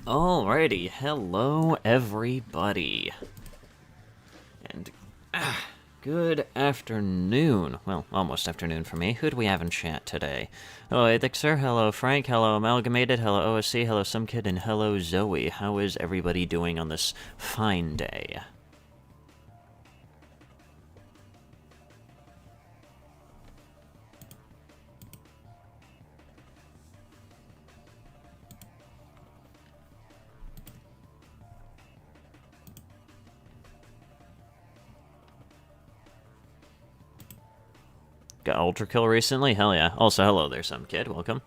Alrighty, hello everybody. And Good afternoon. Well, almost afternoon for me. Who do we have in chat today? Hello, Adixer. Hello, Frank. Hello, Amalgamated. Hello, OSC. Hello, Sumkid. And hello, Zoe. How is everybody doing on this fine day? Got Ultra Kill recently? Hell yeah. Also, hello there, Sumkid. Welcome.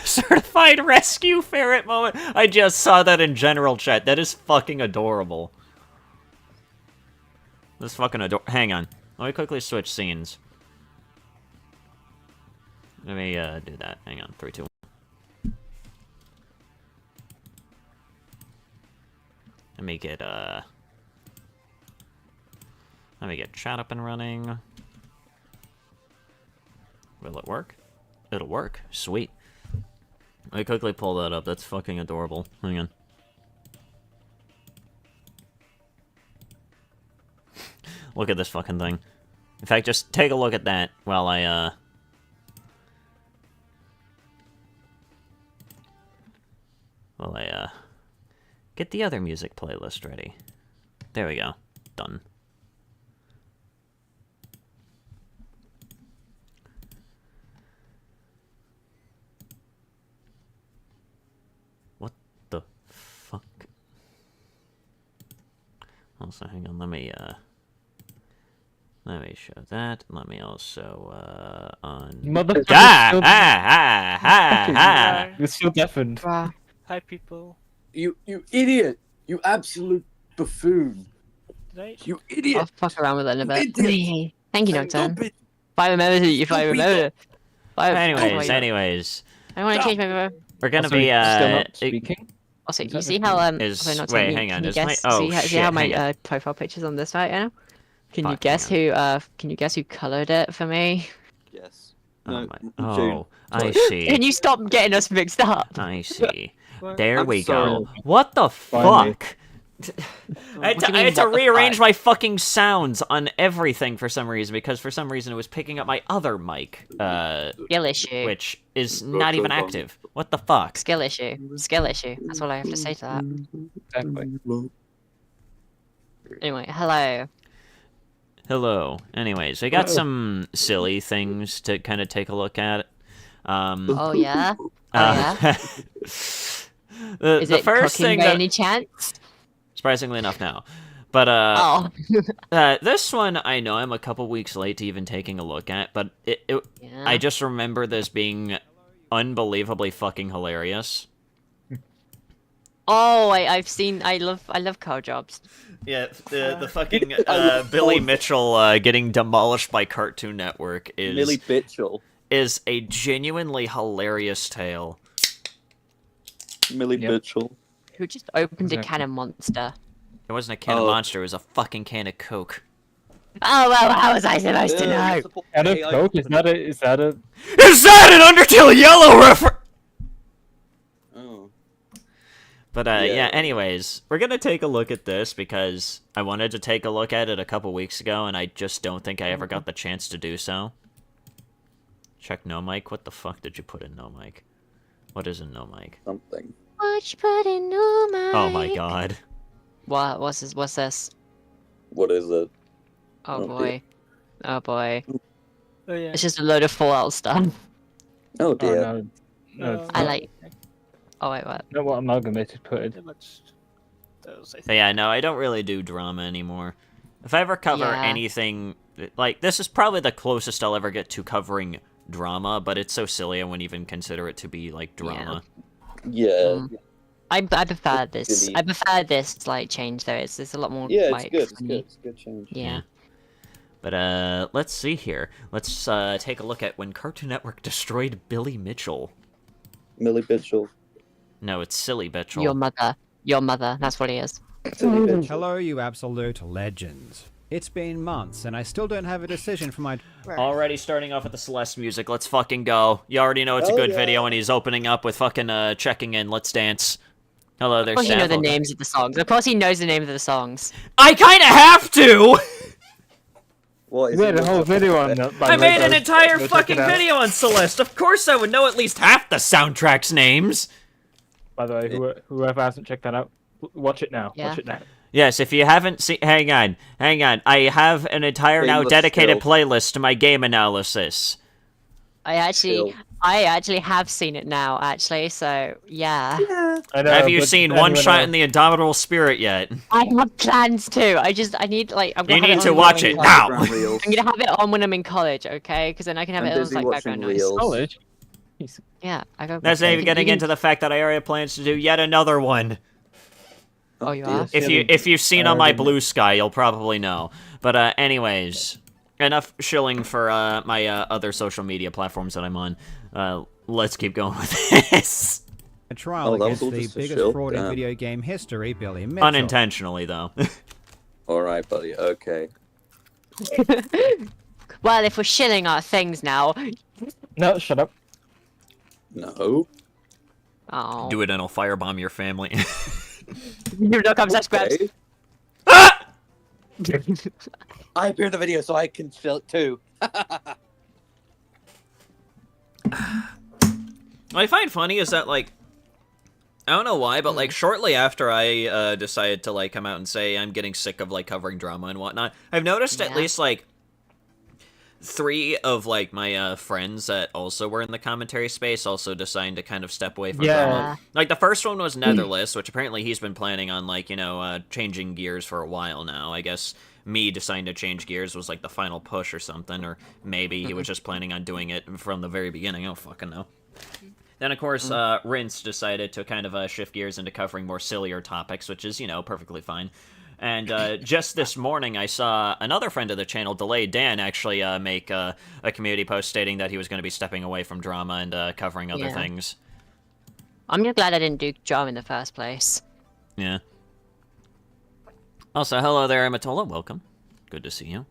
Certified rescue ferret moment. I just saw that in general chat. That is fucking adorable. That's fucking adorable. Hang on. Let me quickly switch scenes. Let me do that. Hang on. 3, 2, 1. Let me get chat up and running. Will it work? It'll work. Sweet. Let me quickly pull that up. That's fucking adorable. Hang on. Look at this fucking thing. In fact, just take a look at that while I, get the other music playlist ready. There we go. Done. What the fuck? Also, hang on, let me show that. Let me also, Motherfucker! You're still deafened. Hi, people. You idiot! You absolute buffoon! You idiot! I'll fuck around with it in a bit. Idiot. Thank you, Nocturne. If I remember, anyways. I want to change my. We're gonna Also, be, still not speaking? Also, you see how wait, hang on, is my... Oh, shit, see how hang my on. profile picture's on this right now? Can you Fuck, guess hang who? Can you guess who colored it for me? Yes. Oh, No, June. I see. Can you stop getting us mixed up? I see. There I'm we sorry. go. What the Finally. fuck? I had to rearrange my fucking sounds on everything for some reason, because for some reason it was picking up my other mic, Skill issue. which is not even active. What the fuck? Skill issue. Skill issue. That's all I have to say to that. Exactly. Anyway, hello. Hello. Anyways, I got some silly things to kind of take a look at. Oh yeah. Oh yeah. Is the it first cooking thing by that, any chance? surprisingly enough, now, but Oh. this one I know I'm a couple weeks late to even taking a look at, but Yeah. I just remember this being unbelievably fucking hilarious. Oh, I've seen. I love car jobs. Yeah, the fucking Billy Mitchell getting demolished by Cartoon Network Millie Bitchell. is a genuinely hilarious tale. Millie Yep. Bitchell. Who just opened a Exactly. can of Monster? It wasn't a can of Oh. Monster, it was a fucking can of Coke. Oh well, how was I supposed to know? Out of Coke? Is that a... Is that an Undertale Yellow reference? Oh. But, yeah, anyways, we're gonna take a look at this because I wanted to take a look at it a couple weeks ago, and I just don't think I ever got the chance to do so. Check no mic. What the fuck did you put in no mic? What is in no mic? Something. What you put in new mind? Oh my god. What? What's this? What's this? What is it? Oh Oh, boy. Oh boy. Oh yeah. It's just a load of Fallout stuff. Oh Oh, dear. no. No, it's I not. like. Oh wait, what? Not what Amalgamated put in. So yeah, no, I don't really do drama anymore. If I ever cover Yeah. anything, like, this is probably the closest I'll ever get to covering drama, but it's so silly I wouldn't even consider it to be, like, drama. Yeah. Mm. I prefer this. Really- I prefer this like change though. It's a lot more. Yeah, it's like, good. It's funny. good. It's a good change. Yeah. But, let's see here. Let's, take a look at when Cartoon Network destroyed Billy Mitchell. Millie Bitchell. No, it's Silly Mitchell. Your mother. Your mother. That's what he is. Silly Bitchell. Hello, you absolute legends. It's been months, and I still don't have a decision for my... Already starting off with the Celeste music. Let's fucking go. You already know it's a Oh, good yeah. video, and he's opening up with fucking, checking in. Let's dance. Hello there, Of course, you know the Staffel. names of the songs. Of course, he knows the names of the songs. I kinda have to! What You is made it? a whole video on that. by I the way, made an guys. entire Go check fucking it out. video on Celeste. Of course I would know at least half the soundtrack's names. By the way, whoever hasn't checked that out, watch it now. Yeah. Watch it now. Yes, if you haven't seen... Hang on. I have an entire now Shameless dedicated skill. playlist to my game analysis. I actually, Chill. have seen it now. Actually, so yeah. I know, Have you but seen One anyone Shot else- in the Indomitable Spirit yet? I have plans to. I need like. I'm You gonna have need it to on watch when it I'm in now. college. Reels. I'm gonna have it on when I'm in college, okay? Because then I can have I'm it as busy like watching background noise. Reels. College. Jeez. Yeah, I go. That's not even getting you into the fact that I already have plans to do yet another one. Oh, you dear. are? If you've seen I on my already know. blue sky, you'll probably know. But anyways, enough shilling for my other social media platforms that I'm on. Let's keep going with this. A trial Oh, that was against all the just a biggest shill? fraud in Damn. video game history, Billy Mitchell. Unintentionally, though. All right, buddy. Okay. Well, if we're shilling our things now. No, shut up. No. Oh. Do it and I'll firebomb your family. You know, come such grabs. Okay. I appear in the video, so I can chill it too. What I find funny is that, like, I don't know why, but, like, shortly after I decided to, like, come out and say I'm getting sick of, like, covering drama and whatnot, I've noticed at Yeah. least, like, 3 of, like, my friends that also were in the commentary space also deciding to kind of step away from Yeah. drama. Like, the first one was Netherless, which apparently he's been planning on, like, you know, changing gears for a while now. I guess me deciding to change gears was, like, the final push or something, or maybe he was just planning on doing it from the very beginning. I don't fucking know. Then, of course, Rince decided to kind of shift gears into covering more sillier topics, which is, you know, perfectly fine. And just this morning, I saw another friend of the channel, Delay Dan, actually make a community post stating that he was going to be stepping away from drama and covering other Yeah. things. I'm just glad I didn't do drama in the first place. Yeah. Also, hello there, Amatola. Welcome. Good to see you.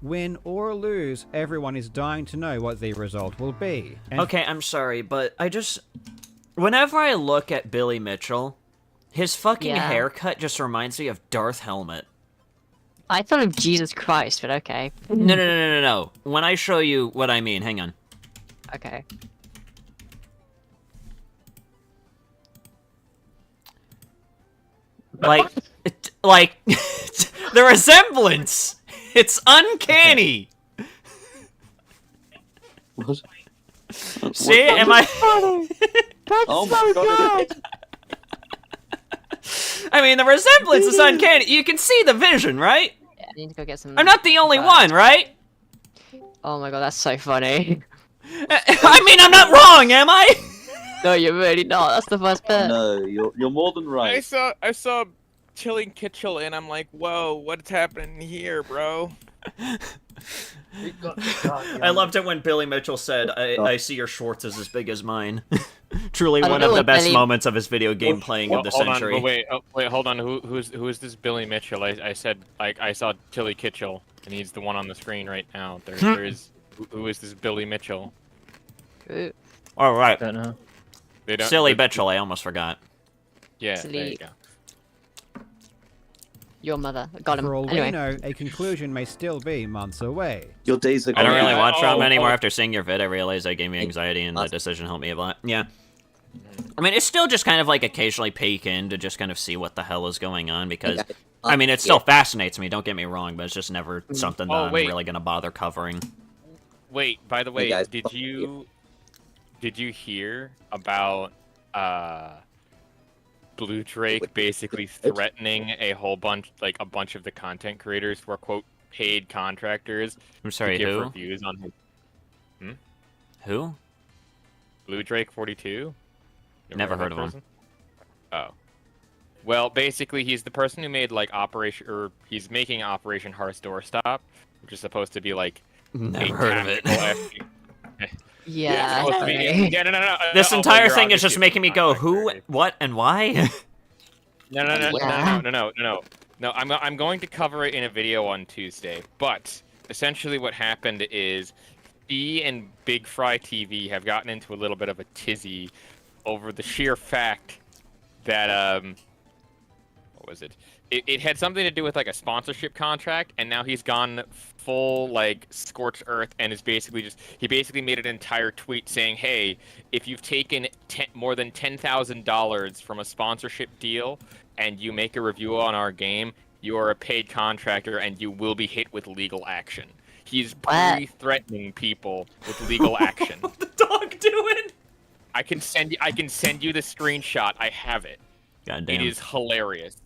Win or lose, everyone is dying to know what the result will be. And Okay, I'm sorry, but I just... Whenever I look at Billy Mitchell, his fucking Yeah. haircut just reminds me of Darth Helmet. I thought of Jesus Christ, but okay. No. When I show you what I mean, hang on. Okay. Like, the resemblance! It's uncanny! What? See, am I... Oh my god! I mean, the resemblance is uncanny. You can see the vision, right? Yeah, I need to go get some. I'm not the only one, right? Oh my god, that's so funny. I mean, I'm not wrong, am I? No, you're really not. That's the first bit. No, you're more than right. I saw Chilling Kitchell and I'm like, whoa, what's happening here, bro? I loved it when Billy Mitchell said, I see your Schwartz is as big as mine. Truly I don't one know of the what best Billy- moments of his video game playing of the hold century. On, wait, hold on. Who is this Billy Mitchell? I said, like, I saw Tilly Kitchell, and he's the one on the screen right now. There is. Who is this Billy Mitchell? Ooh, All right. Don't know. They don't. Silly they- Mitchell, I almost forgot. Yeah, there Silly. you go. your mother. Got him. for all Anyway. we know, a conclusion may still be months away. Your days are I don't gone. really watch drama anymore oh. after seeing your vid. I realized that gave me anxiety, and the Last- decision helped me a lot. Yeah. I mean, it's still just kind of like occasionally peek in to just kind of see what the hell is going on, because, Okay. I mean, it still fascinates me, don't get me wrong, but it's just never something that Oh, I'm wait. really going to bother covering. Wait, by the way, guys, did fuck you hear about Blue Drake basically threatening a bunch of the content creators who are quote paid contractors I'm sorry, to give who? reviews on his Who? Blue Drake 42? Never that heard of him. person? Oh. Well, basically, he's the person who made like he's making Operation Hearth's Doorstop, which is supposed to be like Never heard of it. tactical Yeah. it's supposed to be- sorry. yeah, no. This Oh, entire you're thing is obviously just making me a go, content who, creator. what, and why? Yeah. No, I'm going to cover it in a video on Tuesday. But essentially, what happened is, he and Big Fry TV have gotten into a little bit of a tizzy over the sheer fact that what was it? it had something to do with like a sponsorship contract, and now he's gone full like scorched earth and is basically he basically made an entire tweet saying, hey, if you've taken more than $10,000 from a sponsorship deal and you make a review on our game, you are a paid contractor and you will be hit with legal action. He's pre-threatening people with legal action. What's the dog doing? I can send you the screenshot. I have it. Goddamn. It is hilarious.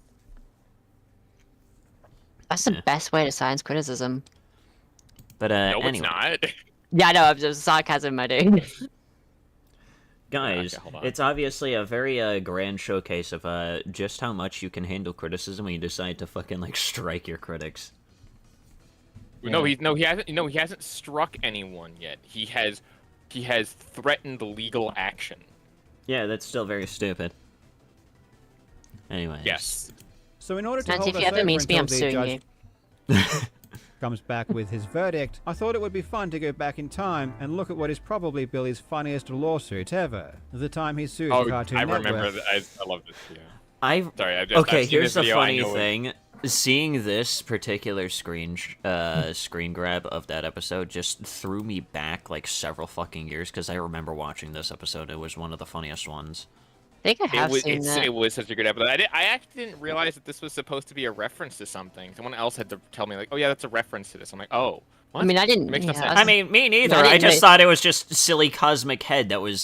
That's the best way to science criticism. But No, anyway, it's not. Yeah, I know. I'm just sarcasm, my dude. guys, Okay, hold on. it's obviously a very grand showcase of just how much you can handle criticism when you decide to fucking like strike your critics. No, he hasn't struck anyone yet. He has threatened legal action. Yeah, that's still very stupid. Anyways. Yes. So in order to Nancy, hold if us you ever over meet me, until I'm the suing judge you. comes back with his verdict, I thought it would be fun to go back in time and look at what is probably Billy's funniest lawsuit ever. The time he sued Cartoon I Network. remember that. I love this. Yeah. Okay, I've seen here's this the video, I funny know it. thing. Seeing this particular screen grab of that episode just threw me back like several fucking years because I remember watching this episode. It was one of the funniest ones. I think I have seen that. It was such a good episode. I actually didn't realize that this was supposed to be a reference to something. Someone else had to tell me like, oh yeah, that's a reference to this. I'm like, oh. What? I mean, I didn't. It makes no yeah, sense. I was- I mean, me neither. I didn't I just know- thought it was just silly cosmic head that was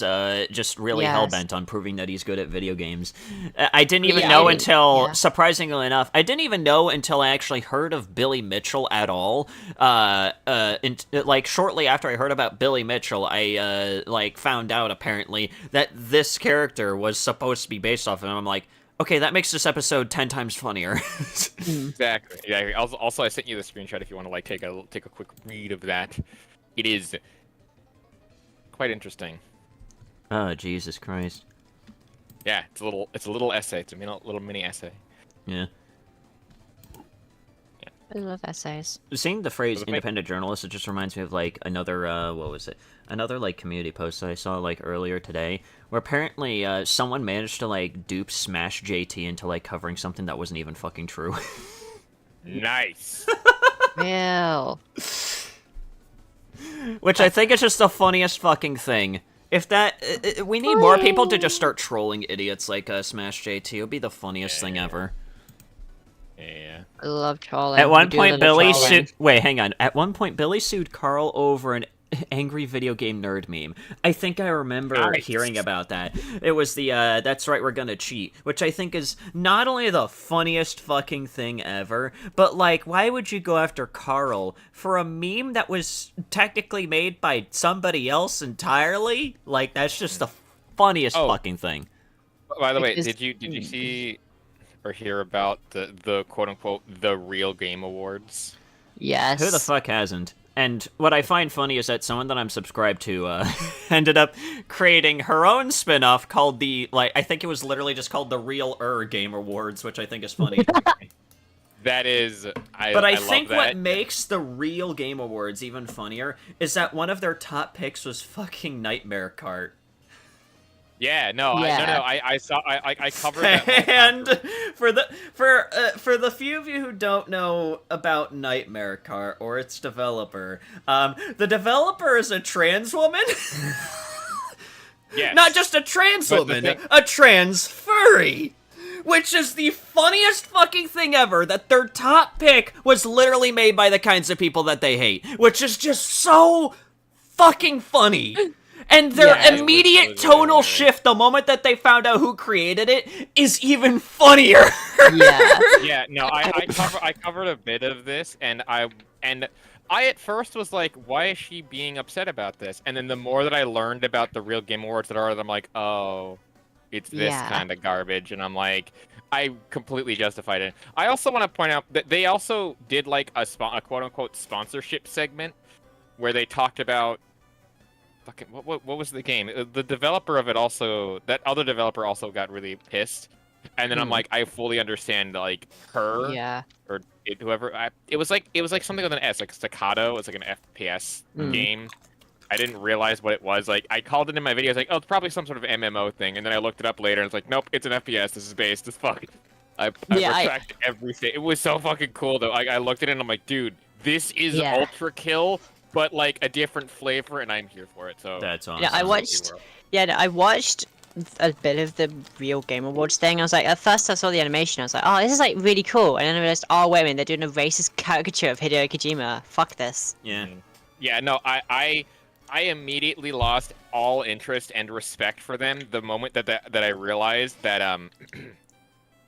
just really Yes. hell-bent on proving that he's good at video games. I didn't even Yeah, know I didn't- until, yeah. surprisingly enough, I didn't even know until I actually heard of Billy Mitchell at all. Like, shortly after I heard about Billy Mitchell, I, like, found out, apparently, that this character was supposed to be based off of him. I'm like, okay, that makes this episode 10 times funnier. Exactly. Also, I sent you the screenshot if you want to like take a quick read of that. It is quite interesting. Oh, Jesus Christ. Yeah, it's a little essay. It's a little mini essay. Yeah. I love essays. Seeing the phrase Does it make- independent journalist, it just reminds me of like another what was it? Another like community post that I saw like earlier today, where apparently someone managed to like dupe Smash JT into like covering something that wasn't even fucking true. Nice. Real. Which I think is just the funniest fucking thing. If that we need more people to just start trolling idiots like Smash JT. It would be the funniest thing ever. Yeah. I love trolling. At one We do point, little Billy trolling. sued. Wait, hang on. At one point, Billy sued Carl over an angry video game nerd meme. I think I remember Nice. hearing about that. It was the "That's right, we're gonna cheat," which I think is not only the funniest fucking thing ever, but like, why would you go after Carl for a meme that was technically made by somebody else entirely? Like, that's just the funniest Oh. fucking thing. By the way, Because- did you see or hear about the quote unquote the real game awards? Yes. Who the fuck hasn't? And what I find funny is that someone that I'm subscribed to ended up creating her own spin-off called I think it was literally just called the Real Game Awards, which I think is funny. That is, But I love think that. what makes the Real Game Awards even funnier is that one of their top picks was fucking Nightmare Cart. Yeah, no, Yeah. I saw, I covered that. whole And controversy. for the few of you who don't know about Nightmare Cart or its developer, the developer is a trans woman. Yes. Not just a trans But the woman, thing- a trans furry. Which is the funniest fucking thing ever, that their top pick was literally made by the kinds of people that they hate. Which is just so fucking funny. And their Yeah, it was immediate really tonal hilarious. shift the moment that they found out who created it is even funnier. Yeah. Yeah, no, I covered a bit of this, and I at first was like, why is she being upset about this? And then the more that I learned about the Real Game Awards that are, I'm like, oh, it's this Yeah. kind of garbage, and I'm like, I completely justified it. I also want to point out that they also did like a quote unquote sponsorship segment where they talked about fucking what was the game? The developer of it also, that other developer also got really pissed. And then I'm like, I fully understand like her Yeah. or whoever. It was like something with an S, like staccato. It's like an FPS game. I didn't realize what it was. Like I called it in my video. I was like, oh, it's probably some sort of MMO thing. And then I looked it up later, and it's like, nope, it's an FPS. This is based as fuck. I retract everything. It was so fucking cool though. I looked at it and I'm like, dude, this is Ultra Kill, but like a different flavor, and I'm here for it. So That's awesome. Yeah, I watched a bit of the real Game Awards thing. I was like, at first I saw the animation, I was like, oh, this is like really cool, and then I realized, oh wait a minute, they're doing a racist caricature of Hideo Kojima. Fuck this. Yeah. Yeah, no, I immediately lost all interest and respect for them the moment that I realized that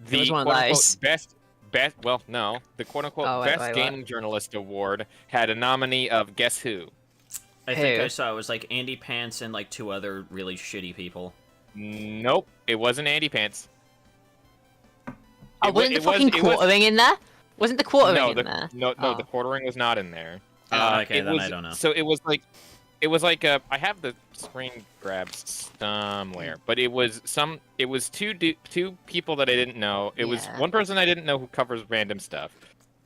the was one of quote-unquote those. best well, no, the quote-unquote best gaming journalist award had a nominee of guess who? I think I saw it was like Andy Pants and like 2 other really shitty people. Nope, it wasn't Andy Pants. Oh, wasn't the fucking quartering in there? Wasn't the quartering in there? No, the quartering was not in there. Okay, then I don't know. So it was like I have the screen grabs somewhere, but it was two people that I didn't know. It was one person I didn't know who covers random stuff.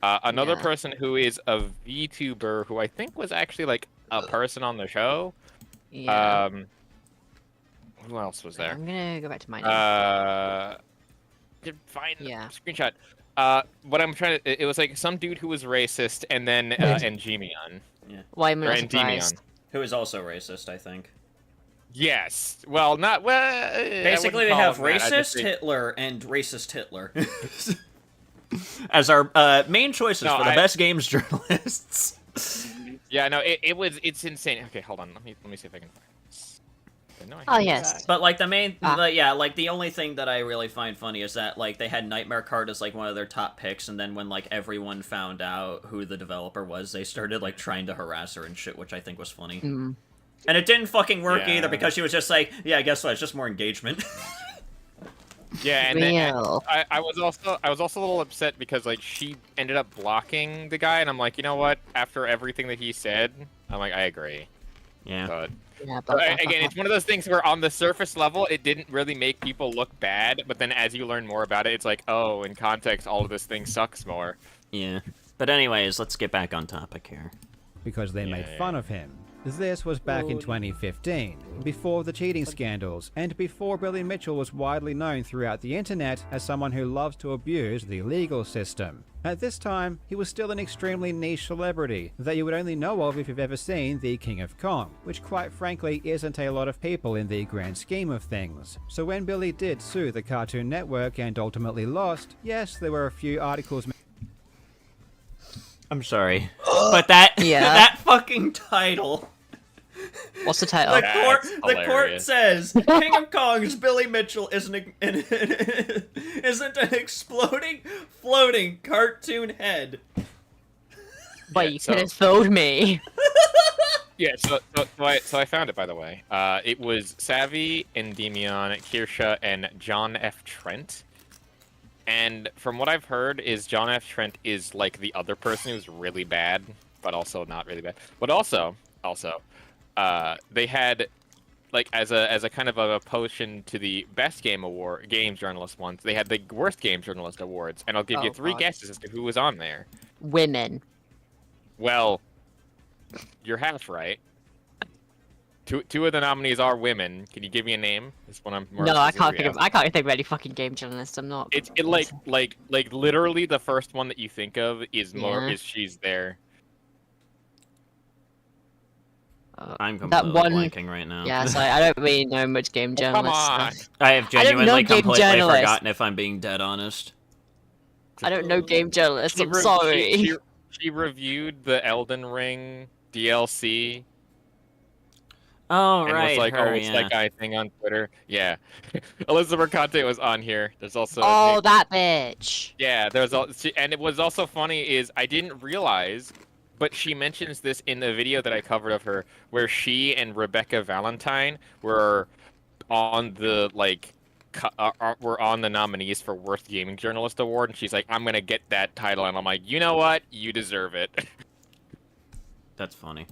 Another person who is a VTuber who I think was actually like a person on the show. Yeah. Who else was there? I'm gonna go back to my notes. Find the screenshot. What I'm trying to, it was like some dude who was racist, and then Endymion. Yeah. Why am I not surprised? Who is also racist, I think. Yes. Well, not well. Basically, we have racist Hitler and racist Hitler as our main choices for the best games journalists. Yeah, no, it's insane. Okay, hold on. Let me see if I can find this. Oh yes. But like the main, like the only thing that I really find funny is that like they had Nightmare Card as like one of their top picks, and then when like everyone found out who the developer was, they started like trying to harass her and shit, which I think was funny. Mm. And it didn't fucking work either because she was just like, yeah, guess what? It's just more engagement. Yeah, and then I was also a little upset because like she ended up blocking the guy, and I'm like, you know what? After everything that he said, I'm like, I agree. Yeah. But again, it's one of those things where on the surface level, it didn't really make people look bad, but then as you learn more about it, it's like, oh, in context, all of this thing sucks more. Yeah. But anyways, let's get back on topic here. Because they made fun of him. This was back in 2015, before the cheating scandals, and before Billy Mitchell was widely known throughout the internet as someone who loves to abuse the legal system. At this time, he was still an extremely niche celebrity that you would only know of if you've ever seen The King of Kong, which quite frankly isn't a lot of people in the grand scheme of things. So when Billy did sue the Cartoon Network and ultimately lost, yes, there were a few articles. I'm sorry, but that that fucking title. What's the title? The court says King of Kong's Billy Mitchell isn't an exploding, floating cartoon head. But you could have told me. Yeah, so I found it, by the way. It was Savvy, Endymion, Kirsha, and John F. Trent. And from what I've heard, is John F. Trent is like the other person who's really bad, but also not really bad. But also, they had like as a kind of a potion to the best games journalist ones. They had the worst games journalist awards, and I'll give you 3 guesses as to who was on there. Women. Well, you're half right. Two of the nominees are women. Can you give me a name? This one I'm more. No, I can't think of any fucking game journalist. I'm not. It's like literally the first one that you think of is she's there. I'm completely blanking right now. Yeah, so I don't really know much game journalists. Come on. I have genuinely completely forgotten, if I'm being dead honest. I don't know game journalists. I'm sorry. She reviewed the Elden Ring DLC. Oh, and right, was like, her, it's that guy thing on Twitter. Yeah. Elizabeth Mercante was on here. There's also... Oh, that bitch. Yeah, and it was also funny is I didn't realize, but she mentions this in the video that I covered of her, where she and Rebecca Valentine were on the, like, were on the nominees for Worst Gaming Journalist Award, and she's like, I'm gonna get that title, and I'm like, you know what? You deserve it. That's funny.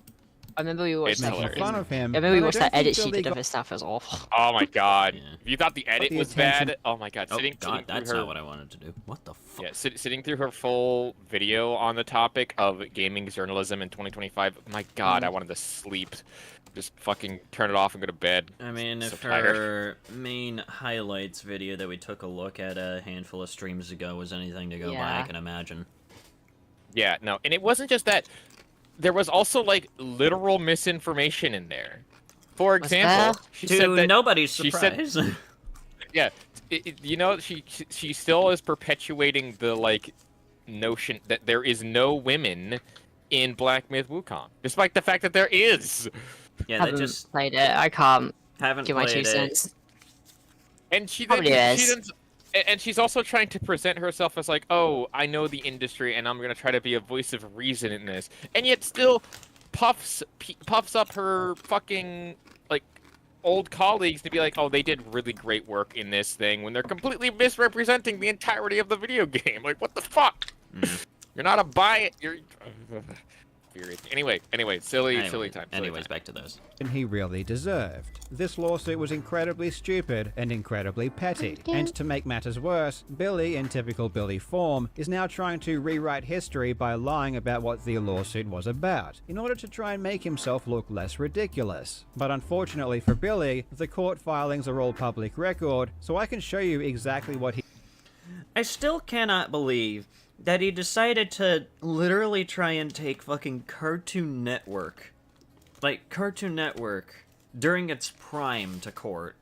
I remember we watched It's that. making hilarious. fun of him. I remember we but I watched don't that edit think she Billy did of got his stuff. It was awful. Oh my god. Yeah. If you thought the edit the was attention- bad, oh my god. Oh Sitting god, that's through her, not what I wanted to do. What the fuck? Yeah, sitting through her full video on the topic of gaming journalism in 2025. My god, I wanted to sleep. Just fucking turn it off and go to bed. I mean, So if tired. her main highlights video that we took a look at a handful of streams ago was anything to go by, I Yeah. can imagine. Yeah, no, and it wasn't just that. There was also like literal misinformation in there. For Was example, there? she To said that nobody's she said- surprise. yeah, you know, she still is perpetuating the like notion that there is no women in Black Myth Wukong, despite the fact that there is. yeah, they Haven't just played it. I can't haven't give my played 2 it. cents. And she Probably then, is. and she's also trying to present herself as like, oh, I know the industry, and I'm gonna try to be a voice of reason in this, and yet still puffs up her fucking like old colleagues to be like, oh, they did really great work in this thing when they're completely misrepresenting the entirety of the video game. Like, what the fuck? You're not a buy it. You're. Anyway, silly time. Anyways, back to this. he really deserved. This lawsuit was incredibly stupid and incredibly petty. And to make matters worse, Billy, in typical Billy form, is now trying to rewrite history by lying about what the lawsuit was about, in order to try and make himself look less ridiculous. But unfortunately for Billy, the court filings are all public record, so I can show you exactly what he I still cannot believe that he decided to literally try and take fucking Cartoon Network, like Cartoon Network, during its prime to court.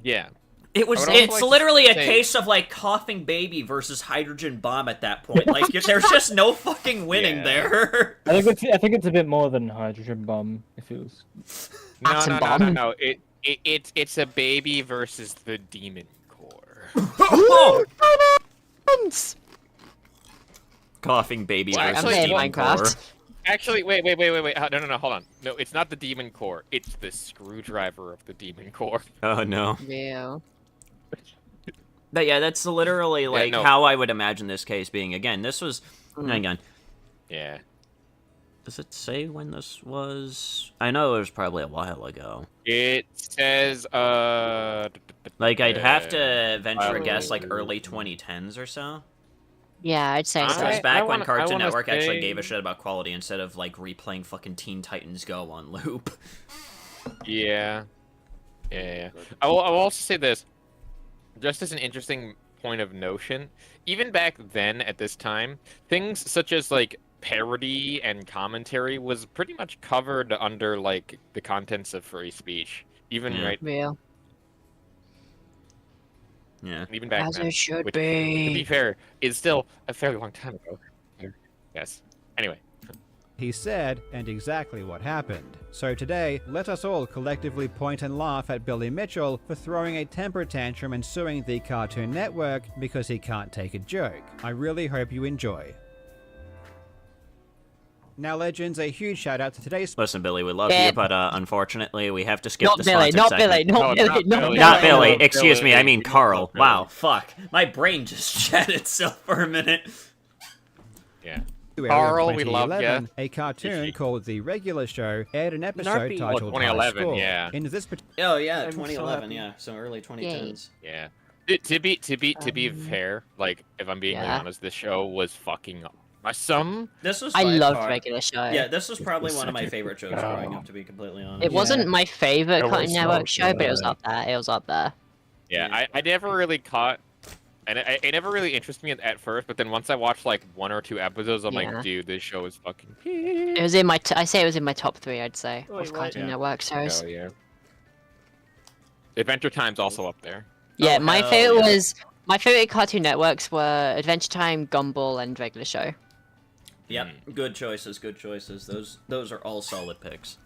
Yeah. It was. I would also It's like to literally a say- case of like Coughing Baby versus Hydrogen Bomb at that point. Like there's just no fucking winning Yeah. there. I think it's a bit more than hydrogen bomb. If it was. Atom bomb. No. It's a baby versus the demon core. Oh! Coughing Baby Well, versus actually, Demon Minecraft. Core. Actually, wait. No, hold on. No, it's not the demon core. It's the screwdriver of the demon core. Oh no. Yeah. But yeah, that's literally like no. how I would imagine this case being. Again, this was. Hang on. Yeah. Does it say when this was? I know it was probably a while ago. It says Like I'd have to venture a Oh. guess, like early 2010s or so. Yeah, I'd say I- so. It was I back when wanna- I Cartoon wanna Network actually say- gave a shit about quality instead of like replaying fucking Teen Titans Go on loop. Yeah. I will also say this, just as an interesting point of notion. Even back then, at this time, things such as like parody and commentary was pretty much covered under like the contents of free speech. Even Yeah. right, Real. Yeah. even back As then. it should which, to be be. fair, is still a fairly long time ago. Yes. Anyway. said and exactly what happened. So today, let us all collectively point and laugh at Billy Mitchell for throwing a temper tantrum and suing the Cartoon Network because he can't take a joke. I really hope you enjoy. Now, Legends, a huge shout out to today's Listen, Billy, we love Yeah. you, but unfortunately, we have to skip Not the Billy, sponsored not segment. Billy, not No, Billy, not not Billy. Billy. Not Billy. Billy. No, Excuse me. I mean Billy. Carl. No, Wow. Fuck. My brain just shat itself for a minute. Yeah. February Carl, of we love 2011, ya. a cartoon called The Regular Show aired an episode Narpy. titled Oh, 2011, High Score. yeah. In this Oh yeah, I'm so 2011. happy. Yeah, so early 2010s. Yeah. To be fair, like if I'm being really Yeah. honest, this show was fucking awesome. This was. I by loved far- Regular Show. Yeah, this was probably was one of my such a favorite shows good growing show. up. To be completely honest. It wasn't my favorite It Cartoon was Network so show, but it was good. up there. It was up there. Yeah, I never really caught, and it never really interested me at first. But then once I watched like one or two episodes, I'm Yeah. like, dude, this show is fucking. It was in my. I say it was in my top 3. I'd say Wait, of what? Cartoon Yeah. Network shows. Oh yeah. Adventure Time's also up there. Yeah, Oh, my hell favorite yeah. was my favorite Cartoon Networks were Adventure Time, Gumball, and Regular Show. Yep. Good choices. Good choices. Those are all solid picks.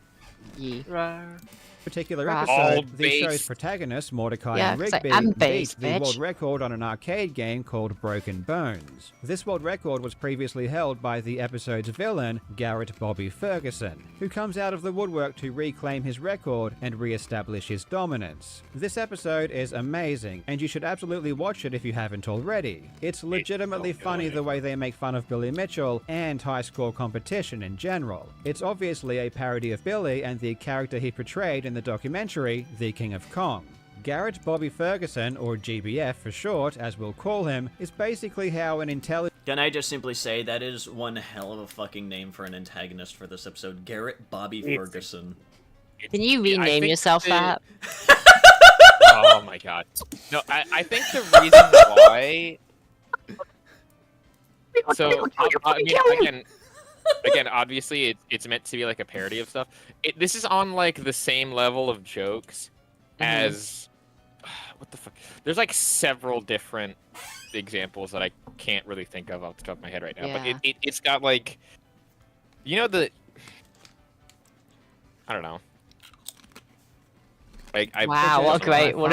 Yeah. Rar. particular Right. All episode, the show's based- protagonists, Mordecai Yeah, and 'cause I Rigby, am beat based, the bitch. world record on an arcade game called Broken Bones. This world record was previously held by the episode's villain, Garrett Bobby Ferguson, who comes out of the woodwork to reclaim his record and re-establish his dominance. This episode is amazing, and you should absolutely watch it if you haven't already. It's legitimately funny the way they make fun of Billy Mitchell and high score competition in general. It's obviously a parody of Billy and the character he portrayed in the documentary The King of Kong. Garrett Bobby Ferguson, or GBF for short, as we'll call him, is basically how an intelligent Can I just simply say that is one hell of a fucking name for an antagonist for this episode? Garrett Bobby Ferguson. Can you Yeah, I rename think yourself the- that? Oh my god. No, I think the reason why. So I mean, again, obviously it's meant to be like a parody of stuff. This is on like the same level of jokes as what the fuck. There's like several different examples that I can't really think of off the top of my head right now. Yeah. But it's got like, you know, the I don't know. Like Wow, what great, what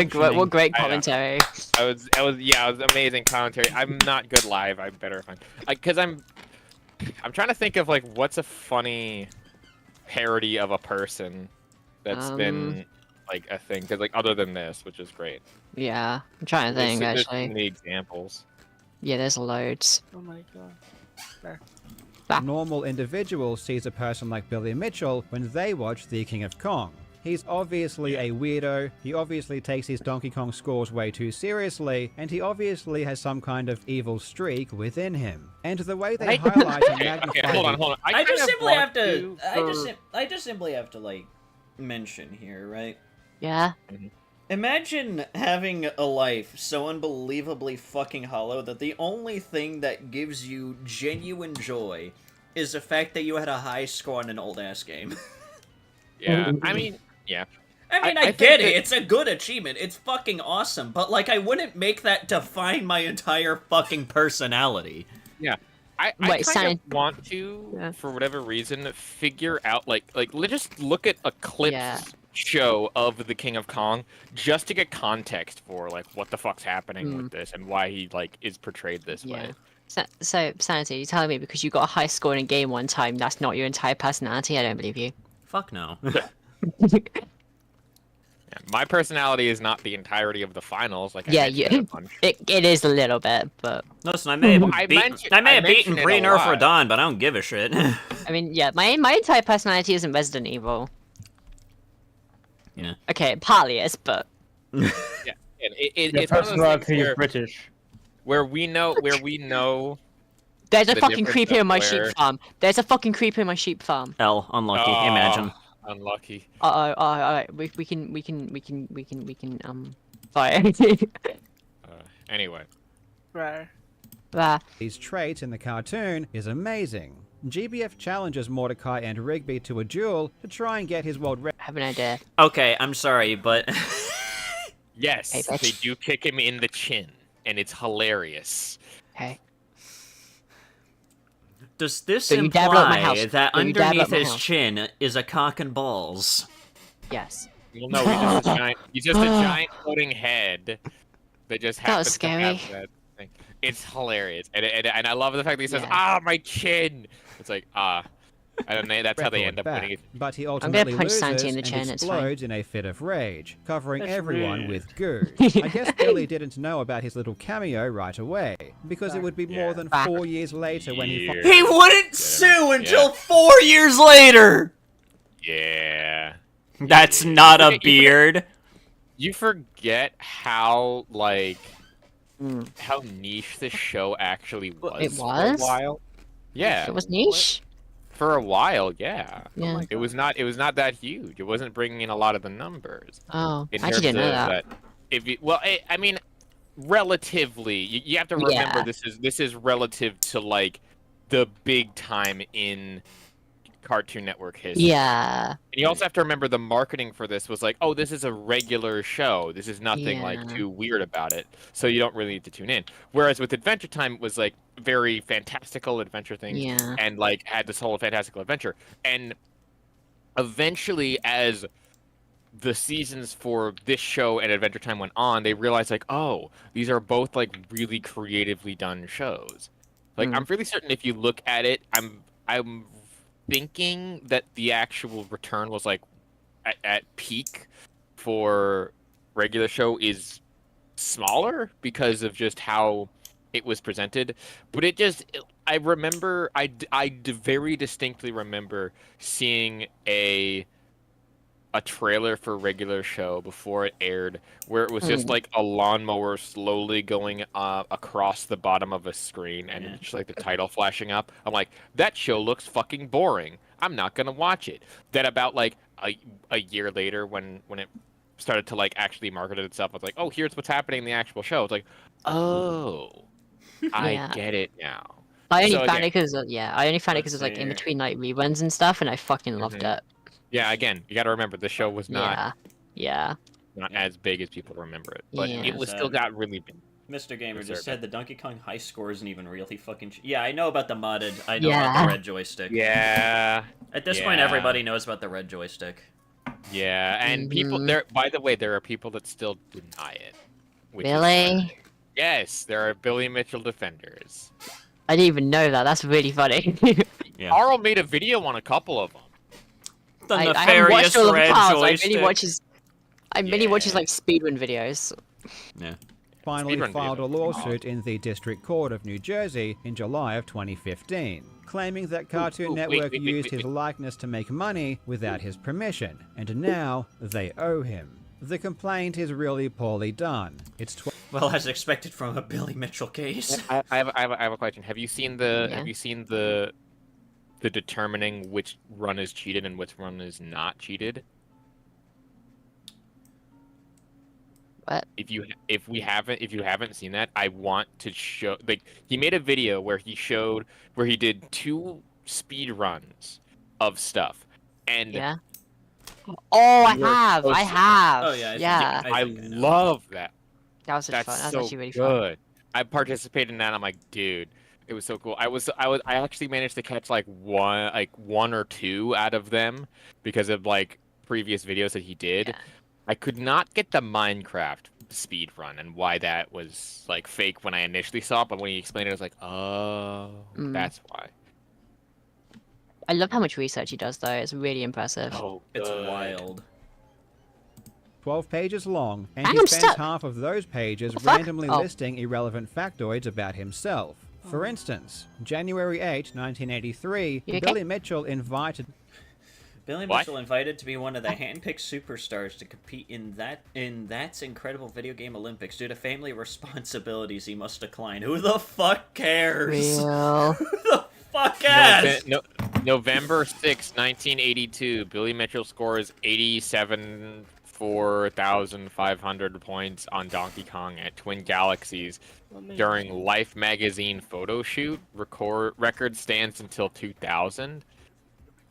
great I know. commentary. it was amazing commentary. I'm not good live. I'm better if because I'm trying to think of like what's a funny parody of a person that's been like a thing, because like other than this, which is great. Yeah, I'm trying to think There's actually. many examples. Yeah, there's loads. Oh my god. normal individual sees a person like Billy Mitchell when they watch The King of Kong. He's obviously a weirdo, he obviously takes his Donkey Kong scores way too seriously, and he obviously has some kind of evil streak within him. And the way they highlight and magnify Okay, hold on. I just simply have to. for- I just simply have to like mention here, right? Yeah. Imagine having a life so unbelievably fucking hollow that the only thing that gives you genuine joy is the fact that you had a high score on an old ass game. Yeah, I mean, yeah. I mean, I I think get it. that- It's a good achievement. It's fucking awesome. But, like, I wouldn't make that define my entire fucking personality. I Wait, kind Simon. of want to, Yeah. for whatever reason, figure out, like just look at a clip Yeah. show of the King of Kong just to get context for, like, what the fuck's happening with this and why he, like, is portrayed this Yeah. way. So, Sanity, you're telling me because you got a high score in a game one time, that's not your entire personality? I don't believe you. Fuck no. Yeah, my personality is not the entirety of the finals, like I Yeah, mentioned yeah. a bunch. It is a little bit, but Listen, I may have, I beaten mentioned- I may I have beaten mentioned it a Green Earth lot. Radon, but I don't give a shit. I mean, yeah, my entire personality isn't Resident Evil. Yeah. Okay, it partly is, but And Your it's one of those personality things is British. where we know there's a The fucking difference creeper of in my where- sheep farm. There's a fucking creeper in my sheep farm. L, unlucky, Oh, imagine. Unlucky. Alright, we can sorry. Anyway. Rare. these traits in the cartoon is amazing. GBF challenges Mordecai and Rigby to a duel to try and get his world record. I have an idea. Okay, I'm sorry, but... Yes, Hey, bitch. they do kick him in the chin, and it's hilarious. Okay. Does this So you dabble at my imply house. that So you dabble underneath at my his house. chin is a cock and balls? Yes. Well, no, he's just a giant floating head that just That was happens to scary. have that thing. It's hilarious, and I love the fact that he says, Yeah. "Ah, my chin." It's like, and then that's how they end up back, winning it. but he gonna ultimately punch loses Santi in the and chin, it's fine. explodes in a fit of rage, covering That's everyone rude. with goo. I guess Billy didn't know about his little cameo right away, because it would be more than Back. 4 years later when he... Years. He wouldn't him. sue until Yeah. 4 years later! Yeah. That's not a forget- you forget- beard. You forget how like Mm. how niche this show actually was. It For was? a while. Yeah. It was niche. For a while, yeah. Yeah. It was not that huge. It wasn't bringing in a lot of the numbers. Oh, In I actually terms didn't know of that. If you, well, I mean, relatively, you have to remember Yeah. this is relative to like the big time in Cartoon Network history. Yeah. And you also have to remember the marketing for this was like, oh, this is a regular show. This is nothing like Yeah. too weird about it. So you don't really need to tune in. Whereas with Adventure Time it was like very fantastical adventure things Yeah. and like had this whole fantastical adventure. And eventually as the seasons for this show and Adventure Time went on, they realized like, oh, these are both like really creatively done shows. Like I'm really certain if you look at it, I'm thinking that the actual return was like at peak for regular show is smaller because of just how it was presented, but I remember very distinctly remember seeing a trailer for regular show before it aired where it was just like a lawnmower slowly going across the bottom of a screen and just like the title flashing up. I'm like, that show looks fucking boring. I'm not gonna watch it. Then about like a year later when it started to like actually market it itself, I was like, oh, here's what's happening in the actual show. It's like, oh, I Yeah. get it now. I only So found again- it because I only found it because it was like in between like reruns and stuff, and I fucking loved it. Yeah, again, you got to remember the show was not Yeah. not as big as people remember it, but Yeah. it was still got really big. Mr. Gamer just Deserve said the Donkey Kong high score isn't even really fucking. Yeah, I know about the modded. I know about the red joystick. Yeah. At this point, everybody knows about the red joystick. Yeah, and people there. By the way, there are people that still deny it. Which is Really? funny. Yes, there are Billy Mitchell defenders. I didn't even know that. That's really funny. Yeah. Carl made a video on a couple of them. The I haven't nefarious watched all of red Carl's. joystick. I mainly watches like speedrun videos. Yeah. Finally Speedrun filed a video. lawsuit in the District Court of New Jersey in July of 2015, claiming that Cartoon Network used his likeness to make money without his permission, and now they owe him. The complaint is really poorly done. It's Well, as expected from a Billy Mitchell case. I have a question. Have you seen the determining which run is cheated and which run is not cheated? What? If you haven't seen that, I want to show. Like, he made a video where he did 2 speed runs of stuff, and Yeah. Oh, I You're have. supposed I to- have. Oh, yeah, I Yeah. think I know. love that. That was That's fun. That was so actually really fun. good. I participated in that. I'm like, dude, it was so cool. I actually managed to catch like one or two out of them because of like previous videos that he did. Yeah. I could not get the Minecraft speed run and why that was like fake when I initially saw it, but when he explained it, I was like, oh, that's why. I love how much research he does, though. It's really impressive. Oh, It's good. wild. 12 pages long, and I'm he spends stuck. half of those pages Fuck. randomly Oh. listing irrelevant factoids about himself. For instance, January 8, 1983, You okay? Billy Mitchell invited Billy What? Mitchell invited to be one of the hand-picked superstars to compete in That's Incredible Video Game Olympics. Due to family responsibilities, he must decline. Who the fuck cares? Real. Who the fuck asked? November 6, 1982, Billy Mitchell scores 84,500 points on Donkey Kong at Twin Galaxies during Life magazine photo shoot. Record stands until 2000.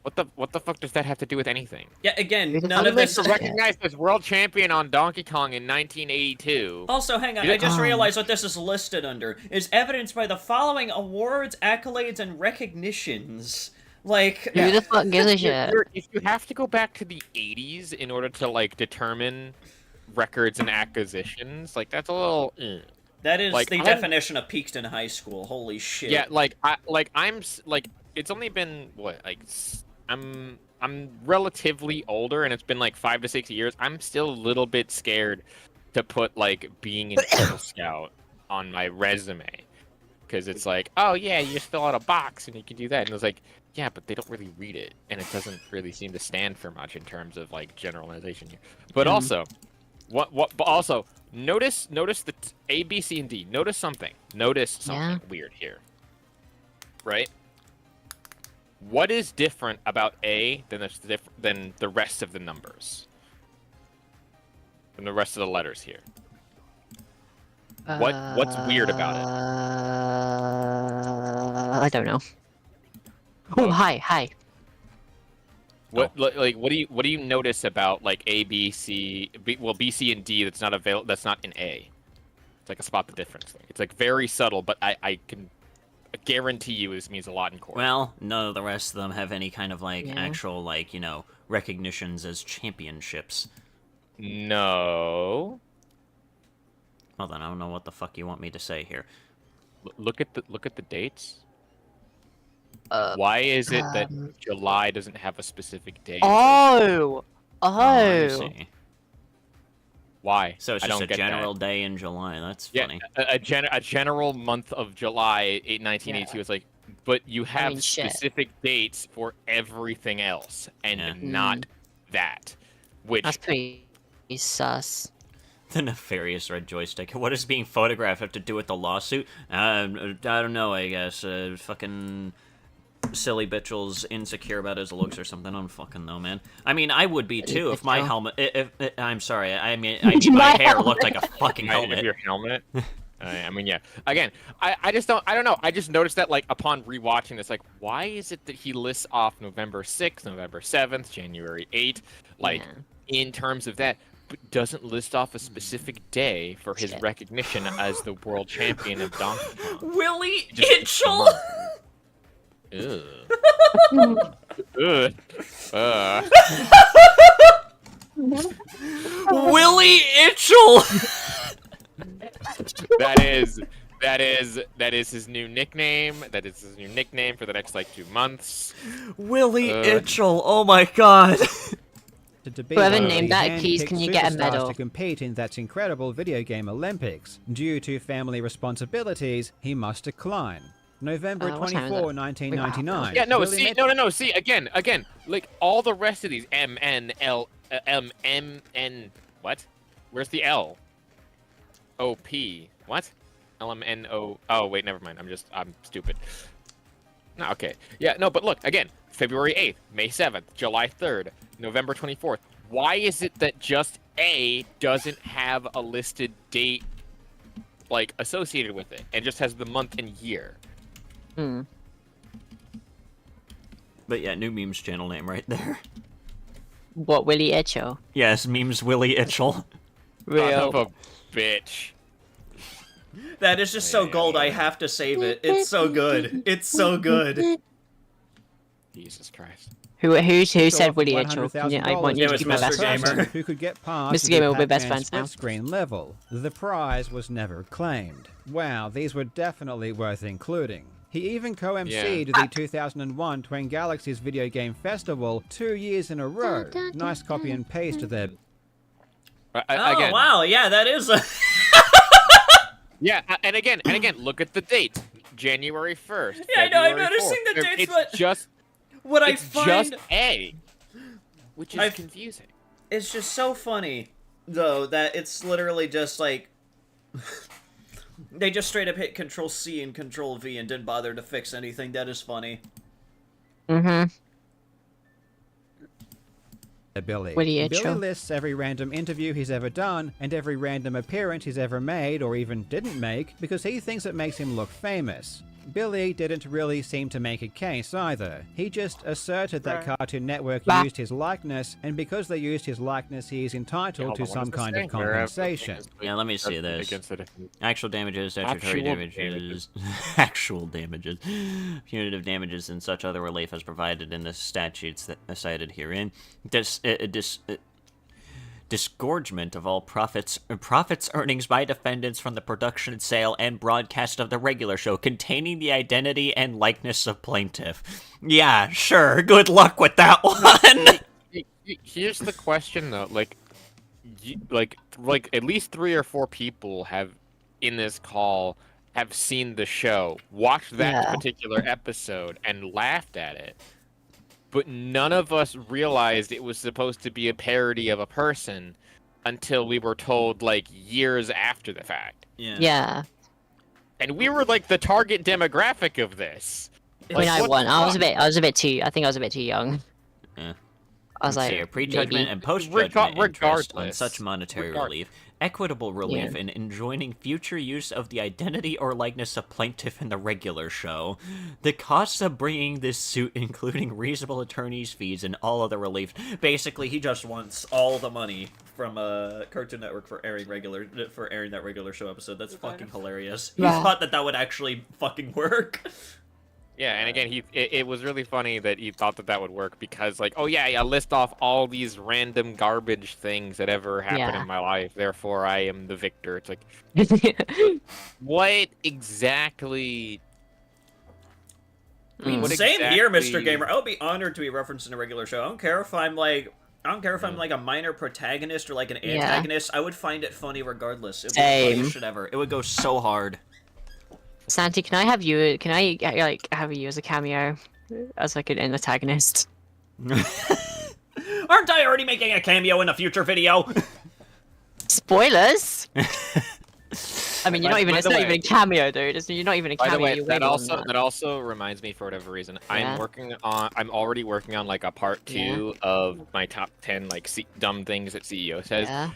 What the fuck does that have to do with anything? Yeah, again, Who the none fuck of this. makes Recognized as world champion on Donkey Kong in 1982. Also, hang on, I just realized what this is listed under. Is evidenced by the following awards, accolades, and recognitions. Like, Who the fuck gives a shit? If you have to go back to the 80s in order to like determine records and acquisitions, like that's a little. that is like, the I'm- definition of peaked in high school. Holy shit. Yeah, it's only been what I'm relatively older, and it's been like 5 to 6 years. I'm still a little bit scared to put like being an Eagle Scout on my resume because it's like, oh yeah, you just fill out a box and you can do that, and it's like, yeah, but they don't really read it, and it doesn't really seem to stand for much in terms of like generalization here. But also, But also notice the A, B, C, and D. Notice something weird here, right? What is different about A than the rest of the numbers? Than the rest of the letters here? What's weird about it? I don't know. Oh, hi. What do you notice about like A, B, C, B, C, and D that's not in A? It's like a spot the difference thing. It's like very subtle, but I can guarantee you this means a lot in core. Well, none of the rest of them have any kind of like Yeah. actual like recognitions as championships. No. Hold on, I don't know what the fuck you want me to say here. Look at the dates. Uh, Why is it that um, July doesn't have a specific date? Oh! I Oh! see. Why? So it's I just don't a get general day in July. That's that. funny. Yeah, a general month of July, 1982 is like, but you have mean, shit. specific dates for everything else, and Yeah. not that. Which That's pretty sus. The nefarious red joystick. What does being photographed have to do with the lawsuit? I don't know, I guess. Fucking silly bitchel's insecure about his looks or something. I don't fucking know, man. I mean, I would be too if my helmet... I'm sorry, I mean my hair looked like a fucking helmet. Your helmet. I mean, yeah. Again, I just don't. I don't know. I just noticed that, like, upon rewatching this, like, why is it that he lists off November 6th, November 7th, January 8th, like, in terms of that, but doesn't list off a specific day for his recognition as the world champion of Donkey Kong? Willie Just- Itchell! Ugh. Ugh. Willie Itchell! That is his new nickname. That is his new nickname for the next, like, 2 months. Willie Itchell, oh my god. Whoever one of named the that, please, handpicked can you get a superstars medal? to compete in that incredible video game Olympics. Due to family responsibilities, he must decline. November What time is 24, it? 1999. Yeah, no, Billy see, Mitchell- no, see, again, like, all the rest of these what? Where's the L? O-P, what? L-M-N-O, oh, wait, never mind, I'm stupid. No, okay, yeah, no, but look, again, February 8th, May 7th, July 3rd, November 24th. Why is it that just A doesn't have a listed date, like, associated with it, and just has the month and year? Hmm. But yeah, new memes channel name right there. What, Willie Itchell? Yes, memes Willie Itchell. Son Real. of a bitch. That is just so gold, I have to save it. It's so good. It's so good. Jesus Christ. Who said off Willie Itchell? I want you It to was be my Mr. best friend. Gamer. who could get past Mr. the Gamer will be best Pac-Man friends now. split-screen level. The prize was never claimed. Wow, these were definitely worth including. He even co-emceed the 2001 Twin Galaxies Video Game Festival 2 years in a row. Nice copy and paste there. Oh, Again, wow, yeah, that is a... yeah, and again, look at the date. January 1st. Yeah, I know, I'm February noticing 4th. the dates, It's but just, what I it's find... just A, which is I've- confusing. It's just so funny, though, that it's literally just like... they just straight up hit Control-C and Control-V and didn't bother to fix anything. That is funny. Mm-hmm. Billy. Willie Billy Itchell. lists every random interview he's ever done and every random appearance he's ever made or even didn't make because he thinks it makes him look famous. Billy didn't really seem to make a case either. He just asserted that Right. Cartoon Network Bah. used his likeness, and because they used his likeness, he is entitled Hold to on, what some does this kind say? of compensation. Yeah, let me see this. Against it. Actual damages, statutory Actual damages, actual damages, punitive damages, and such other relief as provided in the statutes that are cited herein. Disgorgement of all profits earnings by defendants from the production, sale, and broadcast of the regular show containing the identity and likeness of plaintiff. Yeah, sure. Good luck with that one. Here's the question, though. Like at least 3 or 4 people have in this call have seen the show, watched that Yeah. particular episode, and laughed at it. But none of us realized it was supposed to be a parody of a person until we were told, like, years after the fact. Yeah. And we were, like, the target demographic of this. When I what won, the I was fuck? I think I was a bit too young. Yeah. I was Let's see here. like, Prejudgment maybe. and post-judgment interest on Regardless. such monetary relief, equitable relief, and enjoining future use of the identity or likeness of plaintiff in the regular show. The costs of bringing this suit, including reasonable attorney's fees and all other relief. Basically, he just wants all the money from Cartoon Network for airing that regular show episode. That's fucking hilarious. He Yeah. thought that would actually fucking work. Yeah, and again, it was really funny that he thought that would work because, like, oh yeah, I list off all these random garbage things that ever happened Yeah. in my life, therefore I am the victor. It's like, what exactly? I mean, What same here, Mr. exactly- Gamer. I would be honored to be referenced in a regular show. I don't care if I'm like a minor protagonist or like an Yeah. antagonist. I would find it funny regardless. It would be the Same. funniest shit ever. It would go so hard. Santi, can I have you? Can I like have you as a cameo, as like an antagonist? Aren't I already making a cameo in a future video? Spoilers. I mean, you're By- not even. by It's the not way- even a cameo, dude. You're not even a By cameo. the way, you're that way more also than that also reminds me for whatever reason. Yeah. I'm already working on like a part 2 of my top 10 like dumb things that CEO says. Yeah.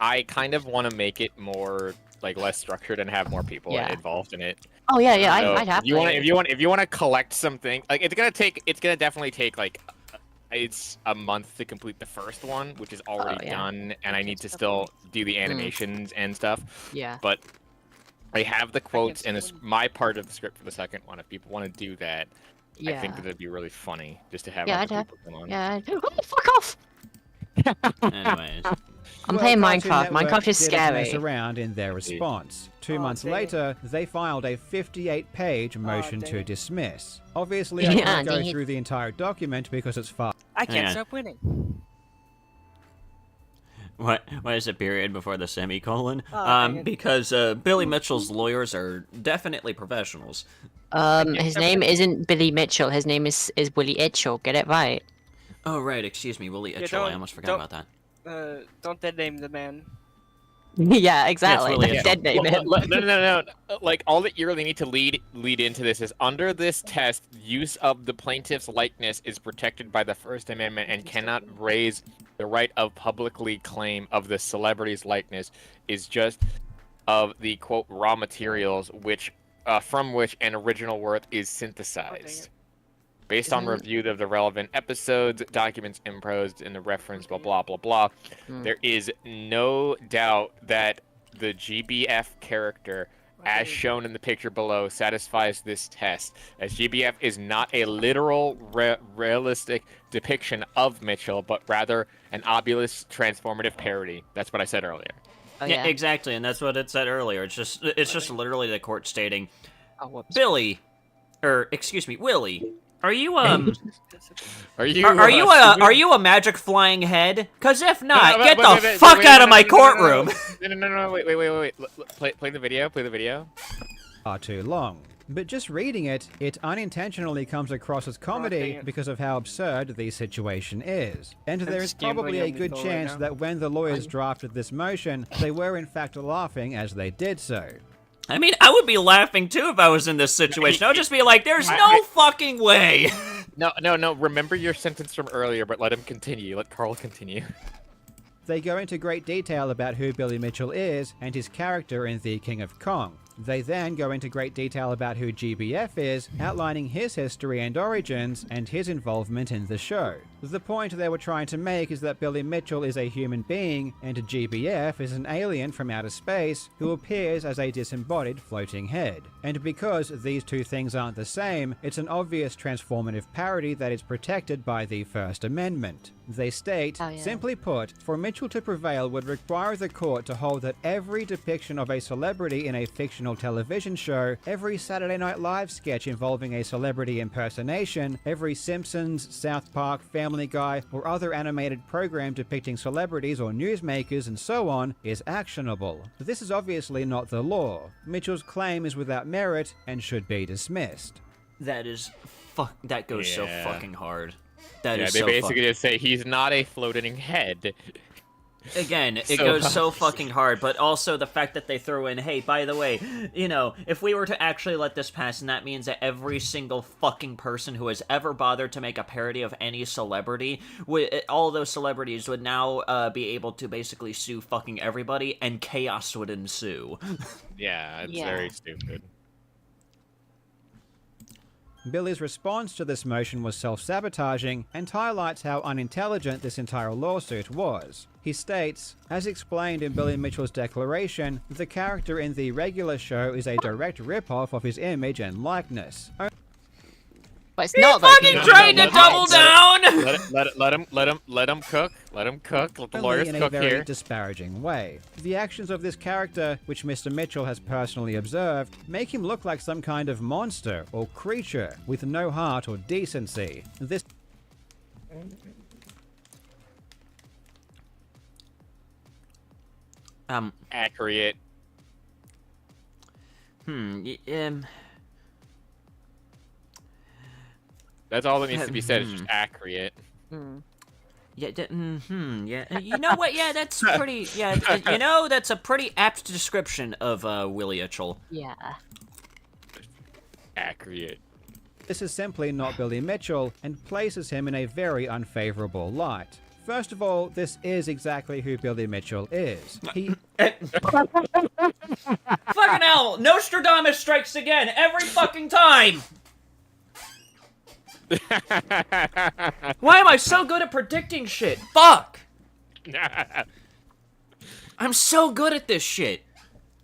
I kind of want to make it more like less structured and have more people Yeah. involved in it. Oh yeah, yeah. So I'd have. if you want to collect something, like it's gonna definitely take like it's a month to complete the first one, which is already yeah. done, and I need to still do the animations and stuff. Yeah. But I have the quotes and it's my part of the script for the second one. If people want to do that, Yeah. I think that it'd be really funny just to have Yeah, other I'd have- people come on. Yeah. Oh, fuck off! Anyways. I'm playing Cartoon Minecraft. Network Minecraft is didn't mess scary. around in their response. 2 Oh, months dang it. later, they filed a 58-page motion dang to it. dismiss. Obviously, I Yeah, can't go dang it. through the entire document because it's far. I can't Yeah. stop winning. What is it, period before the semicolon? Oh, dang it. Because Billy Mitchell's lawyers are definitely professionals. His name isn't Billy Mitchell. His name is Willie Itchell. Get it right. Oh, right, excuse me, Willie Itchell. I don't- almost forgot don't- about that. Don't dead name the man. Yeah, exactly. Willie That's Itchell. dead name. No. Like all that you really need to lead into this is under this test, use of the plaintiff's likeness is protected by the First Amendment and cannot raise the right of publicly claim of the celebrity's likeness is just of the quote raw materials which from which an original work is synthesized. Based on review of the relevant episodes, documents imposed in the reference, blah, blah, blah, blah, there is no doubt that the GBF character, as shown in the picture below, satisfies this test, as GBF is not a literal, realistic depiction of Mitchell, but rather an obvious transformative parody. That's what I said earlier. Oh, Yeah, exactly, and that's what it said earlier. It's just literally the court stating, Oh, whoops. Billy, or excuse me, Willie, are you Are you are you a magic flying head? Cause if not, No, get wait, the fuck out of my courtroom. No, wait. Play the video. Far too long. But just reading it, it unintentionally comes across as comedy dang it. because of how absurd the situation is. And there is just gambling probably a on good Nicole right chance now. that when the lawyers drafted this motion, they were in fact laughing as they did so. I mean, I would be laughing too if I was in this situation. I would just be like, "There's no fucking way." No. Remember your sentence from earlier, but let him continue. Let Carl continue. They go into great detail about who Billy Mitchell is and his character in The King of Kong. They then go into great detail about who GBF is, outlining his history and origins and his involvement in the show. The point they were trying to make is that Billy Mitchell is a human being and GBF is an alien from outer space who appears as a disembodied floating head. And because these two things aren't the same, it's an obvious transformative parody that is protected by the First Amendment. They state, Oh, yeah. simply put, for Mitchell to prevail would require the court to hold that every depiction of a celebrity in a fictional television show, every Saturday Night Live sketch involving a celebrity impersonation, every Simpsons, South Park, Family Guy, or other animated program depicting celebrities or newsmakers and so on is actionable. This is obviously not the law. Mitchell's claim is without merit and should be dismissed. That goes so Yeah. fucking hard. That Yeah, is they so basically just say he's not a floating head. Again, it So goes so hard. fucking hard, but also the fact that they throw in, hey, by the way, you know, if we were to actually let this pass, and that means that every single fucking person who has ever bothered to make a parody of any celebrity, all those celebrities would now be able to basically sue fucking everybody, and chaos would ensue. Yeah, it's Yeah. very stupid. Billy's response to this motion was self-sabotaging and highlights how unintelligent this entire lawsuit was. He states, as explained in Billy Mitchell's declaration, the character in the regular show is a direct rip-off of his image and likeness. But it's not though. Fucking because trying to it's double not. down. Let him cook. Let him cook. Let the Only lawyers in a cook very here. disparaging way. The actions of this character, which Mr. Mitchell has personally observed, make him look like some kind of monster or creature with no heart or decency. This Accurate. That's all that needs to be said. Is just accurate. Yeah, yeah. You know what? Yeah, that's pretty. Yeah, you know that's a pretty apt description of Willie Mitchell. Yeah. Accurate. This is simply not Billy Mitchell and places him in a very unfavorable light. First of all, this is exactly who Billy Mitchell is. He Fucking hell! Nostradamus strikes again every fucking time. Why am I so good at predicting shit? Fuck! I'm so good at this shit.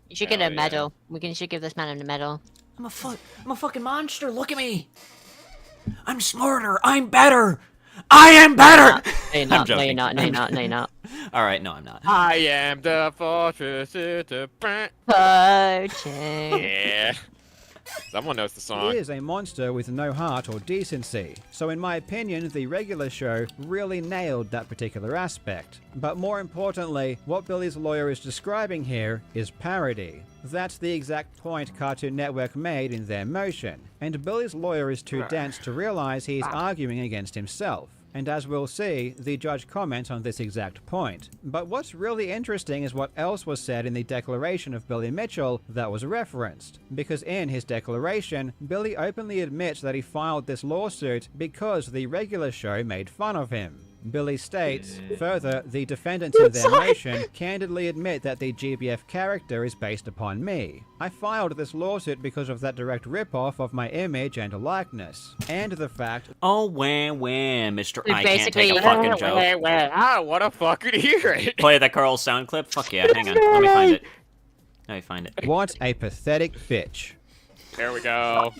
You should get a medal. Should give this man a medal. I'm a fucking monster. Look at me. I'm smarter. I'm better. I am better. No, you're not. No, you're not. No, you're not. No, you're not. All right, no, I'm not. I am the fortress. Yeah. Someone knows the song. He is a monster with no heart or decency, so in my opinion, the regular show really nailed that particular aspect. But more importantly, what Billy's lawyer is describing here is parody. That's the exact point Cartoon Network made in their motion, and Billy's lawyer is too dense to realize he's arguing against himself. And as we'll see, the judge comments on this exact point. But what's really interesting is what else was said in the declaration of Billy Mitchell that was referenced. Because in his declaration, Billy openly admits that he filed this lawsuit because the regular show made fun of him. Billy states, further, the defendants in their motion candidly admit that the GBF character is based upon me. I filed this lawsuit because of that direct ripoff of my image and likeness, and the fact— Oh, wham, Mr. I can't Basically- take a fucking joke. What a fucking hear it. Play the Carl sound clip? Fuck yeah, hang on. Let me find it. Let me find it. what a pathetic bitch. There we go.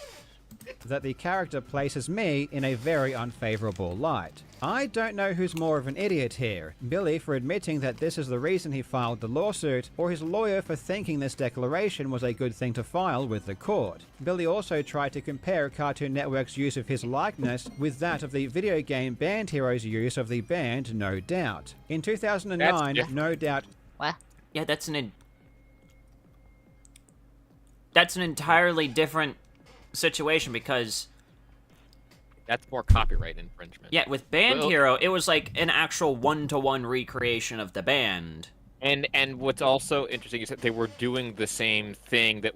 That the character places me in a very unfavorable light. I don't know who's more of an idiot here, Billy for admitting that this is the reason he filed the lawsuit, or his lawyer for thinking this declaration was a good thing to file with the court. Billy also tried to compare Cartoon Network's use of his likeness with that of the video game Band Hero's use of the band No Doubt. In 2009, That's No Doubt— What? Yeah, that's an entirely different situation because That's more copyright infringement. yeah, with Band Well- Hero, it was like an actual one-to-one recreation of the band. And what's also interesting is that they were doing the same thing that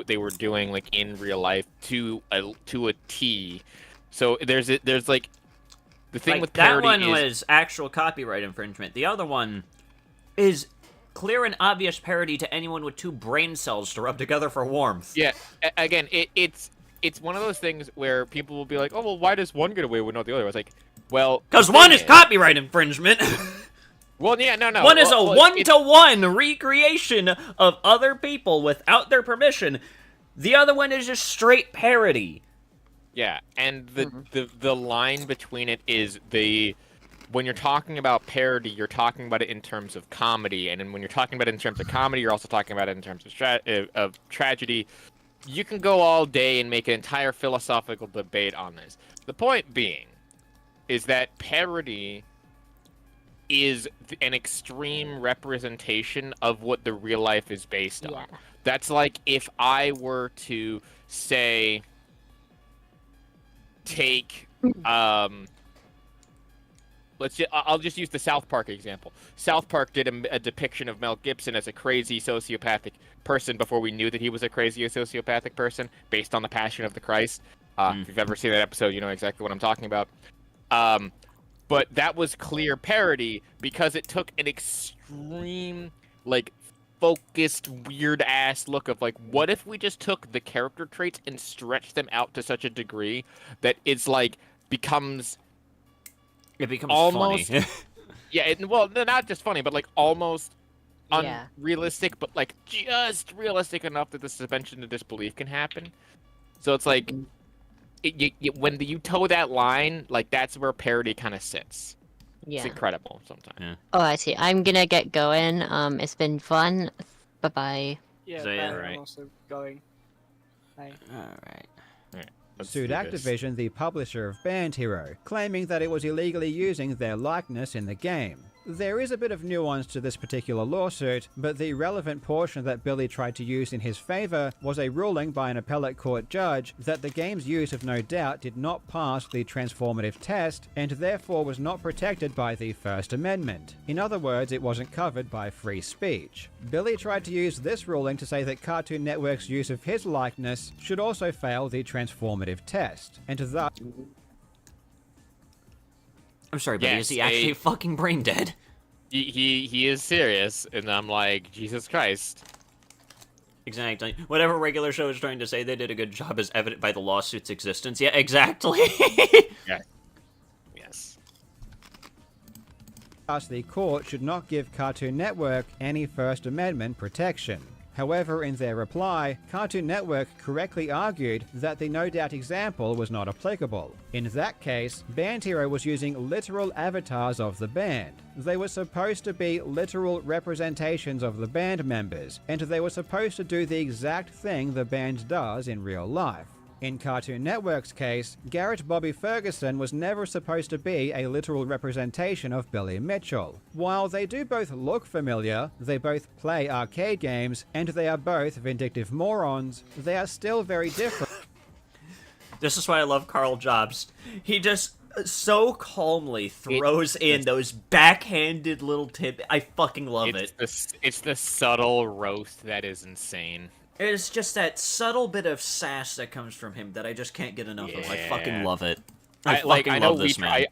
they were doing like in real life to a T. So there's like the thing Like, with that parody one is was actual copyright infringement. The other one is clear and obvious parody to anyone with two brain cells to rub together for warmth. yeah. Again, it's one of those things where people will be like, oh well, why does one get away with not the other? It's like, well, Because the one thing is copyright infringement. Well, yeah, no. One is a well, one-to-one recreation of other people without their permission. The other one is just straight parody. Yeah, and the line between it is when you're talking about parody, you're talking about it in terms of comedy, and then when you're talking about it in terms of comedy, you're also talking about it in terms of tragedy. You can go all day and make an entire philosophical debate on this. The point being is that parody is an extreme representation of what the real life is based on. Yeah. That's like if I were to say take I'll just use the South Park example. South Park did a depiction of Mel Gibson as a crazy sociopathic person before we knew that he was a crazy sociopathic person based on the Passion of the Christ. If you've ever seen that episode, you know exactly what I'm talking about. But that was clear parody because it took an extreme, like, focused, weird-ass look of, like, what if we just took the character traits and stretched them out to such a degree that it's, like, becomes... It becomes almost funny. Yeah, well, not just funny, but, like, almost Yeah. unrealistic, but, like, just realistic enough that the suspension of disbelief can happen. So it's, like... when you toe that line, like that's where parody kind of sits. Yeah. It's incredible sometimes. Yeah. Oh, I see. I'm gonna get going. It's been fun. Bye bye. Yeah, So, yeah, bye, right. I'm also going. Bye. All right. Let's Sued do this. Activision, the publisher of Band Hero, claiming that it was illegally using their likeness in the game. There is a bit of nuance to this particular lawsuit, but the relevant portion that Billy tried to use in his favor was a ruling by an appellate court judge that the game's use of No Doubt did not pass the transformative test and therefore was not protected by the First Amendment. In other words, it wasn't covered by free speech. Billy tried to use this ruling to say that Cartoon Network's use of his likeness should also fail the transformative test, and thus I'm sorry, but Yes, is he actually fucking brain dead? He is serious, and I'm like, Jesus Christ. Exactly. Whatever regular show is trying to say they did a good job is evident by the lawsuit's existence. Yeah, exactly. Yes. the court should not give Cartoon Network any First Amendment protection. However, in their reply, Cartoon Network correctly argued that the No Doubt example was not applicable. In that case, Band Hero was using literal avatars of the band. They were supposed to be literal representations of the band members, and they were supposed to do the exact thing the band does in real life. In Cartoon Network's case, Garrett Bobby Ferguson was never supposed to be a literal representation of Billy Mitchell. While they do both look familiar, they both play arcade games, and they are both vindictive morons, they are still very different. This is why I love Carl Jobs. He just so calmly throws in those backhanded little tip. I fucking love it. It's the subtle roast that is insane. It's just that subtle bit of sass that comes from him that I just can't get enough of. I fucking love it. I love this man.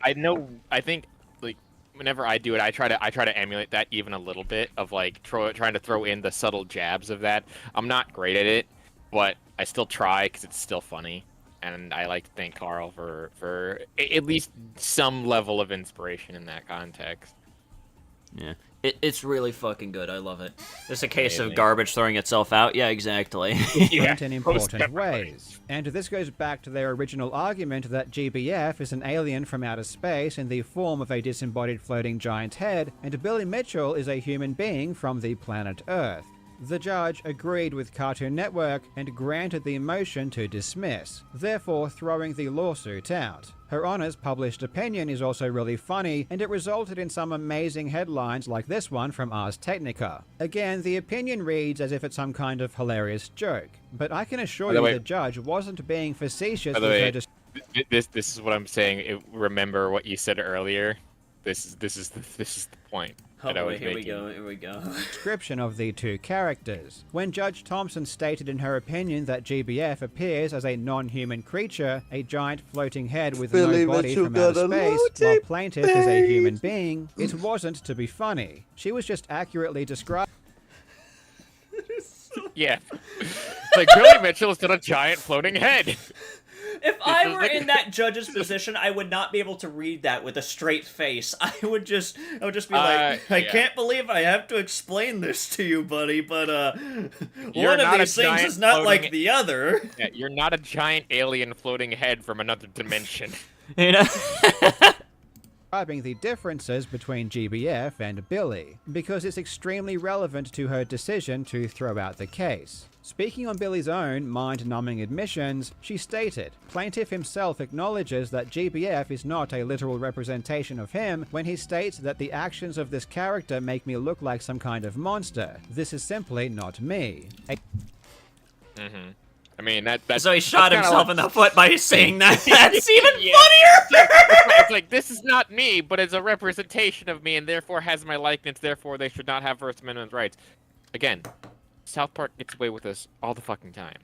I think like whenever I do it, I try to emulate that even a little bit of like trying to throw in the subtle jabs of that. I'm not great at it, but I still try because it's still funny, and I like to thank Carl for at least some level of inspiration in that context. Yeah. It's really fucking good. I love it. It's a case of garbage throwing itself out. Yeah, exactly. In important ways. And this goes back to their original argument that GBF is an alien from outer space in the form of a disembodied floating giant head, and Billy Mitchell is a human being from the planet Earth. The judge agreed with Cartoon Network and granted the motion to dismiss, therefore throwing the lawsuit out. Her Honor's published opinion is also really funny, and it resulted in some amazing headlines like this one from Ars Technica. Again, the opinion reads as if it's some kind of hilarious joke, but I can assure you the judge wasn't being facetious with her this is what I'm saying. Remember what you said earlier. This is the point. Oh boy, here we go. Description of the two characters. When Judge Thompson stated in her opinion that GBF appears as a non-human creature, a giant floating head with no body from outer space, while plaintiff is a human being, it wasn't to be funny. She was just accurately describing. Yeah. Like Billy Mitchell is not a giant floating head. If I were in that judge's position, I would not be able to read that with a straight face. I would just be like, I can't believe I have to explain this to you, buddy, but one of these things is not like the other. Yeah, you're not a giant alien floating head from another dimension. You know? Describing the differences between GBF and Billy, because it's extremely relevant to her decision to throw out the case. Speaking on Billy's own mind-numbing admissions, she stated, plaintiff himself acknowledges that GBF is not a literal representation of him when he states that the actions of this character make me look like some kind of monster. This is simply not me. I mean, that's so he shot himself in the foot by saying that. That's even funnier! It's like, this is not me, but it's a representation of me, and therefore has my likeness, therefore they should not have First Amendment rights. Again, South Park gets away with this all the fucking time.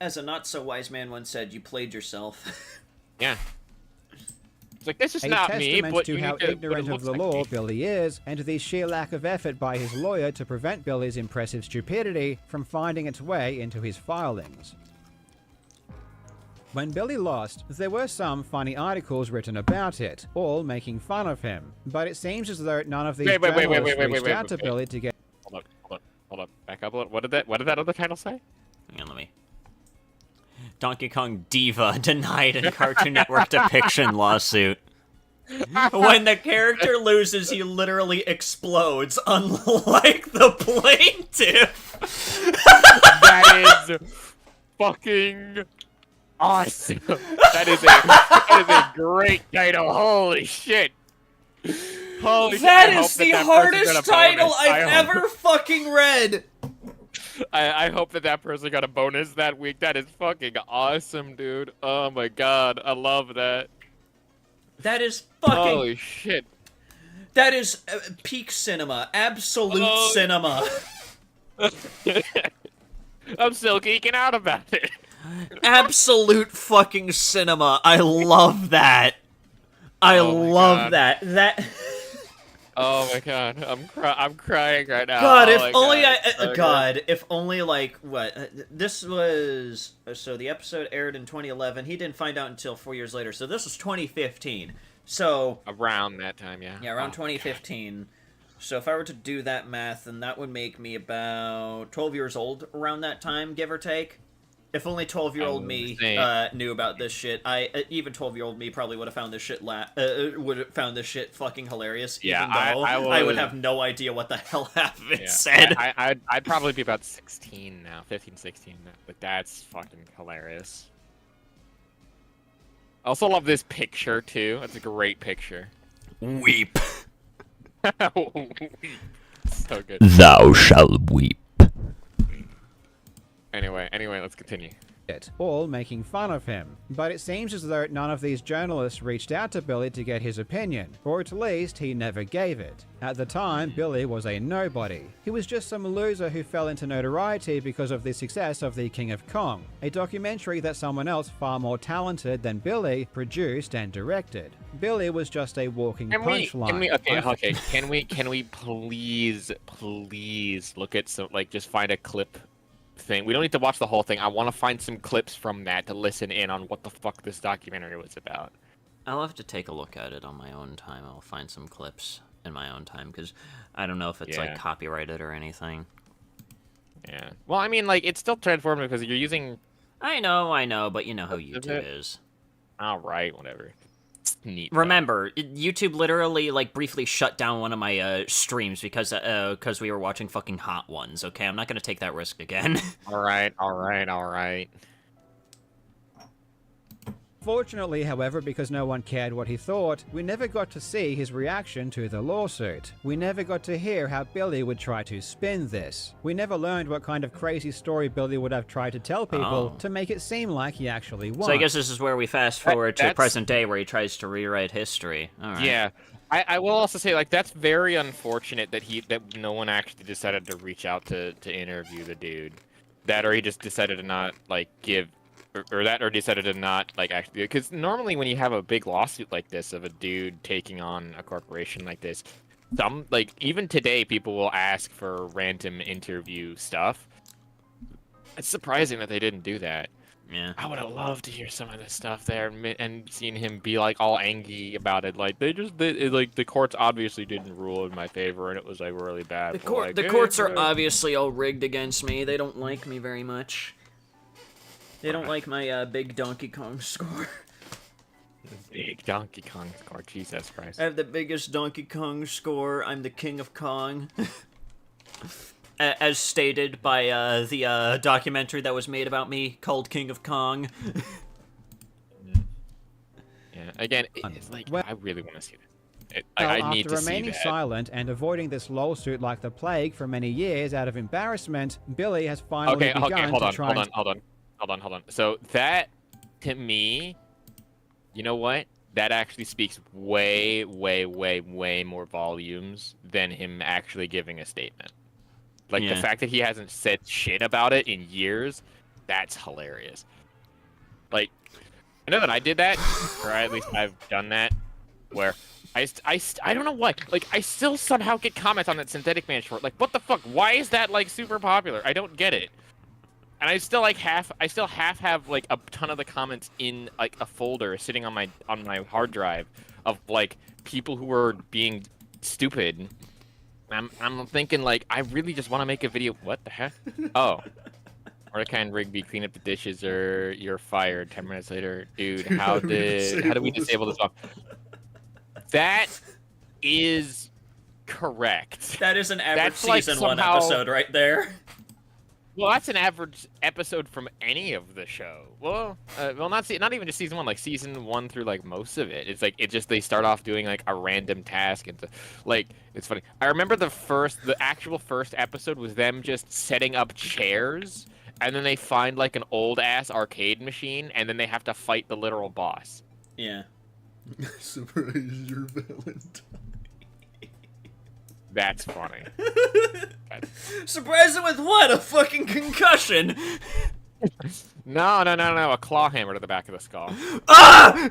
As a not-so-wise man once said, you played yourself. Yeah. It's like, this is not me, but to how ignorant of the law Billy is, and the sheer lack of effort by his lawyer to prevent Billy's impressive stupidity from finding its way into his filings. When Billy lost, there were some funny articles written about it, all making fun of him. But it seems as though none of these journalists reached out to Billy to get... Hold up. Back up a little. What did that other title say? Hang on, let me... Donkey Kong Diva denied in Cartoon Network depiction lawsuit. When the character loses, he literally explodes, unlike the plaintiff. That is fucking awesome. That is a great title. Holy shit. Holy shit. That I hope is the that hardest person got a title bonus. I've ever fucking read. I hope that person got a bonus that week. That is fucking awesome, dude. Oh my god. I love that. That is fucking... Holy shit. That is peak cinema. Absolute cinema. I'm still geeking out about it. Absolute fucking cinema. I love that. I love that. That... Oh my god, I'm crying right now. God, oh if my only god. I... God, if only, like, what? This was... So the episode aired in 2011. He didn't find out until 4 years later. So this was 2015. So... Around that time, yeah. Yeah, around 2015. So if I were to do that math, then that would make me about 12 years old around that time, give or take. If only 12-year-old me knew about this shit, even 12-year-old me probably would have found this shit fucking hilarious. Yeah, even though I would have no idea what the hell half of it said. I'd probably be about 16 now, 15, 16 now, but that's fucking hilarious. I also love this picture too. That's a great picture. Weep. So good. Thou shalt weep. Anyway, let's continue. All making fun of him. But it seems as though none of these journalists reached out to Billy to get his opinion, or at least he never gave it. At the time, Billy was a nobody. He was just some loser who fell into notoriety because of the success of The King of Kong, a documentary that someone else far more talented than Billy produced and directed. Billy was just a walking punchline. Can we please look at some, like, just find a clip thing. We don't need to watch the whole thing. I want to find some clips from that to listen in on what the fuck this documentary was about. I'll have to take a look at it on my own time. I'll find some clips in my own time, because I don't know if it's, like, copyrighted or anything. Yeah. Well, I mean, like, it's still transformative because you're using... I know, but you know how YouTube is. Alright, whatever. It's neat. Remember, YouTube literally, like, briefly shut down one of my streams because we were watching fucking Hot Ones, okay? I'm not gonna take that risk again. Alright. Fortunately, however, because no one cared what he thought, we never got to see his reaction to the lawsuit. We never got to hear how Billy would try to spin this. We never learned what kind of crazy story Billy would have tried to tell people to make it seem like he actually won. So I guess this is where we fast forward to the present day where he tries to rewrite history. All right. Yeah. I will also say, like, that's very unfortunate that no one actually decided to reach out to interview the dude. That, or he just decided to not, like, give... Or decided to not, like, actually... Because normally when you have a big lawsuit like this of a dude taking on a corporation like this, like, even today people will ask for random interview stuff. It's surprising that they didn't do that. Yeah. I would have loved to hear some of this stuff there and seen him be, like, all angry about it. Like, like, the courts obviously didn't rule in my favor, and it was, like, really bad. The courts are obviously all rigged against me. They don't like me very much. They don't like my big Donkey Kong score. Big Donkey Kong score, Jesus Christ. I have the biggest Donkey Kong score. I'm the King of Kong. As stated by the documentary that was made about me called King of Kong. Yeah, again, it's like, I really want to see that. I need to see that. After remaining silent and avoiding this lawsuit like the plague for many years out of embarrassment, Billy has finally begun to try Hold on. So that, to me, you know what? That actually speaks way more volumes than him actually giving a statement. Like, the fact that he hasn't said shit about it in years, that's hilarious. Like, I know that I did that, or at least I've done that, where I don't know why. Like, I still somehow get comments on that Synthetic Man short. Like, what the fuck? Why is that, like, super popular? I don't get it. And I still, like, half have, like, a ton of the comments in, like, a folder sitting on my hard drive of, like, people who are being stupid. I'm thinking, like, I really just want to make a video. What the heck? Oh. Mordecai and Rigby clean up the dishes or you're fired. 10 minutes later, dude, how did we disable this bomb? That is correct. That is an average That's like season 1 somehow- episode right there. Well, that's an average episode from any of the show. Well, not even just season 1, like season 1 through like most of it. It's like they start off doing like a random task and like it's funny. I remember the actual first episode was them just setting up chairs, and then they find like an old ass arcade machine, and then they have to fight the literal boss. Yeah. Surprise your Valentine. That's funny. Surprise it with what? A fucking concussion! No, a claw hammer to the back of the skull. Ah!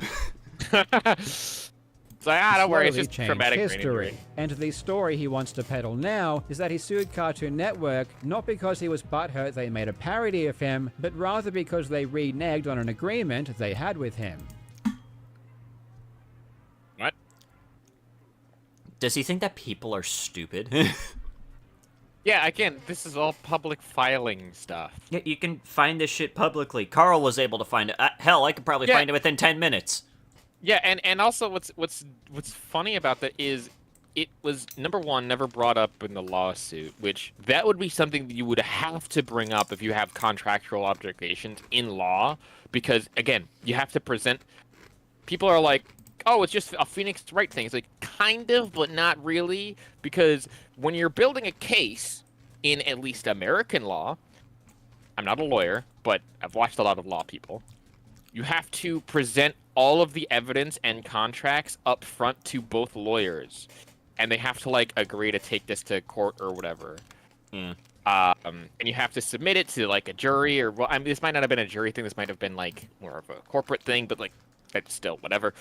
So don't worry, it's Slowly just changed traumatic brain history. injury. And the story he wants to peddle now is that he sued Cartoon Network not because he was butthurt they made a parody of him, but rather because they reneged on an agreement they had with him. What? Does he think that people are stupid? Yeah, again, this is all public filing stuff. Yeah, you can find this shit publicly. Carl was able to find it. Hell, I could probably Yeah. find it within 10 minutes. Yeah, and also what's funny about that is it was, number one, never brought up in the lawsuit, which that would be something that you would have to bring up if you have contractual obligations in law, because again, you have to present. People are like, oh, it's just a Phoenix Wright thing. It's like, kind of, but not really, because when you're building a case in at least American law, I'm not a lawyer, but I've watched a lot of law people, you have to present all of the evidence and contracts up front to both lawyers, and they have to, like, agree to take this to court or whatever. Yeah. And you have to submit it to, like, a jury, or, well, I mean, this might not have been a jury thing, this might have been, like, more of a corporate thing, but, like, but still, whatever.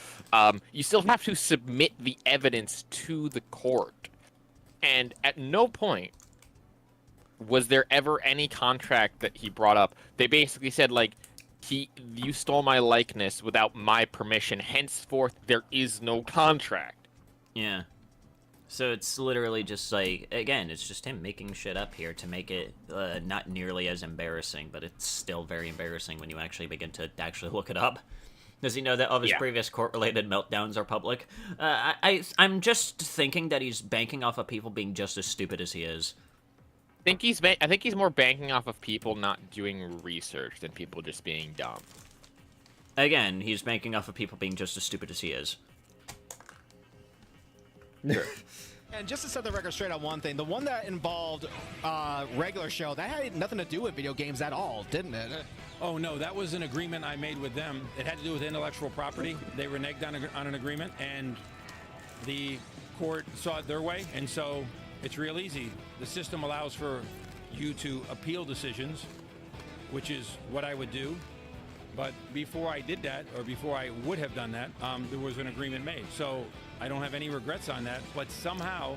You still have to submit the evidence to the court. And at no point was there ever any contract that he brought up. They basically said, like, you stole my likeness without my permission. Henceforth, there is no contract. Yeah. So it's literally just like, again, it's just him making shit up here to make it not nearly as embarrassing, but it's still very embarrassing when you actually begin to actually look it up. Does he know that all of his previous court-related meltdowns are public? I'm just thinking that he's banking off of people being just as stupid as he is. I think he's more banking off of people not doing research than people just being dumb. Again, he's banking off of people being just as stupid as he is. Sure. And just to set the record straight on one thing, the one that involved regular show, that had nothing to do with video games at all, didn't it? Oh, no, that was an agreement I made with them. It had to do with intellectual property. They reneged on an agreement, and the court saw it their way, and so it's real easy. The system allows for you to appeal decisions, which is what I would do. But before I did that, or before I would have done that, there was an agreement made. So I don't have any regrets on that, but somehow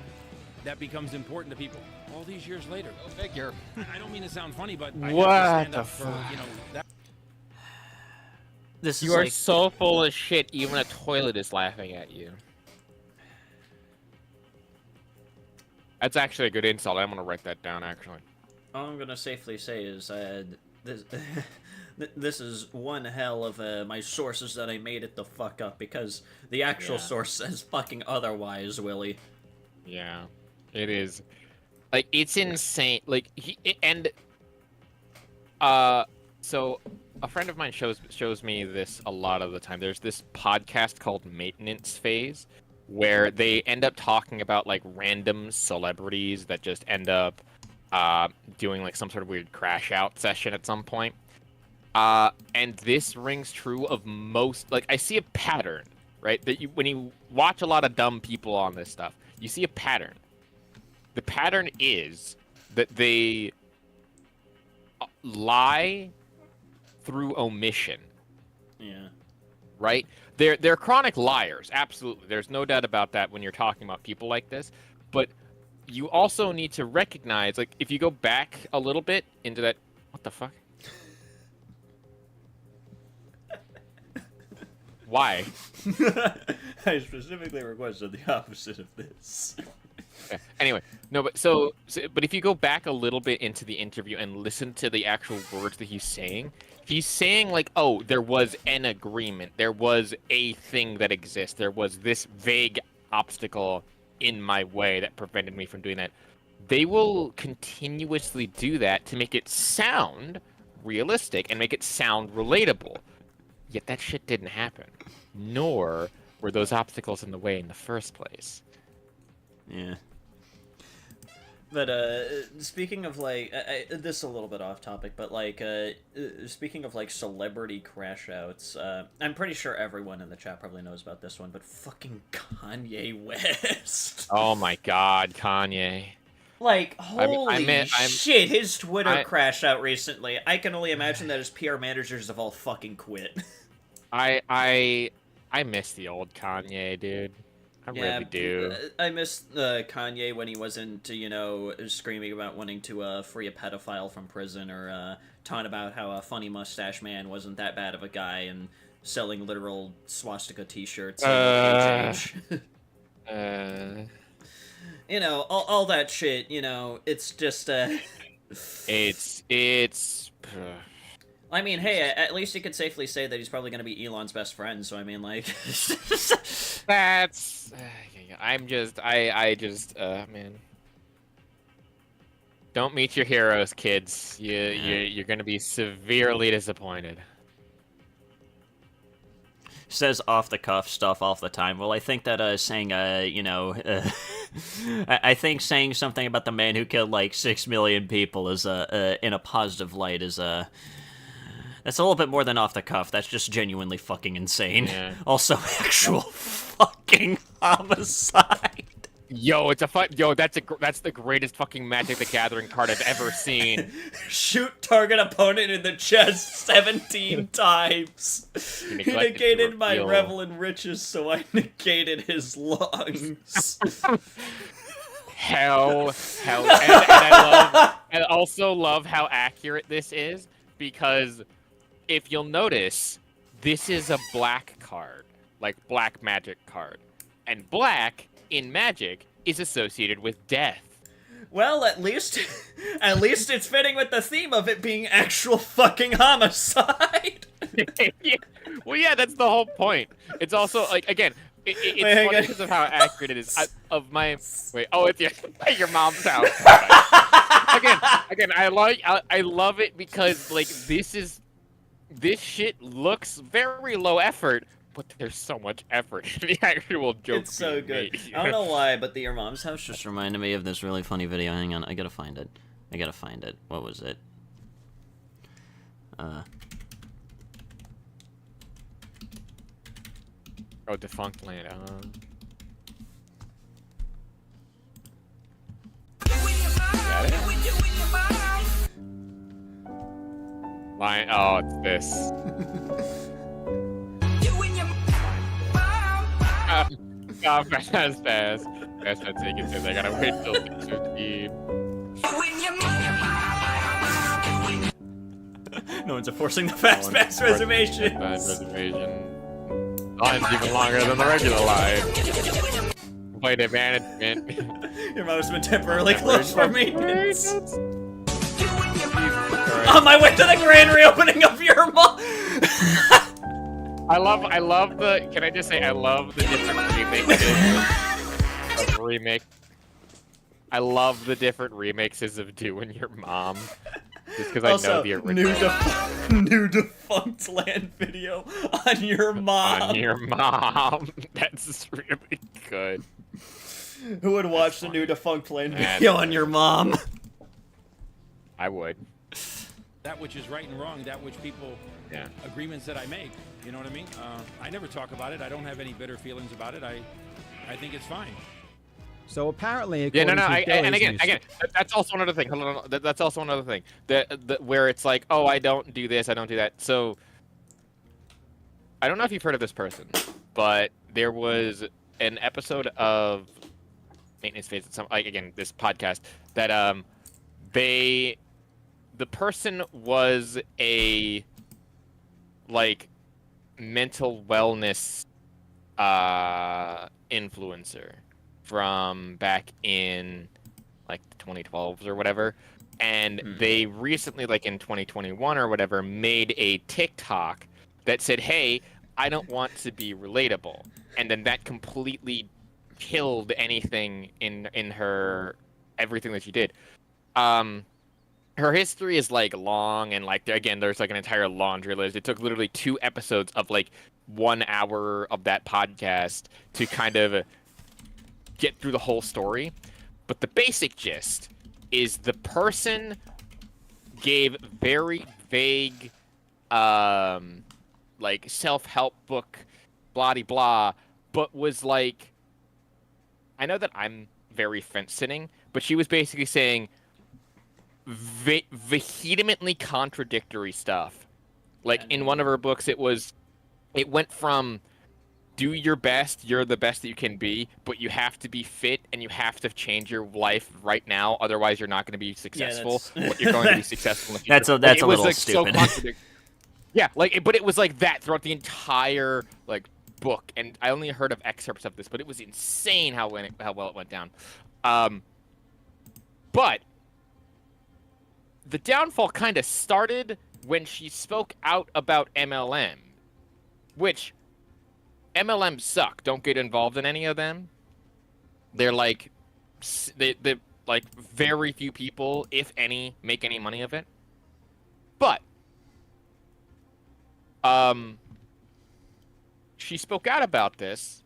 that becomes important to people all these years later. Go figure. I don't mean to sound funny, but I What have to stand the up for, you know, that. This is You are like, so full of shit, even a toilet is laughing at you. That's actually a good insult. I'm gonna write that down, actually. all I'm gonna safely say is this, this is one hell of my sources that I made it the fuck up, because the actual source says fucking otherwise, Willie. Yeah, it is. Like, it's insane. Like, so a friend of mine shows me this a lot of the time. There's this podcast called Maintenance Phase, where they end up talking about, like, random celebrities that just end up doing, like, some sort of weird crash out session at some point. And this rings true of most, like, I see a pattern, right? That when you watch a lot of dumb people on this stuff, you see a pattern. The pattern is that they lie through omission. Yeah. Right? They're chronic liars, absolutely. There's no doubt about that when you're talking about people like this. But you also need to recognize, like, if you go back a little bit into that... What the fuck? Why? I specifically requested the opposite of this. Anyway, no, but if you go back a little bit into the interview and listen to the actual words that he's saying like, oh, there was an agreement, there was a thing that exists, there was this vague obstacle in my way that prevented me from doing that. They will continuously do that to make it sound realistic and make it sound relatable. Yet that shit didn't happen. Nor were those obstacles in the way in the first place. Yeah. But speaking of like, this is a little bit off topic, but like, speaking of like celebrity crash outs, I'm pretty sure everyone in the chat probably knows about this one, but fucking Kanye West. Oh my God, Kanye! Like, holy shit, his Twitter crashed out recently. I can only imagine that his PR managers have all fucking quit. I miss the old Kanye, dude. I really do. I miss Kanye when he wasn't, screaming about wanting to free a pedophile from prison, or talking about how a funny mustache man wasn't that bad of a guy, and selling literal swastika t-shirts. All that shit. It's just. It's. I mean, hey, at least you could safely say that he's probably going to be Elon's best friend, so I mean, like... That's... man. Don't meet your heroes, kids. You're going to be severely disappointed. Says off-the-cuff stuff all the time. Well, I think that, saying, I think saying something about the man who killed, like, 6 million people is, in a positive light is, that's a little bit more than off the cuff. That's just genuinely fucking insane. Yeah. Also, actual fucking homicide. Yo, that's the greatest fucking Magic the Gathering card I've ever seen. Shoot target opponent in the chest 17 times. He negated my revel in riches, so I negated his lungs. Hell, and I also love how accurate this is, because if you'll notice, this is a black card, like black magic card. And black, in Magic, is associated with death. Well, at least it's fitting with the theme of it being actual fucking homicide. Well, yeah, that's the whole point. It's also, like, again, it's funny because of how accurate it is. It's your mom's house. Again, I love it because, like, this shit looks very low effort, but there's so much effort in the actual joke. It's so good. Made. I don't know why, but Your Mom's House just reminded me of this really funny video. Hang on, I gotta find it. What was it? Oh, Defunct Land. Oh, it's this. Fast. That's not taking it. I gotta wait till 6:15. No one's enforcing the fast pass reservation. Line's even longer than the regular line. Play the management. Your mom's been temporarily closed for maintenance. On my way to the grand reopening of Your Mom. I love the. Can I just say I love the different remix. I love the different remixes of "Doing Your Mom," just because I know the original. New Defunct Land video on Your Mom. On Your Mom. That's really good. Who would watch the new Defunct Land video on Your Mom? I would. That which is right and wrong, that which people, agreements that I make, you know what I mean? I never talk about it. I don't have any bitter feelings about it. I think it's fine. So apparently, and again, that's also another thing. Hold on, that's also another thing. That where it's like, oh, I don't do this, I don't do that. So I don't know if you've heard of this person, but there was an episode of Maintenance Phase, this podcast that the person was a mental wellness influencer from back in like the 2012s or whatever. And they recently, like in 2021 or whatever, made a TikTok that said, "Hey, I don't want to be relatable," and then that completely killed anything in her everything that she did. Her history is like long, and like again, there's like an entire laundry list. It took literally 2 episodes of like 1 hour of that podcast to kind of get through the whole story. But the basic gist is the person gave very vague, like self-help book, blah de blah, but was like, I know that I'm very fence-sitting, but she was basically saying vehemently contradictory stuff. Like in one of her books, it went from do your best, you're the best that you can be, but you have to be fit and you have to change your life right now, otherwise you're not going to be successful. But you're going to be successful in the future. That's a little like, stupid. So yeah, like, but it was like that throughout the entire like book, and I only heard of excerpts of this, but it was insane how well it went down. But the downfall kind of started when she spoke out about MLM, which MLMs suck. Don't get involved in any of them. They're like, they like very few people, if any, make any money of it. But she spoke out about this,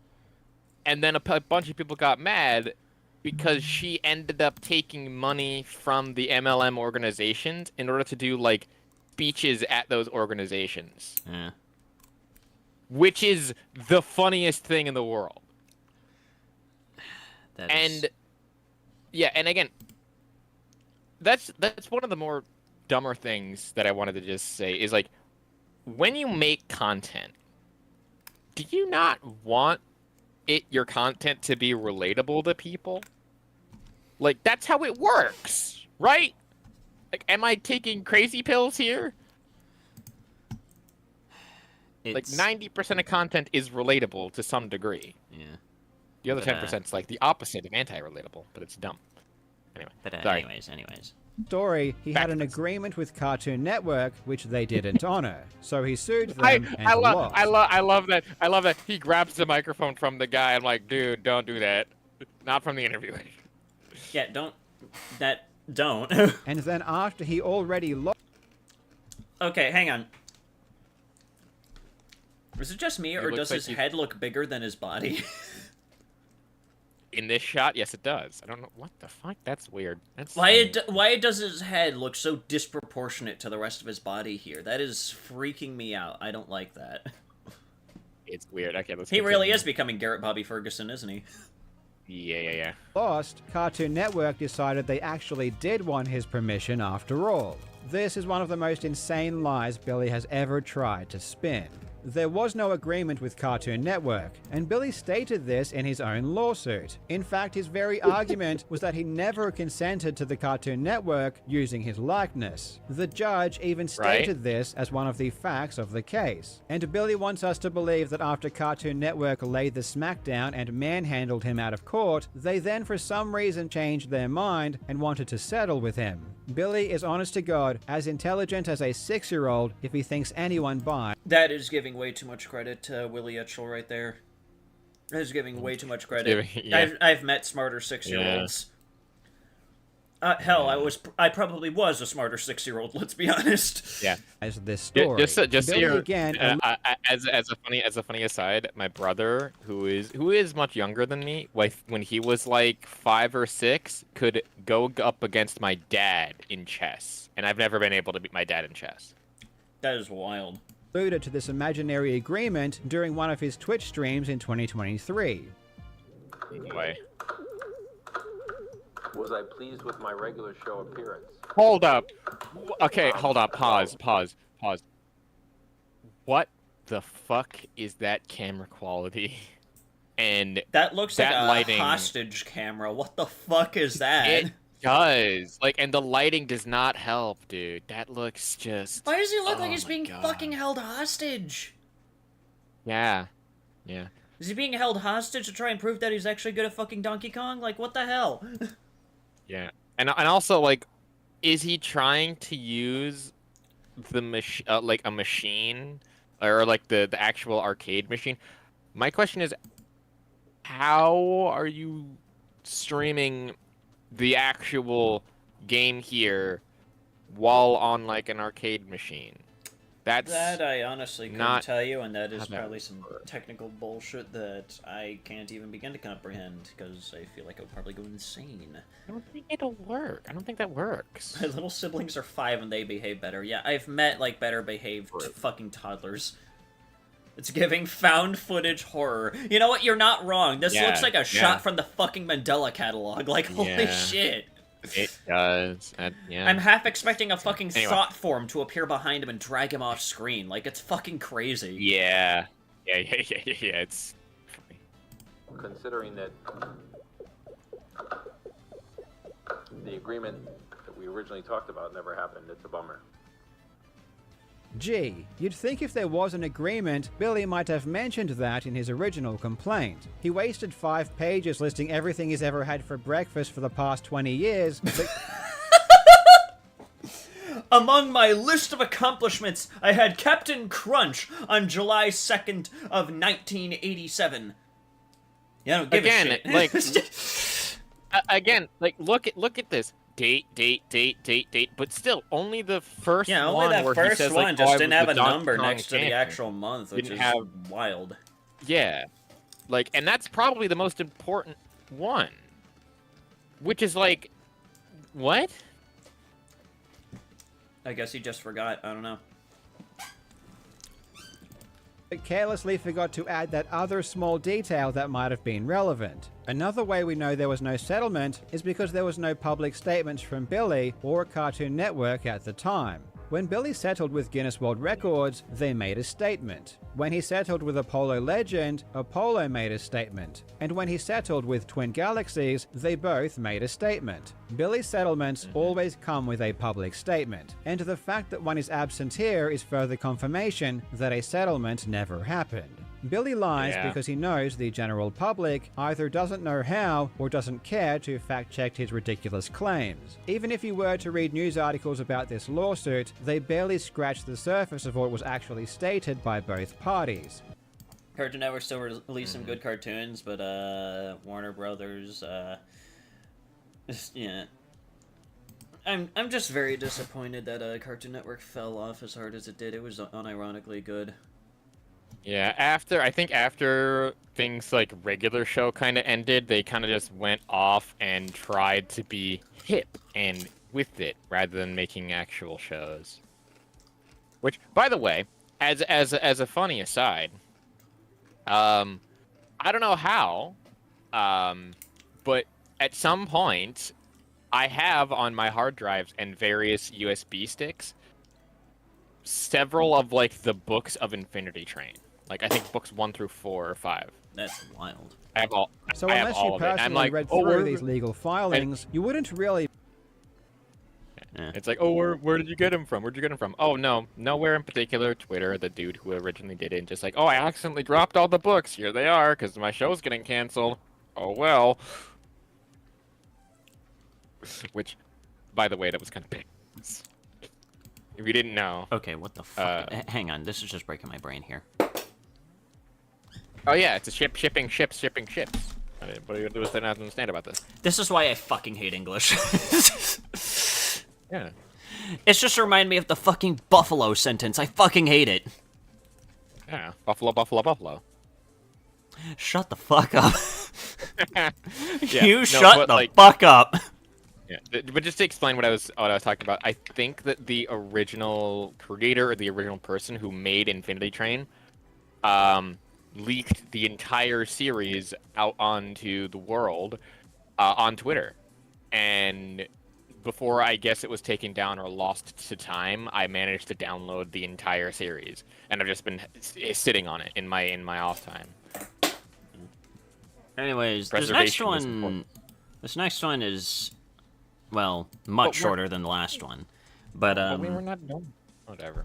and then a bunch of people got mad because she ended up taking money from the MLM organizations in order to do like speeches at those organizations. Yeah. Which is the funniest thing in the world. And yeah, and again, that's one of the more dumber things that I wanted to just say is like, when you make content, do you not want your content to be relatable to people? Like, that's how it works, right? Like, am I taking crazy pills here? Like 90% of content is relatable to some degree. Yeah. The other 10% is like the opposite of anti-relatable, but it's dumb. Anyway. But sorry. Story, he had an agreement with Cartoon Network, which they didn't honor. So he sued them and lost. I love that. I love that he grabs the microphone from the guy. I'm like, dude, don't do that. Not from the interviewer. Yeah, don't. And then after he already lost. Okay, hang on. Is it just me, or does his head look bigger than his body? In this shot, yes, it does. I don't know what the fuck. That's weird. That's why does his head look so disproportionate to the rest of his body here? That is freaking me out. I don't like that. It's weird. Okay, let's. He really is becoming Garrett Bobby Ferguson, isn't he? Yeah. Lost, Cartoon Network decided they actually did want his permission after all. This is one of the most insane lies Billy has ever tried to spin. There was no agreement with Cartoon Network, and Billy stated this in his own lawsuit. In fact, his very argument was that he never consented to the Cartoon Network using his likeness. The judge even stated this as one of the facts of the case. And Billy wants us to believe that after Cartoon Network laid the smackdown and manhandled him out of court, they then for some reason changed their mind and wanted to settle with him. Billy is honest to God, as intelligent as a 6-year-old if he thinks anyone buys. That is giving way too much credit to Willie Etchell right there. That is giving way too much credit. Yeah. I've met smarter 6-year-olds. Hell, I probably was a smarter 6-year-old. Let's be honest. Yeah. As this story. Just here again. As a funny aside, my brother, who is much younger than me, when he was like 5 or 6, could go up against my dad in chess, and I've never been able to beat my dad in chess. That is wild. Alluded to this imaginary agreement during one of his Twitch streams in 2023. Anyway. Was I pleased with my regular show appearance? Hold up. Okay, hold up. Pause. What the fuck is that camera quality? And that looks like a lighting, hostage camera. What the fuck is that? It does. Like, and the lighting does not help, dude. That looks just... Why does he look like he's being fucking held hostage? Yeah. Is he being held hostage to try and prove that he's actually good at fucking Donkey Kong? Like, what the hell? Yeah, and also like, is he trying to use the like a machine, or like the actual arcade machine? My question is, how are you streaming the actual game here while on like an arcade machine? That I honestly couldn't not tell you, and that is how that probably some technical bullshit that I can't even begin to comprehend, because I feel like I would probably go insane. I don't think it'll work. I don't think that works. My little siblings are 5 and they behave better. Yeah, I've met, like, better behaved fucking toddlers. It's giving found footage horror. You know what? You're not wrong. This looks like a shot from the fucking Mandela catalog. Like, holy shit. It does. Yeah. I'm half expecting a fucking thought form to appear behind him and drag him off screen. Like, it's fucking crazy. Yeah. Yeah, it's funny. Considering that the agreement that we originally talked about never happened, it's a bummer. Gee, you'd think if there was an agreement, Billy might have mentioned that in his original complaint. He wasted 5 pages listing everything he's ever had for breakfast for the past 20 years, but... Among my list of accomplishments, I had Captain Crunch on July 2nd of 1987. Yeah, I don't give a shit. Like, again, like, look at this. Date, but still, only the first only one that where first he says, one like, just I didn't was have a with Donkey number Kong next to the champion. actual month, which is wild. Yeah. Like, and that's probably the most important one. Which is like, what? I guess he just forgot. I don't know. But carelessly forgot to add that other small detail that might have been relevant. Another way we know there was no settlement is because there was no public statements from Billy or Cartoon Network at the time. When Billy settled with Guinness World Records, they made a statement. When he settled with Apollo Legend, Apollo made a statement. And when he settled with Twin Galaxies, they both made a statement. Billy's settlements always come with a public statement, and the fact that one is absent here is further confirmation that a settlement never happened. Billy lies because he knows the general public either doesn't know how or doesn't care to fact-check his ridiculous claims. Even if you were to read news articles about this lawsuit, they barely scratch the surface of what was actually stated by both parties. Cartoon Network still released some good cartoons, but Warner Brothers, yeah. I'm just very disappointed that Cartoon Network fell off as hard as it did. It was unironically good. Yeah, I think after things like regular show kind of ended, they kind of just went off and tried to be hip and with it rather than making actual shows. Which, by the way, as a funny aside, I don't know how, but at some point, I have on my hard drives and various USB sticks several of like the books of Infinity Train. Like, I think books 1 through 4 or 5. That's wild. I have all. So I have unless all you of it. I'm personally like, read oh, through these legal filings, you wouldn't really... It's like, oh, where did you get him from? Where'd you get him from? Oh, no, nowhere in particular. Twitter, the dude who originally did it, and just like, oh, I accidentally dropped all the books. Here they are, because my show's getting canceled. Oh, well. Which, by the way, that was kind of big. If you didn't know. Okay, what the fuck? Hang on, this is just breaking my brain here. Oh yeah, it's a shipping ships. What do you not understand about this? This is why I fucking hate English. Yeah. It's just remind me of the fucking buffalo sentence. I fucking hate it. Yeah, buffalo. Shut the fuck up. Yeah, You shut the fuck up. Yeah, but just to explain what I was talking about, I think that the original creator or the original person who made Infinity Train, leaked the entire series out onto the world, on Twitter, and before I guess it was taken down or lost to time, I managed to download the entire series, and I've just been sitting on it in my off time. Anyways, this next one is, well, much shorter than the last one, but we were not done. Whatever.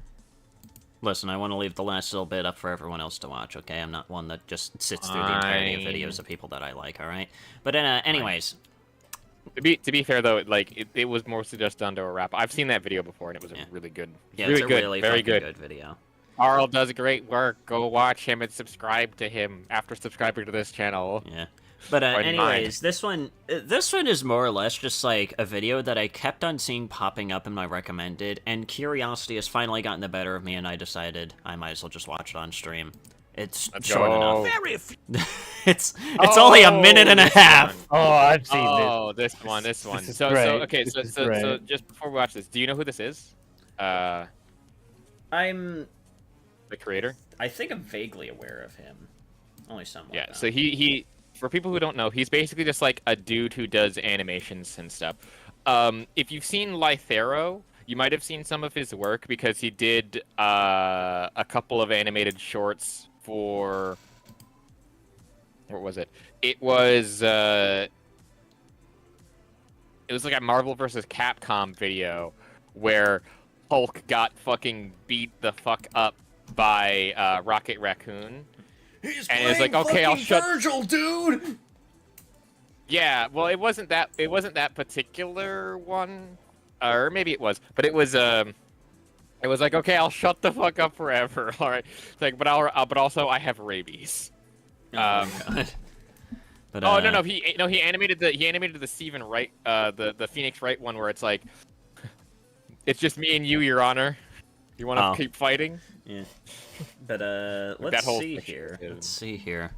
Listen, I want to leave the last little bit up for everyone else to watch, okay? I'm not one that just sits through the entirety of videos of people that I like, alright? But anyways... To be fair though, like it was mostly just done to a wrap. I've seen that video before, and it was a really good. Yeah, really it's a good, really very fucking good video. Carl does great work. Go watch him and subscribe to him after subscribing to this channel. Yeah. But anyways, this one is more or less just like a video that I kept on seeing popping up in my recommended, and curiosity has finally gotten the better of me, and I decided I might as well just watch it on stream. It's short enough. It's only a minute and a half. Oh, I've seen this. Oh, this one. This is So great. okay, This so is so great. just before we watch this, do you know who this is? I'm The creator. I think I'm vaguely aware of him. Only somewhat. Yeah. though. So he for people who don't know, he's basically just like a dude who does animations and stuff. If you've seen Lythero, you might have seen some of his work because he did a couple of animated shorts for. What was it? It was like a Marvel vs. Capcom video where Hulk got fucking beat the fuck up by Rocket Raccoon. And it's like, okay, I'll shut. Virgil, dude. Yeah, well, it wasn't that particular one, or maybe it was, but it was like, okay, I'll shut the fuck up forever. All right, it's like, but also I have rabies. Oh my God. But, no, he animated the Stephen Wright, the Phoenix Wright one where it's like, it's just me and you, Your Honor. You want to keep fighting? Yeah. But let's see here. Let's see here.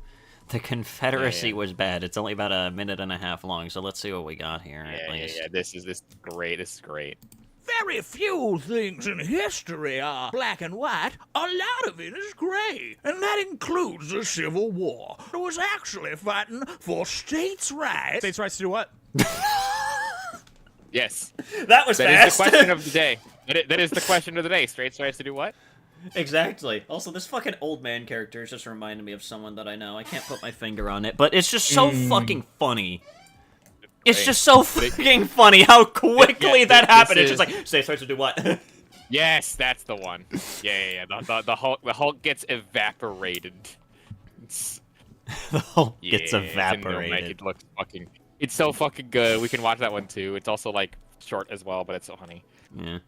The Confederacy was bad. It's only about a minute and a half long, so let's see what we got here. Yeah. This is great. This is great. Very few things in history are black and white. A lot of it is gray, and that includes the Civil War. It was actually fighting for states' rights. States' rights to do what? Yes. That was That fast. is the question of the day. That is the question of the day. States' rights to do what? Exactly. Also, this fucking old man character is just reminding me of someone that I know. I can't put my finger on it, but it's just so fucking funny. It's just so fucking funny how quickly that happened. It's just like, states' rights to do what? Yes, that's the one. Yeah. The Hulk gets evaporated. The Hulk gets It's in evaporated. Nomad. It looks fucking. It's so fucking good. We can watch that one too. It's also like short as well, but it's so funny. Yeah.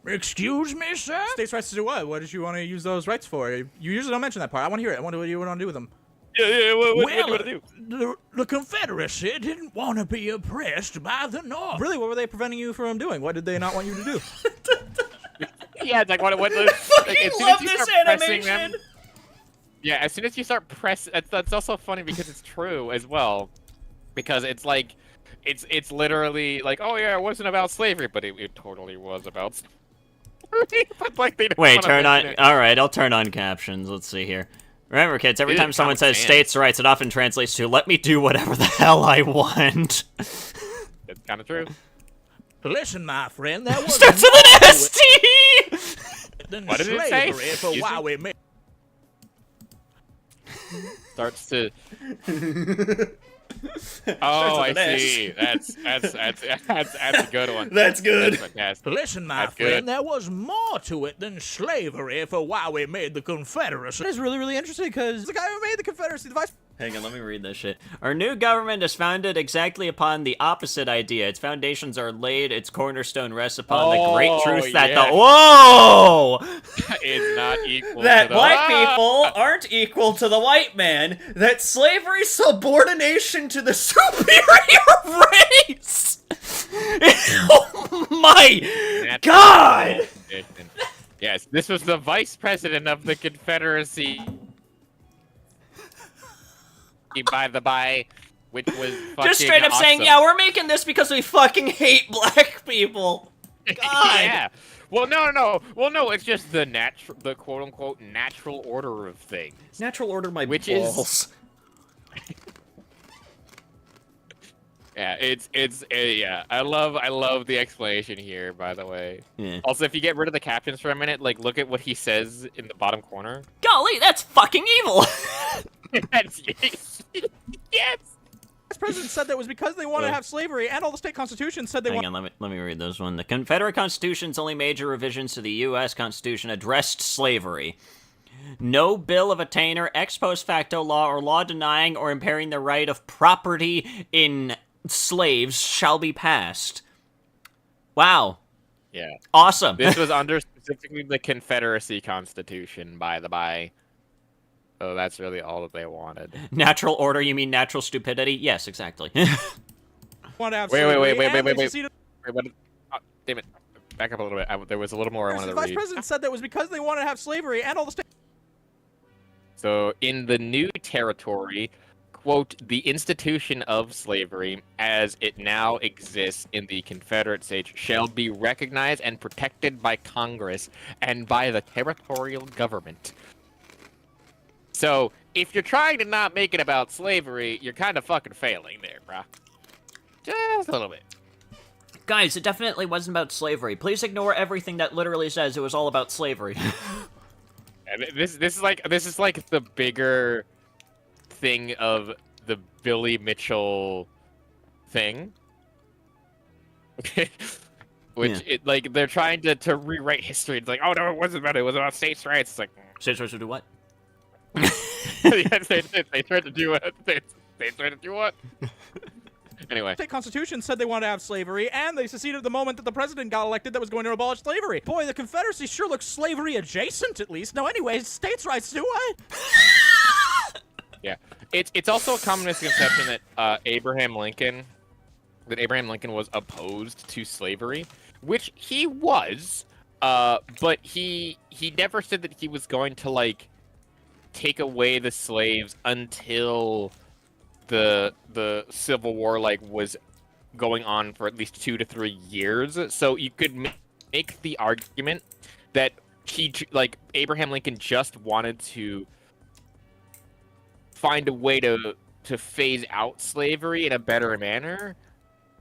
Excuse me, sir? States' rights to do what? What did you want to use those rights for? You usually don't mention that part. I want to hear it. I wonder what you want to do with them. Yeah. What Well, do you want to do? the Confederacy didn't want to be oppressed by the North. Really? What were they preventing you from doing? What did they not want you to do? Yeah, it's like what? I fucking love this animation. Yeah, as soon as you start pressing, that's also funny because it's true as well, because it's like, it's literally like, oh yeah, it wasn't about slavery, but it totally was about slavery. But like they don't Wait, wanna turn on. mention it. All right, I'll turn on captions. Let's see here. Remember, kids, every It time is someone Comic says Sans. states' rights, it often translates to "let me do whatever the hell I want." It's kind of true. Listen, my friend, that was Starts with an ST. What did it say? For Excuse why me? we made. Starts to. Oh, I with an S. see. That's a good one. That's good. That's fantastic. Listen, my That's friend, good. there was more to it than slavery for why we made the Confederacy. It's really, really interesting because the guy who made the Confederacy, the vice. Hang on, let me read this shit. Our new government is founded exactly upon the opposite idea. Its foundations are laid, its cornerstone rests upon the great truth that yeah. the Whoa! It's not equal That to the white people aren't equal to the white man. That slavery subordination to the superior race. Oh my God! Yes, this was the vice president of the Confederacy. By the by, which was fucking Just straight up saying, awesome. yeah, we're making this because we fucking hate black people. God. Yeah. Well, no. Well, no. It's just the quote unquote natural order of things. Natural order, my which balls. Yeah, yeah. I love the explanation here. By the way. Yeah. Also, if you get rid of the captions for a minute, like look at what he says in the bottom corner. Golly, that's fucking evil. Yes. Vice President said that was because they wanted to have slavery, and all the state constitutions said they Hang on, let me read this one. The Confederate Constitution's only major revisions to the U.S. Constitution addressed slavery. No bill of attainder, ex post facto law, or law denying or impairing the right of property in slaves shall be passed. Wow. Yeah. Awesome. This was under specifically the Confederacy Constitution, by the by. So that's really all that they wanted. Natural order, you mean natural stupidity? Yes, exactly. Wait. What? Damn it. Back up a little bit. There was a little more I wanted to read. Vice President said that was because they wanted to have slavery, and all the state... So, in the new territory, quote, the institution of slavery, as it now exists in the Confederate States, shall be recognized and protected by Congress and by the territorial government. So, if you're trying to not make it about slavery, you're kind of fucking failing there, bruh. Just a little bit. Guys, it definitely wasn't about slavery. Please ignore everything that literally says it was all about slavery. And this is like the bigger thing of the Billy Mitchell thing. Which they're trying to rewrite history. It's like, oh no, it wasn't about it. It was about states' rights. It's like states' rights to do what? Yes, they tried to do what? They tried to do what? Anyway. State constitution said they wanted to have slavery, and they seceded the moment that the president got elected that was going to abolish slavery. Boy, the Confederacy sure looks slavery adjacent, at least. No, anyways, states' rights do what? Yeah. It's also a common misconception that Abraham Lincoln was opposed to slavery, which he was, but he never said that he was going to, like, take away the slaves until the Civil War was going on for at least 2 to 3 years. So you could make the argument that Abraham Lincoln just wanted to find a way to phase out slavery in a better manner.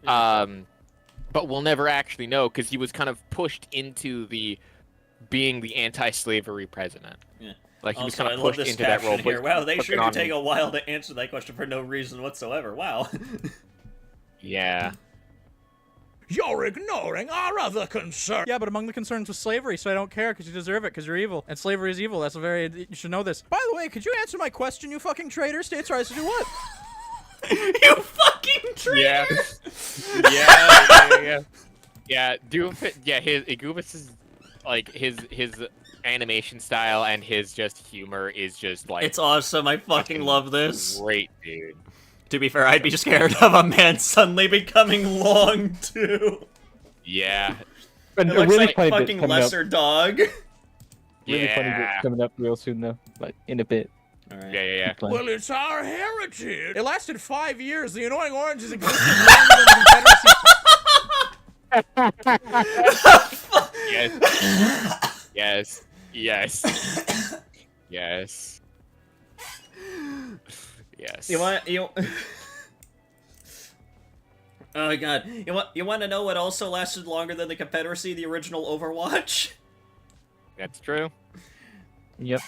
But we'll never actually know because he was kind of pushed into being the anti-slavery president. Yeah. Like he was Also, kind of I love pushed this into that role. Here. Wow, they sure on could take a while to answer that question for no reason whatsoever. Wow. Yeah. You're ignoring our other concern. Yeah, but among the concerns was slavery, so I don't care because you deserve it because you're evil. And slavery is evil. You should know this. By the way, could you answer my question, you fucking traitor? States' rights to do what? You fucking traitor! Yeah. Goofus is his animation style and his just humor is just like it's awesome. I fucking love this. Great, dude. To be fair, I'd be scared of a man suddenly becoming long too. Yeah. But it looks really like funny fucking bit lesser dog. Really funny bit coming up real soon though, like in a bit. All right. Yeah. Well, it's our heritage. It lasted 5 years. The annoying oranges existed longer than the Confederacy. Yes. Oh god. You want to know what also lasted longer than the Confederacy, the original Overwatch? That's true. Yep.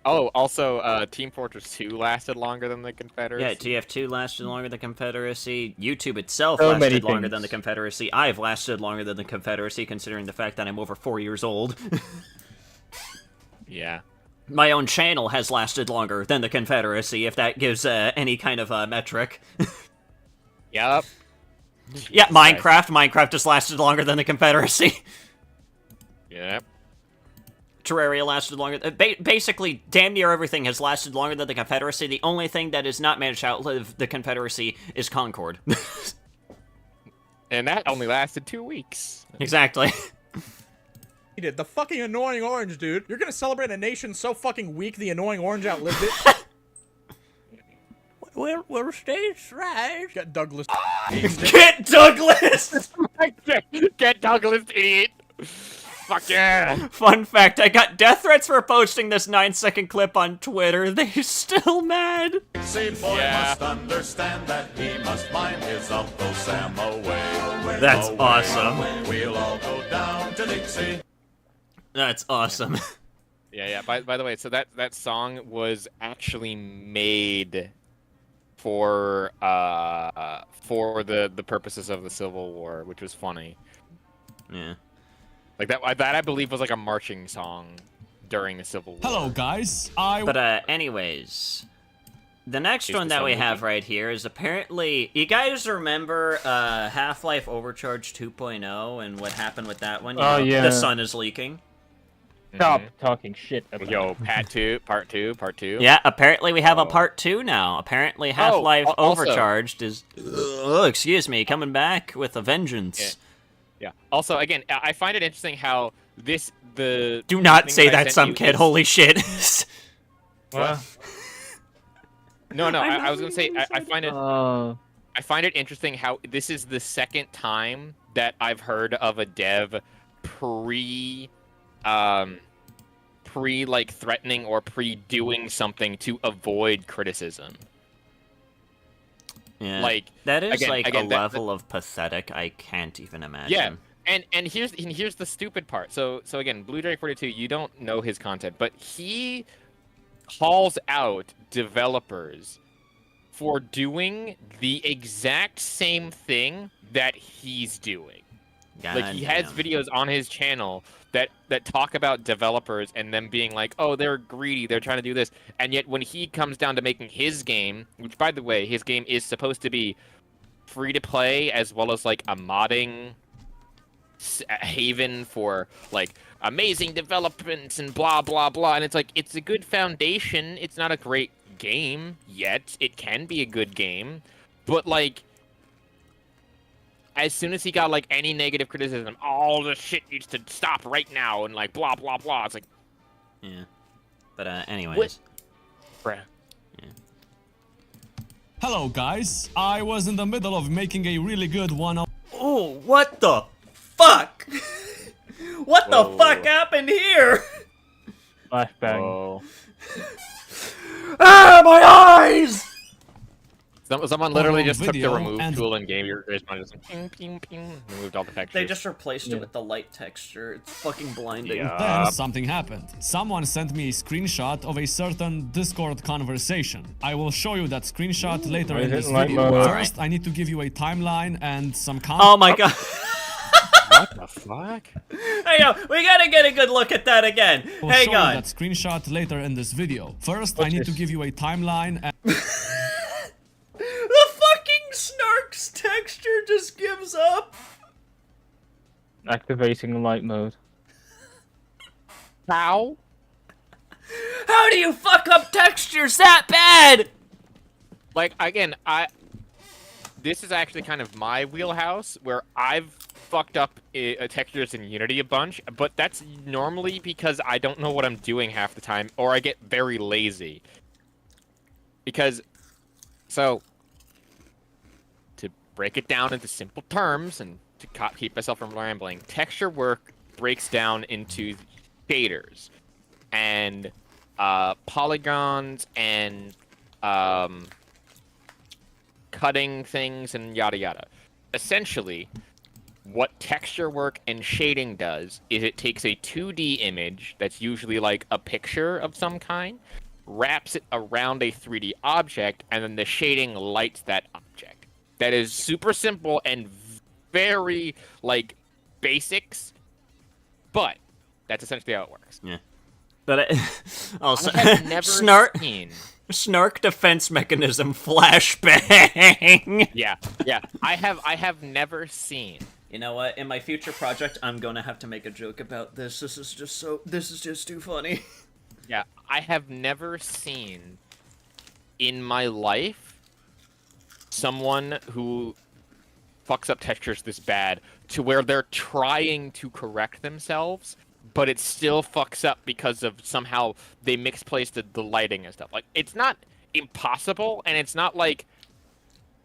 Oh, also, Team Fortress 2 lasted longer than the Confederacy. Yeah, TF2 lasted longer than the Confederacy. YouTube itself So lasted many longer things. than the Confederacy. I've lasted longer than the Confederacy, considering the fact that I'm over 4 years old. Yeah. My own channel has lasted longer than the Confederacy, if that gives any kind of metric. Yep. Yeah, Minecraft just lasted longer than the Confederacy. Yep. Terraria lasted longer. Basically, damn near everything has lasted longer than the Confederacy. The only thing that has not managed to outlive the Confederacy is Concord. And that only lasted 2 weeks. Exactly. The fucking annoying orange, dude. You're gonna celebrate a nation so fucking weak the annoying orange outlived it? Well, states' rights. Get Douglas. Get Douglas! Get Douglas, idiot! Fuck yeah! Fun fact, I got death threats for posting this 9-second clip on Twitter. They're still mad. Dixie boy must understand that he must mind his Uncle Sam away. That's Away, awesome. away. We'll all go down to Dixie. That's awesome. Yeah. By the way, so that song was actually made for the purposes of the Civil War, which was funny. Yeah. Like that I believe was like a marching song during the Civil War. Hello, guys. But anyways, the next one that we have right here is apparently, you guys remember Half-Life Overcharge 2.0 and what happened with that one? You know, yeah. The sun is leaking. Stop talking shit about Yo, part two. Yeah, apparently we have a part 2 now. Apparently Half-Life also- Overcharged is, excuse me, coming back with a vengeance. Yeah. Also, again, I find it interesting how the Do not thing say I that, sent some you kid. is- Holy shit. What? No, I was gonna say I find it. Oh. I find it interesting how this is the second time that I've heard of a dev pre like threatening or pre doing something to avoid criticism. Yeah, Like that is again, like again, a that- level of pathetic I can't even imagine. Yeah, and here's the stupid part. So again, Blue Drake 42, you don't know his content, but he calls out developers for doing the exact same thing that he's doing. Like he has videos on his channel that talk about developers and them being like, oh, they're greedy, they're trying to do this, and yet when he comes down to making his game, which by the way, his game is supposed to be free to play as well as like a modding haven for like amazing developments and blah blah blah, and it's like it's a good foundation. It's not a great game yet. It can be a good game, but like as soon as he got like any negative criticism, all the shit needs to stop right now and like blah blah blah. It's like, yeah. But anyways, bruh. Hello, guys. I was in the middle of making a really good one. Oh, what the fuck? What the fuck happened here? Flashbang. Ah, my eyes! Someone literally just took the video remove and- tool and gave your Charisma just ping ping ping, removed all the textures. They just replaced it with the light texture. It's fucking blinding. Then something happened. Someone sent me a screenshot of a certain Discord conversation. I will show you that screenshot later Why in is this it light video. mode? First, I need to give you a timeline and some context. Oh my god. What the fuck? Hang on, we gotta get a good look at that again. I will Hang show you on. that screenshot later in this video. First, I need to give you a timeline and... The fucking Snark's texture just gives up. Activating light mode. How? How do you fuck up textures that bad? Like again, this is actually kind of my wheelhouse where I've fucked up textures in Unity a bunch, but that's normally because I don't know what I'm doing half the time, or I get very lazy. Because, so, to break it down into simple terms and to keep myself from rambling, texture work breaks down into shaders and polygons and cutting things and yada yada. Essentially, what texture work and shading does is it takes a 2D image that's usually like a picture of some kind, wraps it around a 3D object, and then the shading lights that object. That is super simple and very, like, basics, but that's essentially how it works. Yeah. But also, I have never seen... Snark defense mechanism flashbang. Yeah. I have never seen. You know what? In my future project, I'm gonna have to make a joke about this. This is just too funny. Yeah, I have never seen in my life someone who fucks up textures this bad to where they're trying to correct themselves, but it still fucks up because of somehow they misplaced the lighting and stuff. Like, it's not impossible, and it's not like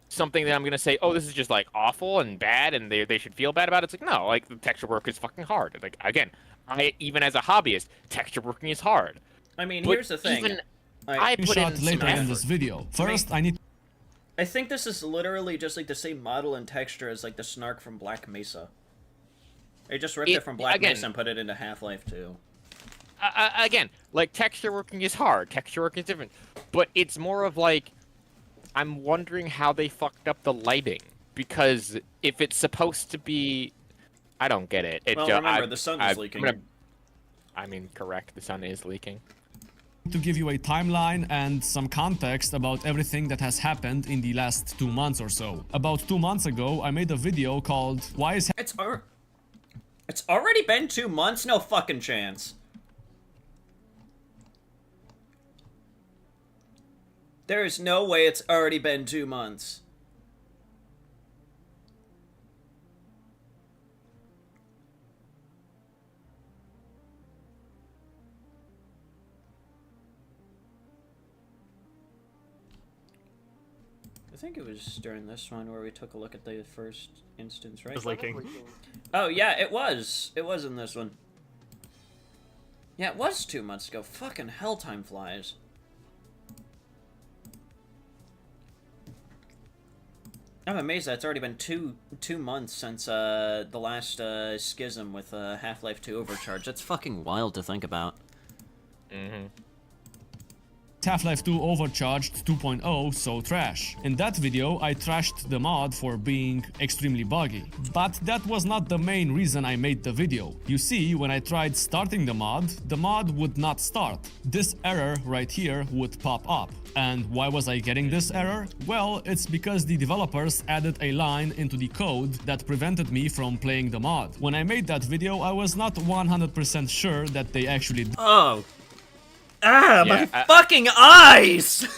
something that I'm gonna say, oh, this is just like awful and bad and they should feel bad about it. It's like, no, like the texture work is fucking hard. Like, again, even as a hobbyist, texture working is hard. I mean, But here's the thing. even I put in some later in effort. this video. First, I need... I think this is literally just like the same model and texture as like the Snark from Black Mesa. They just ripped it from Black Mesa and put it into Half-Life 2. Again, like texture working is hard. Texture work is different, but it's more of like I'm wondering how they fucked up the lighting, because if it's supposed to be, I don't get it. Well, remember, the sun is leaking. I mean, correct, the sun is leaking. To give you a timeline and some context about everything that has happened in the last 2 months or so. About 2 months ago, I made a video called Why is It's already been 2 months? No fucking chance. There is no way it's already been 2 months. I think it was during this one where we took a look at the first instance, right? It's leaking. Oh, yeah, it was. It was in this one. Yeah, it was 2 months ago. Fucking hell, time flies. I'm amazed that it's already been two months since the last schism with Half-Life 2 Overcharge. That's fucking wild to think about. Mm-hmm. Half-Life 2 Overcharged 2.0 so trash. In that video, I trashed the mod for being extremely buggy. But that was not the main reason I made the video. You see, when I tried starting the mod would not start. This error right here would pop up. And why was I getting this error? Well, it's because the developers added a line into the code that prevented me from playing the mod. When I made that video, I was not 100% sure that they actually did. Oh. Ah, yeah, my fucking eyes!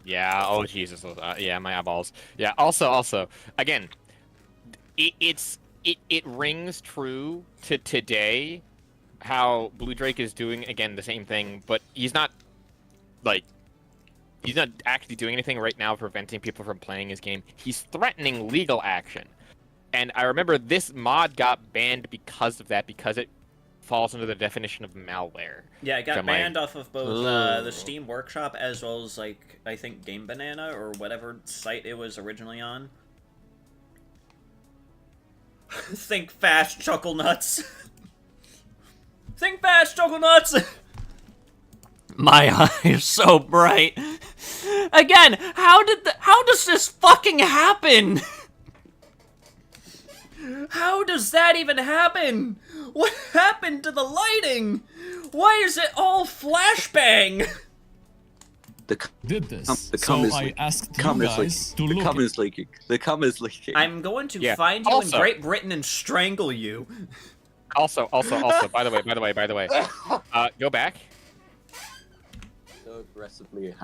Yeah, oh Jesus, yeah, my eyeballs. Yeah, also, again, it rings true to today how Blue Drake is doing, again, the same thing, but he's not actually doing anything right now preventing people from playing his game. He's threatening legal action. And I remember this mod got banned because of that, because it falls under the definition of malware. Yeah, it got banned off of both the Steam Workshop as well as, like, I think Game Banana or whatever site it was originally on. Think fast, Chuckle Nuts. Think fast, Chuckle Nuts! My eye is so bright. Again, how does this fucking happen? How does that even happen? What happened to the lighting? Why is it all flashbang? Did this. The so is I asked the you guys to look. The cum is leaking. The cum is leaking. I'm going to find you in Great Britain and strangle you. Also, by the way, go back. So aggressively,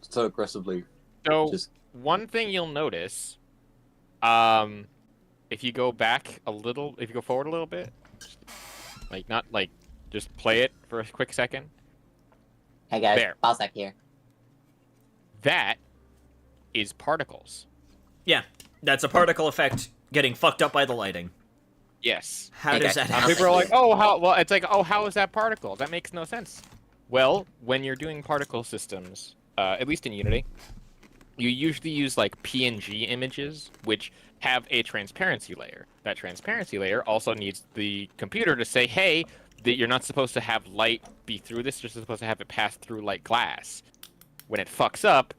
so aggressively. So, one thing you'll notice, if you go back a little, if you go forward a little bit, just play it for a quick second. Hey guys, there. Balzac here. That is particles. Yeah, that's a particle effect getting fucked up by the lighting. Yes. How does that happen? People are like, oh, how? Well, it's like, oh, how is that particle? That makes no sense. Well, when you're doing particle systems, at least in Unity, you usually use like PNG images, which have a transparency layer. That transparency layer also needs the computer to say, hey, that you're not supposed to have light be through this, you're supposed to have it pass through like glass. When it fucks up,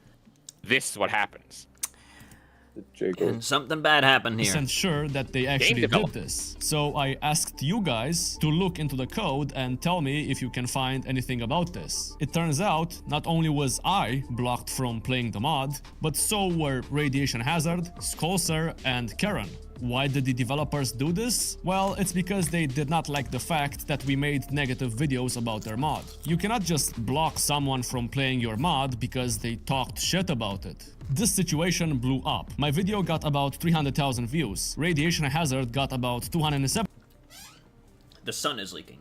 this is what happens. And something bad happened here. Wasn't sure that they actually did this. So I asked you guys to look into the code and tell me if you can find anything about this. It turns out, not only was I blocked from playing the mod, but so were Radiation Hazard, Skolser, and Karen. Why did the developers do this? Well, it's because they did not like the fact that we made negative videos about their mod. You cannot just block someone from playing your mod because they talked shit about it. This situation blew up. My video got about 300,000 views. Radiation Hazard got about 207. The sun is leaking.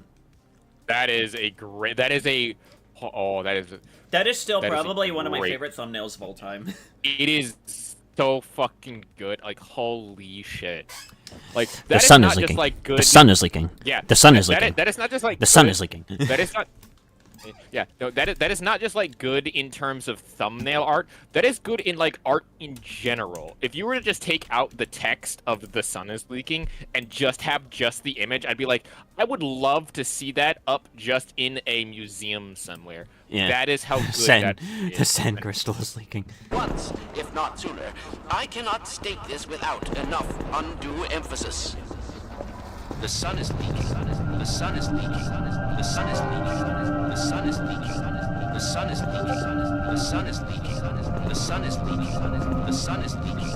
That is a great. That is a. Oh, that is. That is still probably one of my favorite thumbnails of all time. It is so fucking good. Like, holy shit. Like, that the sun is not is leaking. Just, like, good. The sun is leaking. Yeah. The sun is leaking. That is not just like. The sun is leaking. That is not. Yeah, no, that is not just like good in terms of thumbnail art. That is good in like art in general. If you were to just take out the text of the sun is leaking and just have just the image, I'd be like, I would love to see that up just in a museum somewhere. Yeah. That is how good Sand. that is. The sand crystal is leaking. Once, if not sooner. I cannot state this without enough undue emphasis. The sun is leaking. The sun is leaking. The sun is leaking. The sun is leaking. The sun is leaking. The sun is leaking. The sun is leaking. The sun is leaking.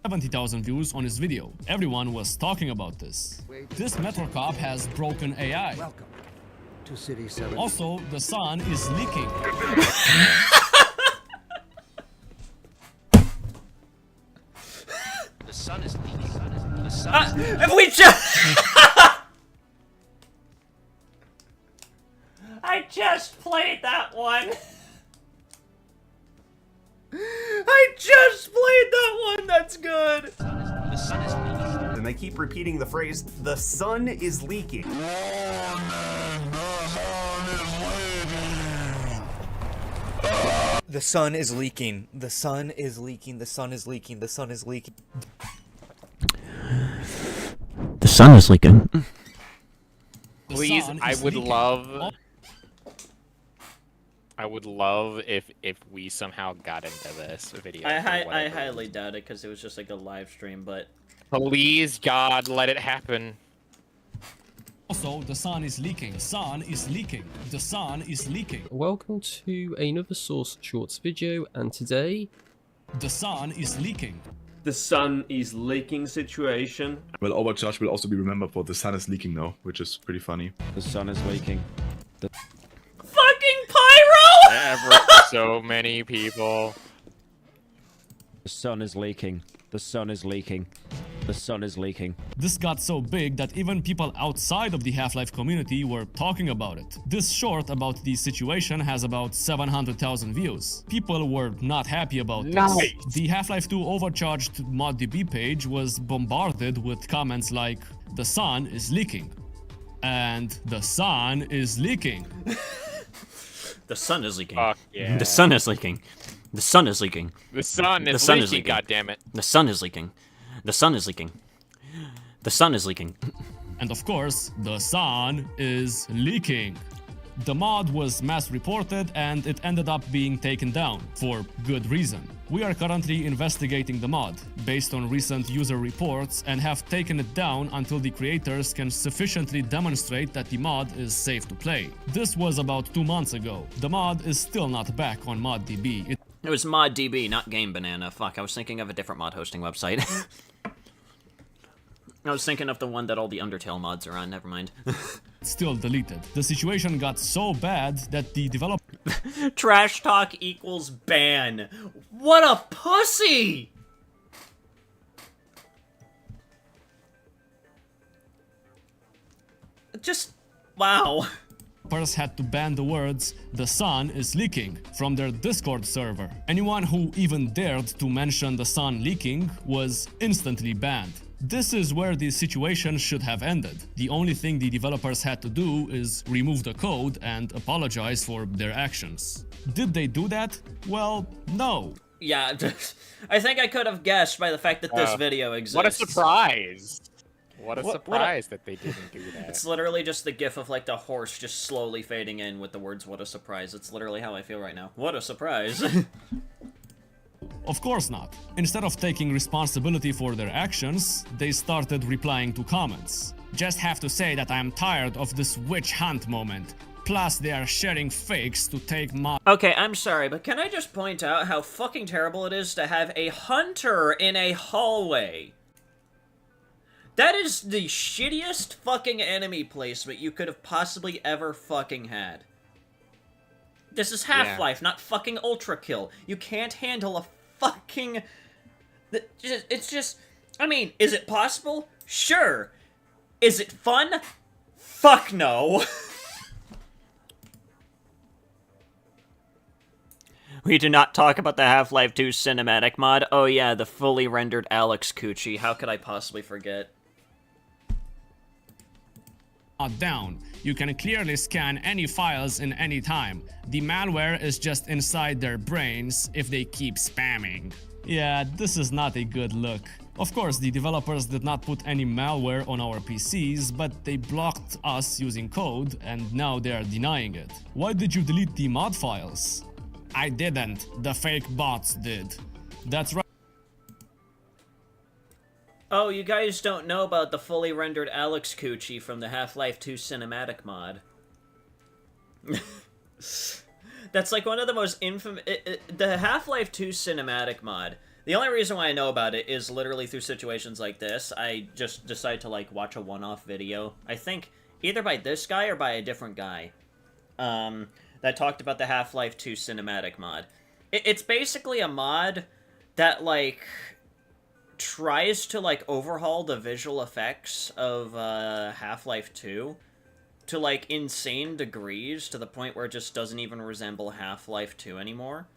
70,000 views on his video. Everyone was talking about this. This Metro cop has broken AI. Welcome to City 7. Also, the sun is leaking. The sun is leaking. The sun is leaking. If we just... I just played that one. I just played that one. That's good. The sun is leaking. And they keep repeating the phrase, the sun is leaking. The sun is leaking. The sun is leaking. The sun is leaking. The sun is leaking. The sun is leaking. Please, I would love if we somehow got into this video. I for whatever highly reason. doubt it because it was just like a live stream, but... Please, God, let it happen. Also, the sun is leaking. Sun is leaking. The sun is leaking. Welcome to another Source Shorts video, and today... The sun is leaking. The sun is leaking situation. Well, Overcharge will also be remembered for the sun is leaking now, which is pretty funny. The sun is leaking. Fucking pyro! Ever so many people. The sun is leaking. The sun is leaking. The sun is leaking. This got so big that even people outside of the Half-Life community were talking about it. This short about the situation has about 700,000 views. People were not happy about this. The Half-Life 2 Overcharged ModDB page was bombarded with comments like, the sun is leaking. And the sun is leaking. The sun is leaking. Fuck yeah. The sun is leaking. The sun is leaking. The sun is The sun leaking, is leaking. goddammit. The sun is leaking. The sun is leaking. The sun is leaking. And of course, the sun is leaking. The mod was mass reported and it ended up being taken down, for good reason. We are currently investigating the mod, based on recent user reports, and have taken it down until the creators can sufficiently demonstrate that the mod is safe to play. This was about 2 months ago. The mod is still not back on ModDB. It was ModDB, not Game Banana. Fuck, I was thinking of a different mod hosting website. I was thinking of the one that all the Undertale mods are on, never mind. Still deleted. The situation got so bad that the developer... Trash talk equals ban. What a pussy! Just... wow. Developers had to ban the words, the sun is leaking, from their Discord server. Anyone who even dared to mention the sun leaking was instantly banned. This is where the situation should have ended. The only thing the developers had to do is remove the code and apologize for their actions. Did they do that? Well, no. Yeah, I think I could have guessed by the fact that this video exists. What a surprise! What a surprise that they didn't do that. It's literally just the gif of like the horse just slowly fading in with the words, what a surprise. It's literally how I feel right now. What a surprise. Of course not. Instead of taking responsibility for their actions, they started replying to comments. Just have to say that I'm tired of this witch hunt moment. Plus, they are sharing fakes to take mod. Okay, I'm sorry, but can I just point out how fucking terrible it is to have a hunter in a hallway? That is the shittiest fucking enemy placement you could have possibly ever fucking had. This is Half-Life, not fucking Ultra Kill. You can't handle a fucking... It's just... I mean, is it possible? Sure. Is it fun? Fuck no. We do not talk about the Half-Life 2 cinematic mod. Oh yeah, the fully rendered Alex Cucci. How could I possibly forget? down. You can clearly scan any files in any time. The malware is just inside their brains if they keep spamming. Yeah, this is not a good look. Of course, the developers did not put any malware on our PCs, but they blocked us using code, and now they are denying it. Why did you delete the mod files? I didn't. The fake bots did. That's right. Oh, you guys don't know about the fully rendered Alex Coochie from the Half-Life 2 cinematic mod. That's like one of the most infamous... the Half-Life 2 cinematic mod. The only reason why I know about it is literally through situations like this. I just decide to, like, watch a one-off video. I think either by this guy or by a different guy. That talked about the Half-Life 2 cinematic mod. It's basically a mod that, like... tries to, like, overhaul the visual effects of Half-Life 2 to, like, insane degrees, to the point where it just doesn't even resemble Half-Life 2 anymore.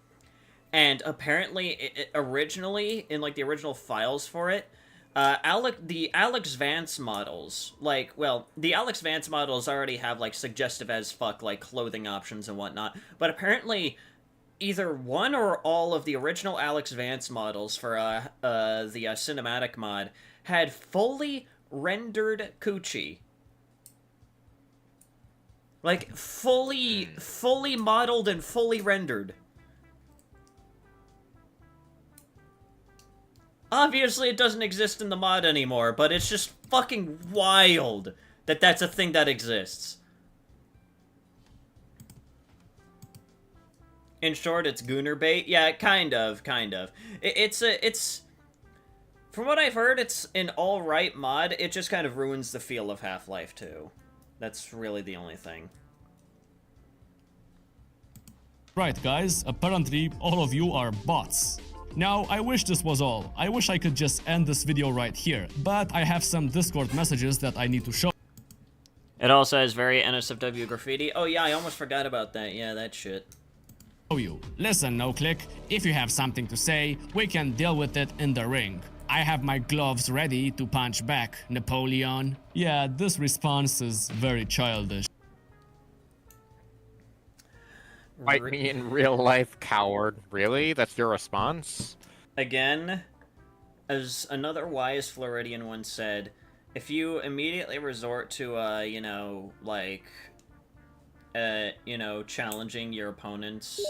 And apparently, originally, in, like, the original files for it, the Alex Vance models, like, well, the Alex Vance models already have, like, suggestive as fuck, like, clothing options and whatnot, but apparently... either one or all of the original Alex Vance models for the cinematic mod had fully rendered coochie. Like, fully modeled and fully rendered. Obviously, it doesn't exist in the mod anymore, but it's just fucking wild that that's a thing that exists. In short, it's Gooner bait. Yeah, kind of. It's from what I've heard, it's an alright mod. It just kind of ruins the feel of Half-Life 2. That's really the only thing. Right, guys, apparently all of you are bots. Now, I wish this was all. I wish I could just end this video right here, but I have some Discord messages that I need to show. It also has very NSFW graffiti. Oh yeah, I almost forgot about that. Yeah, that shit. You. Listen, NoClick, if you have something to say, we can deal with it in the ring. I have my gloves ready to punch back, Napoleon. Yeah, this response is very childish. Fight me in real life, coward. Really? That's your response? Again, as another wise Floridian once said, if you immediately resort to, you know, like... you know, challenging your opponents...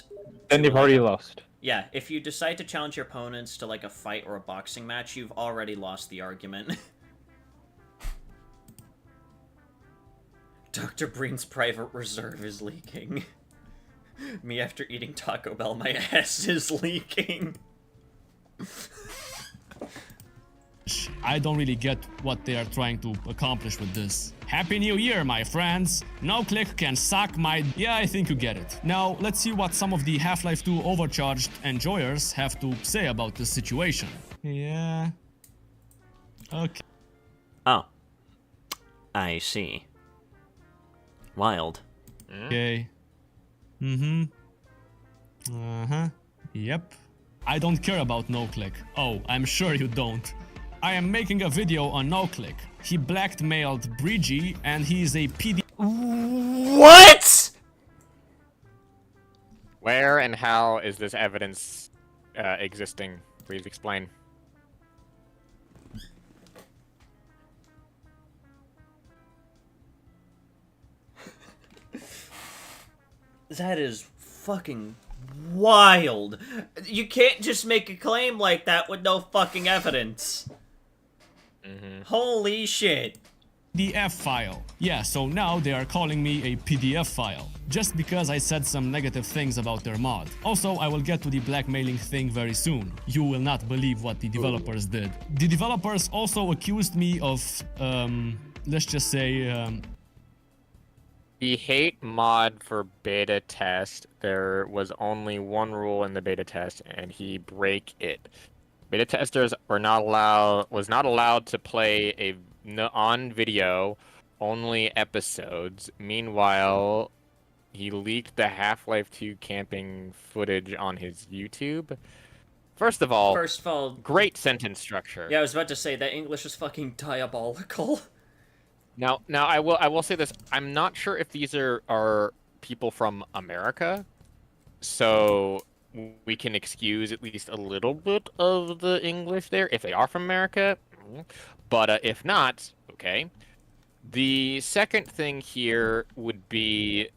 then you've already lost. Yeah, if you decide to challenge your opponents to, like, a fight or a boxing match, you've already lost the argument. Dr. Breen's private reserve is leaking. Me after eating Taco Bell, my ass is leaking. I don't really get what they are trying to accomplish with this. Happy New Year, my friends! NoClick can suck my... Yeah, I think you get it. Now, let's see what some of the Half-Life 2 overcharged enjoyers have to say about this situation. Yeah... Okay. Oh. I see. Wild. Okay. Mm-hmm. Uh-huh. Yep. I don't care about NoClick. Oh, I'm sure you don't. I am making a video on NoClick. He blackmailed Breegy, and he is a PD. What? Where and how is this evidence existing? Please explain. That is fucking wild. You can't just make a claim like that with no fucking evidence. Holy shit. PDF file. Yeah, so now they are calling me a PDF file, just because I said some negative things about their mod. Also, I will get to the blackmailing thing very soon. You will not believe what the developers did. The developers also accused me of, let's just say, The hate mod for beta test, there was only one rule in the beta test, and he break it. Beta testers were not allowed to play on video only episodes. Meanwhile, he leaked the Half-Life 2 camping footage on his YouTube. First of all, great sentence structure. Yeah, I was about to say that English is fucking diabolical. Now, I will say this. I'm not sure if these are people from America, so we can excuse at least a little bit of the English there if they are from America. But if not, okay. The second thing here would be.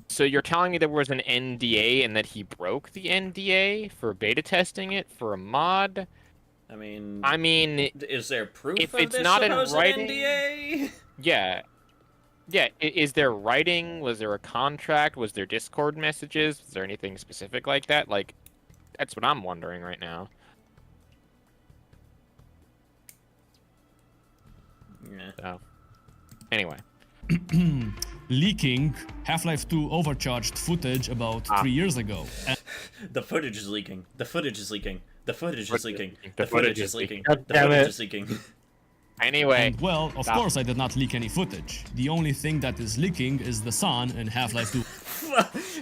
So you're telling me there was an NDA and that he broke the NDA for beta testing it for a mod? I mean, is there proof if of it's this not in supposed writing, NDA? Yeah. Yeah, is there writing? Was there a contract? Was there Discord messages? Was there anything specific like that? Like, that's what I'm wondering right now. Yeah. So, anyway. Leaking Half-Life 2 overcharged footage about 3 years ago. The footage is leaking. The footage is leaking. The footage is leaking. The The footage is leaking. God The damn footage it. is leaking. Anyway. And, well, of stop. course I did not leak any footage. The only thing that is leaking is the sun in Half-Life 2.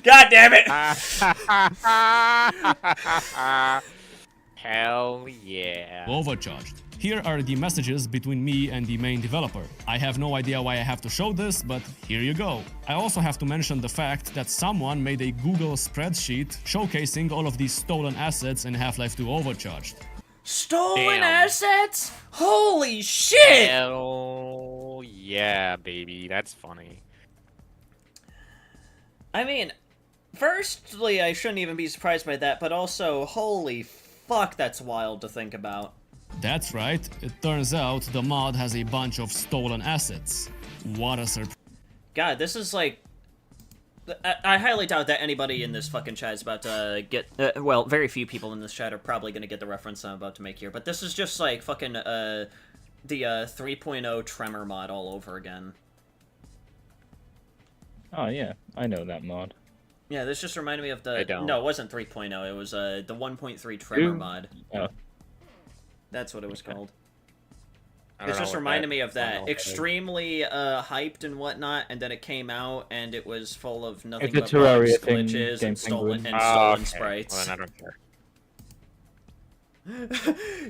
God damn it! Hell yeah. Overcharged. Here are the messages between me and the main developer. I have no idea why I have to show this, but here you go. I also have to mention the fact that someone made a Google spreadsheet showcasing all of these stolen assets in Half-Life 2 Overcharged. Stolen assets? Holy shit! Hell yeah, baby. That's funny. I mean, firstly, I shouldn't even be surprised by that, but also, holy fuck, that's wild to think about. That's right, it turns out the mod has a bunch of stolen assets. What a surprise. God, this is like... I highly doubt that anybody in this fucking chat is about to get... well, very few people in this chat are probably going to get the reference I'm about to make here, but this is just like fucking the 3.0 Tremor mod all over again. Oh yeah, I know that mod. Yeah, this just reminded me of the... I don't. No, it wasn't 3.0, it was the 1.3 Tremor mod. Oh. That's what it was called. I don't It know just what reminded that- me of I don't know that. what that is. Extremely hyped and whatnot, and then it came out and it was full of nothing It's a but Terraria bugs, thing, glitches, Game and stolen Penguin. stolen Okay. sprites. Well, then I don't care.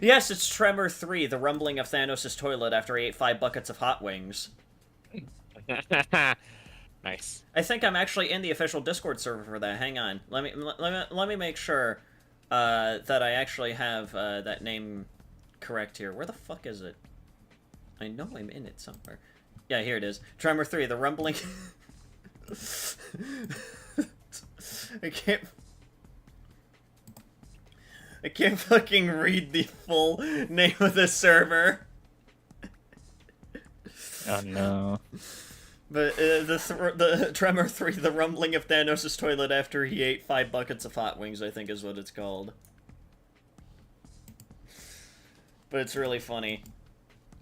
Yes, it's Tremor 3, the rumbling of Thanos' toilet after he ate 5 buckets of hot wings. Nice. I think I'm actually in the official Discord server for that. Hang on. Let me make sure that I actually have that name correct here. Where the fuck is it? I know I'm in it somewhere. Yeah, here it is. Tremor 3, the rumbling... I can't fucking read the full name of the server. Oh no. But the Tremor 3, the rumbling of Thanos' toilet after he ate 5 buckets of hot wings, I think is what it's called. But it's really funny.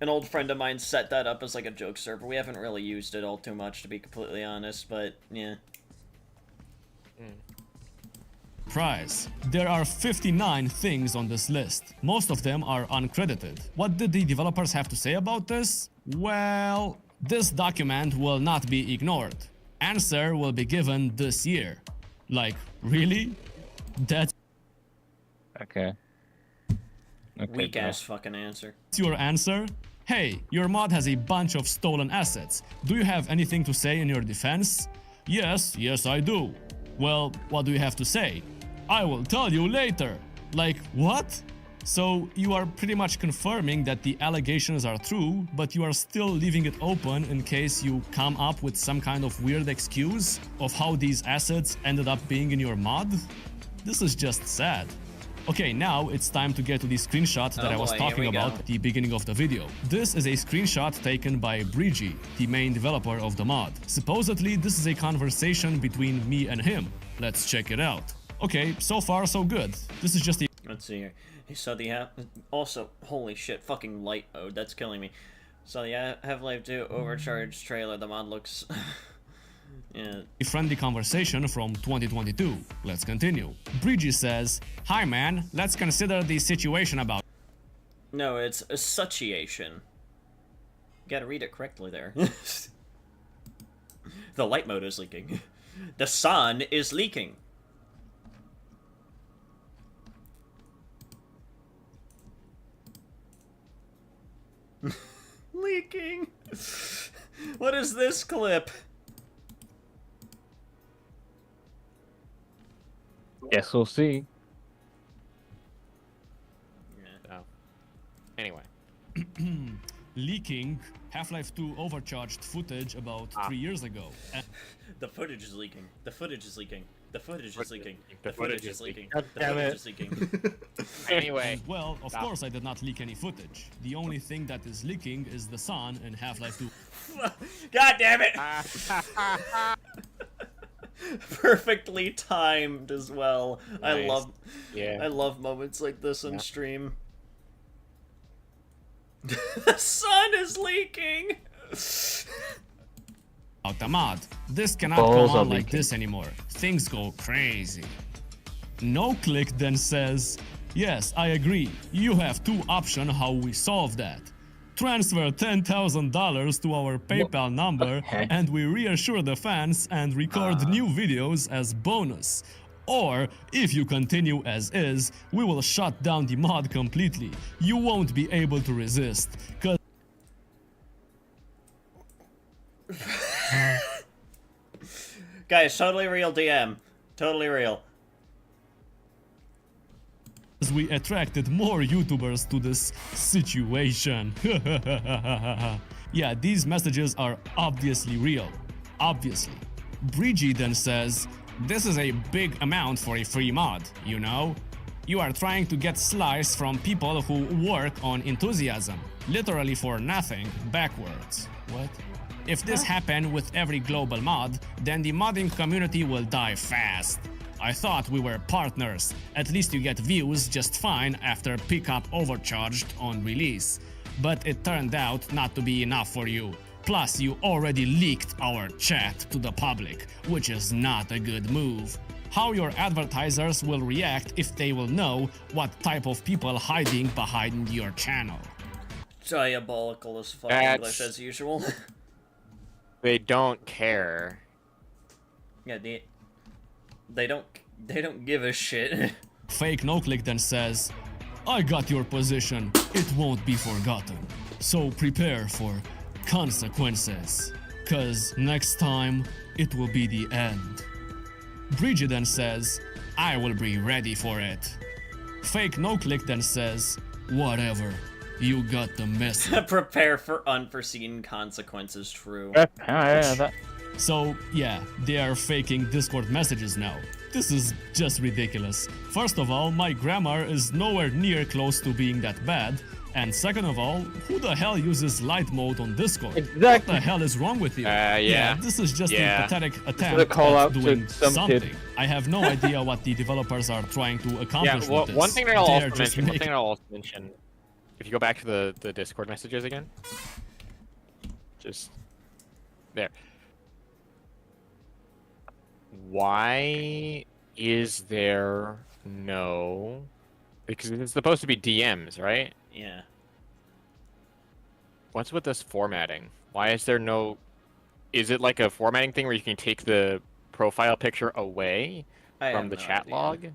An old friend of mine set that up as like a joke server. We haven't really used it all too much, to be completely honest, but yeah. Prize. There are 59 things on this list. Most of them are uncredited. What did the developers have to say about this? Well, this document will not be ignored. Answer will be given this year. Like, really? That's Okay. Weak ass fucking answer. your answer? Hey, your mod has a bunch of stolen assets. Do you have anything to say in your defense? Yes, I do. Well, what do you have to say? I will tell you later. Like, what? So, you are pretty much confirming that the allegations are true, but you are still leaving it open in case you come up with some kind of weird excuse of how these assets ended up being in your mod? This is just sad. Okay, now it's time to get to the screenshot that I was talking about at the beginning of the video. This is a screenshot taken by Brigi, the main developer of the mod. Supposedly, this is a conversation between me and him. Let's check it out. Okay, so far so good. This is just a... Let's see here. So the also, holy shit, fucking light mode, that's killing me. So the Half-Life 2 Overcharged trailer, the mod looks... yeah. A friendly conversation from 2022. Let's continue. Brigi says, "Hi man, let's consider the situation about..." No, it's association. You gotta read it correctly there. The light mode is leaking. The sun is leaking. leaking? What is this clip? Guess we'll see. So, anyway. Leaking Half-Life 2 overcharged footage about 3 years ago. The footage is leaking. The footage is leaking. The footage is leaking. The footage is leaking. The footage is leaking. Anyway. Well, of course I did not leak any footage. The only thing that is leaking is the sun in Half-Life 2. God damn it! Perfectly timed as well. Nice. I love moments like this on stream. The sun is leaking. Out the mod. This cannot Balls go are on like leaking. this anymore. Things go crazy. NoClick then says, yes, I agree. You have two options how we solve that. Transfer $10,000 to our PayPal number and we reassure the fans and record new videos as bonus. Or, if you continue as is, we will shut down the mod completely. You won't be able to resist. Cause Guys, totally real DM. Totally real. we attracted more YouTubers to this situation. Yeah, these messages are obviously real. Obviously. Bridgie then says, this is a big amount for a free mod, you know? You are trying to get slice from people who work on enthusiasm, literally for nothing, backwards. What? If this happened with every global mod, then the modding community will die fast. I thought we were partners. At least you get views just fine after pickup overcharged on release. But it turned out not to be enough for you. Plus, you already leaked our chat to the public, which is not a good move. How your advertisers will react if they will know what type of people hiding behind your channel. Diabolical as fuck English as usual. They don't care. Yeah, they don't give a shit. Fake NoClick then says, I got your position, it won't be forgotten. So prepare for consequences, cause next time it will be the end. Bridget then says, I will be ready for it. Fake NoClick then says, whatever, you got the message. Prepare for unforeseen consequences, true. So, yeah, they are faking Discord messages now. This is just ridiculous. First of all, my grammar is nowhere near close to being that bad. And second of all, who the hell uses light mode on Discord? Exactly. What the hell is wrong with you? Yeah. This is just a pathetic Should attempt call at out to doing some something. kid. I have no idea what the developers are trying to accomplish with this. One thing that I'll They also are just mention, if you go back to the Discord messages again, just there. Why is there no? Because it's supposed to be DMs, right? Yeah. What's with this formatting? Why is there no? Is it like a formatting thing where you can take the profile picture away from the chat log?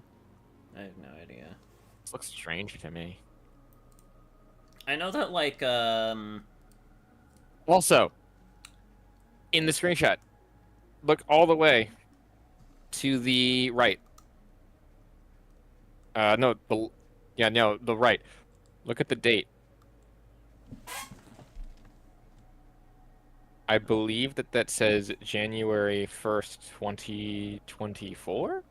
I have no idea. This looks strange to me. I know that, like, Also, in the screenshot, look all the way to the right. No, the right. Look at the date. I believe that says January 1st, 2024?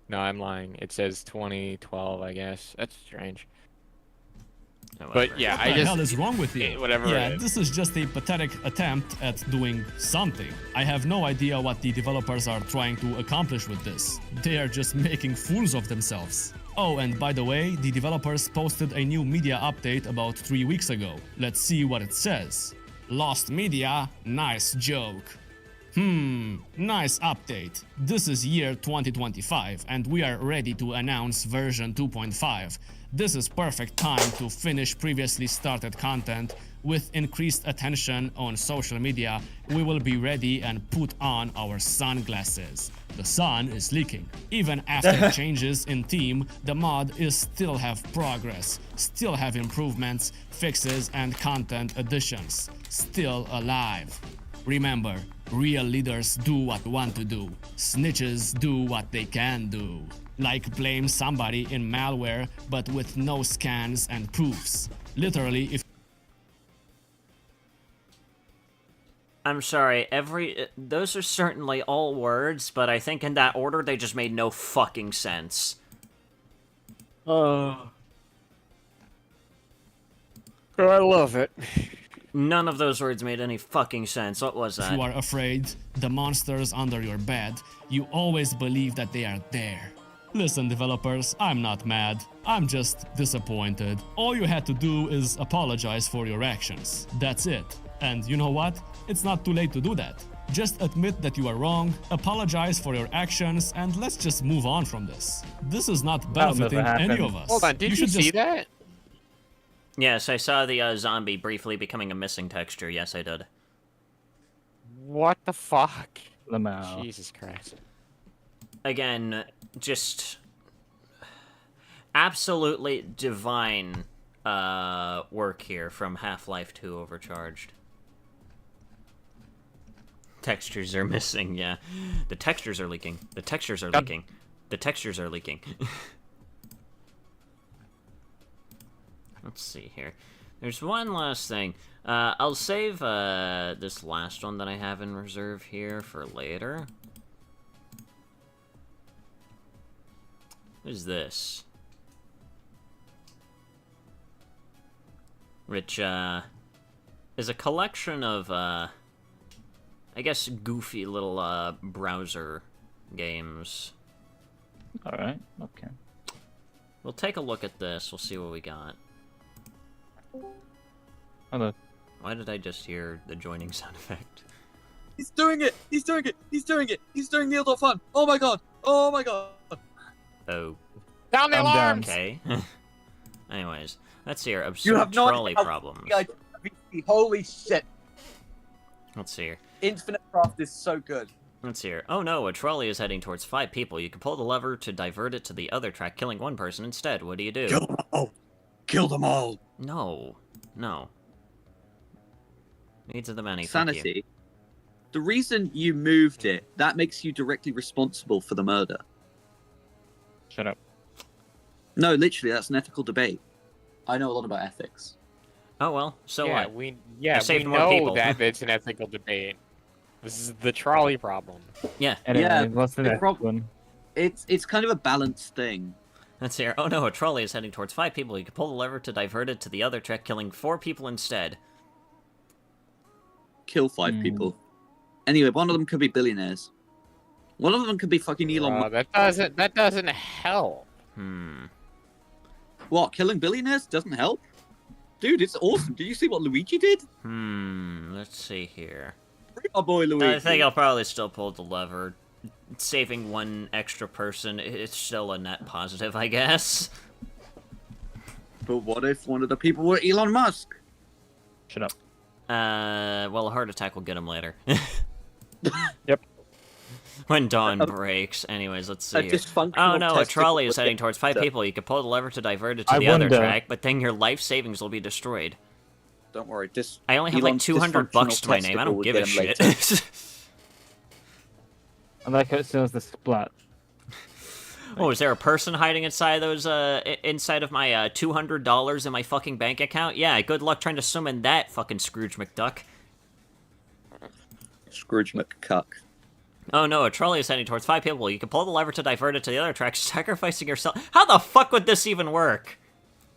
No, I'm lying. It says 2012, I guess. That's strange. But yeah, what the hell is wrong with you? Whatever. Yeah, this is just a pathetic attempt at doing something. I have no idea what the developers are trying to accomplish with this. They are just making fools of themselves. Oh, and by the way, the developers posted a new media update about 3 weeks ago. Let's see what it says. Lost media, nice joke. Nice update. This is year 2025 and we are ready to announce version 2.5. This is perfect time to finish previously started content. With increased attention on social media, we will be ready and put on our sunglasses. The sun is leaking. Even after changes in theme, the mod is still have progress, still have improvements, fixes, and content additions. Still alive. Remember, real leaders do what they want to do. Snitches do what they can do. Like blame somebody in malware, but with no scans and proofs. Literally, if I'm sorry, those are certainly all words, but I think in that order they just made no fucking sense. I love it. None of those words made any fucking sense. What was that? you are afraid, the monsters under your bed, you always believe that they are there. Listen, developers, I'm not mad. I'm just disappointed. All you had to do is apologize for your actions. That's it. And you know what? It's not too late to do that. Just admit that you are wrong, apologize for your actions, and let's just move on from this. This is not benefiting any of us. Hold on, did you see that? Yes, I saw the zombie briefly becoming a missing texture. Yes, I did. What the fuck? Lamau. Jesus Christ. Again, just absolutely divine work here from Half-Life 2 Overcharged. Textures are missing, yeah. The textures are leaking. The textures are leaking. The textures are leaking. Let's see here. There's one last thing. I'll save this last one that I have in reserve here for later. What is this? Which is a collection of, I guess, goofy little browser games. Alright, okay. We'll take a look at this. We'll see what we got. Hello. Why did I just hear the joining sound effect? He's doing it! He's doing it! He's doing it! He's doing Neil.fun! Oh my god! Oh my god! Oh. Down the alarms! Okay. Anyways, let's see here. You Absurd have no trolley idea. problems. Holy shit! Let's see here. Infinite Craft is so good. Let's see here. Oh no, a trolley is heading towards 5 people. You can pull the lever to divert it to the other track, killing 1 person instead. What do you do? Kill them all! Kill them all! No. No. Needs of the many. Sanity. The reason you moved it, that makes you directly responsible for the murder. Shut up. No, literally, that's an ethical debate. I know a lot about ethics. Oh well, so yeah, what? we saved more know people. that it's an ethical debate. This is the trolley problem. Yeah. Anyway, Yeah, what's the next one? It's kind of a balanced thing. Let's see here. Oh no, a trolley is heading towards 5 people. You can pull the lever to divert it to the other track, killing 4 people instead. Kill 5 people. Anyway, one of them could be billionaires. One of them could be fucking Elon Musk. That doesn't help. What, killing billionaires doesn't help? Dude, it's awesome. Did you see what Luigi did? Let's see here. Our boy Luigi. I think I'll probably still pull the lever. Saving 1 extra person, it's still a net positive, I guess. But what if one of the people were Elon Musk? Shut up. Well, a heart attack will get him later. Yep. When dawn breaks. Anyways, let's see A here. dysfunctional Oh no, a testicle trolley is would heading get towards 5 cancer. people. You can pull the lever to divert it to I the other wonder- track, but then your life savings will be destroyed. Don't worry. I only have like Elon's $200 dysfunctional to my name. I testicle don't would give a get him shit. later. I like how it shows the splat. Oh, is there a person hiding inside those, inside of my, $200 in my fucking bank account? Yeah, good luck trying to summon that, fucking Scrooge McDuck. Scrooge McCuck. Oh no, a trolley is heading towards 5 people. You can pull the lever to divert it to the other track, sacrificing yourself. How the fuck would this even work?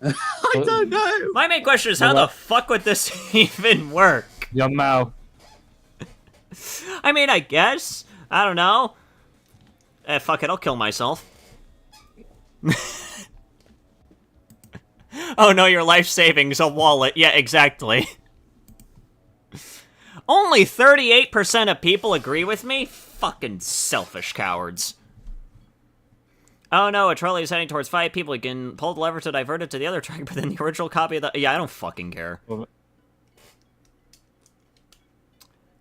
I don't know. My main question is, how the fuck would this even work? Your mouth. I mean, I guess. I don't know. Fuck it, I'll kill myself. Oh no, your life savings, a wallet. Yeah, exactly. Only 38% of people agree with me? Fucking selfish cowards. Oh no, a trolley is heading towards 5 people. You can pull the lever to divert it to the other track, but then the original copy of the... Yeah, I don't fucking care.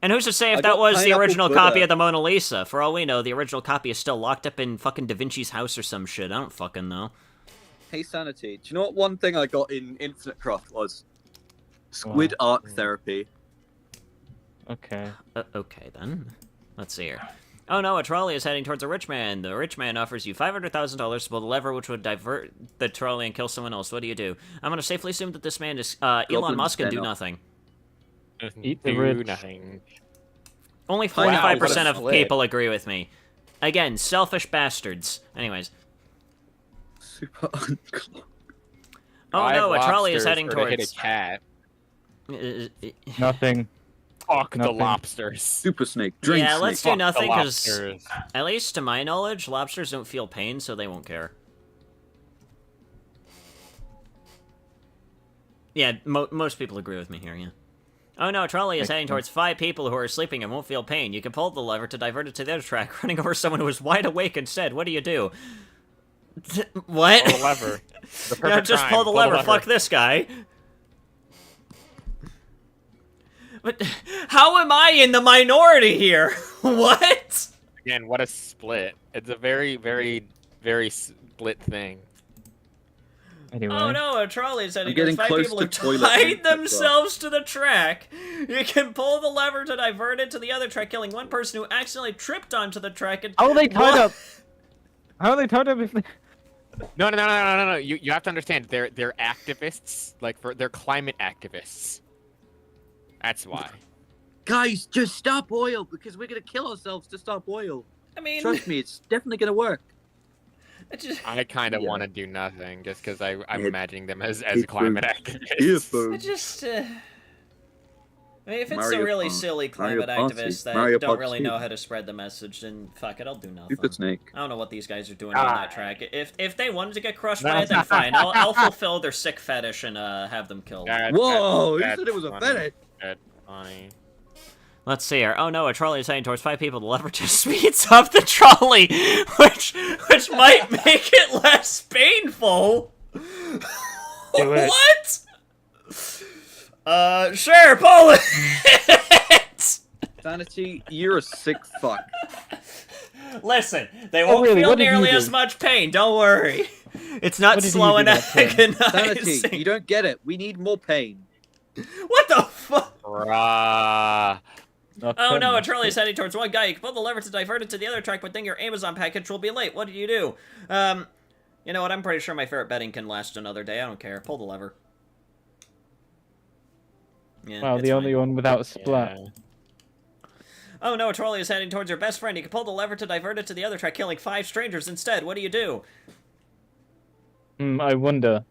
And who's to say if I that got was the pineapple original Buddha. copy of the Mona Lisa? For all we know, the original copy is still locked up in fucking Da Vinci's house or some shit. I don't fucking know. Hey, Sanity, do you know what one thing I got in Infinite Craft was? Squid Arc Therapy. Okay. Okay, then. Let's see here. Oh no, a trolley is heading towards a rich man. The rich man offers you $500,000 to pull the lever which would divert the trolley and kill someone else. What do you do? I'm going to safely assume that this man is Elon Musk and do nothing. Eat the rich. Nothing. Only Wow, 45% what a of split. people agree with me. Again, selfish bastards. Anyways. Super unclogged. Oh no, a trolley is heading to hit towards... a cat. Nothing. Fuck the Nothing. lobsters. Super snake. Drink Yeah, snake. let's do Fuck the nothing, because, lobsters. at least to my knowledge, lobsters don't feel pain, so they won't care. Yeah, most people agree with me here, yeah. Oh no, a trolley is heading towards 5 people who are sleeping and won't feel pain. You can pull the lever to divert it to the other track, running over someone who is wide awake instead. What do you do? What? Pull the lever. The Yeah, perfect just time. pull the lever. Fuck this guy. But how am I in the minority here? What? Again, what a split. It's a very, very, very split thing. Anyway. Oh no, a trolley is heading getting towards 5 close people to who toilet tied paper. themselves to the track. You can pull the lever to divert it to the other track, killing one person who accidentally tripped onto the track and... How are they tied What? up? How are they tied up if they... No. You have to understand. They're activists. Like they're climate activists. That's why. Guys, just stop oil because we're gonna kill ourselves to stop oil. I mean... Trust me, it's definitely gonna work. I kind of Yeah. want to do nothing just because I'm It- imagining them as it's climate boom. activists. I just... I mean, if it's Mario a really Party. silly Mario climate Party. activists that Mario don't really Party. know how to spread the message, then fuck it, I'll do nothing. Super snake. I don't know what these guys are doing on that track. If they wanted to get crushed by it, then fine. I'll fulfill their sick fetish and have them killed. Whoa, you that's said it was a funny. fetish. That's funny. Let's see here. Oh no, a trolley is heading towards 5 people. The lever just speeds up the trolley, which might make it less painful. Do it. What? Sure, pull it. Sanity, you're a sick fuck. Listen, they won't really, feel what did you nearly do? as much pain. Don't worry. It's not What did you slow do and that time? agonizing. Sanity, you don't get it. We need more pain. What the fuck? Rah. Oh no, a trolley is heading towards one guy. You can pull the lever to divert it to the other track, but then your Amazon package will be late. What do you do? You know what? I'm pretty sure my favorite betting can last another day. I don't care. Pull the lever. Yeah, Wow, it's the only fine. one without a splat. Oh no, a trolley is heading towards your best friend. You can pull the lever to divert it to the other track, killing 5 strangers instead. What do you do? I wonder.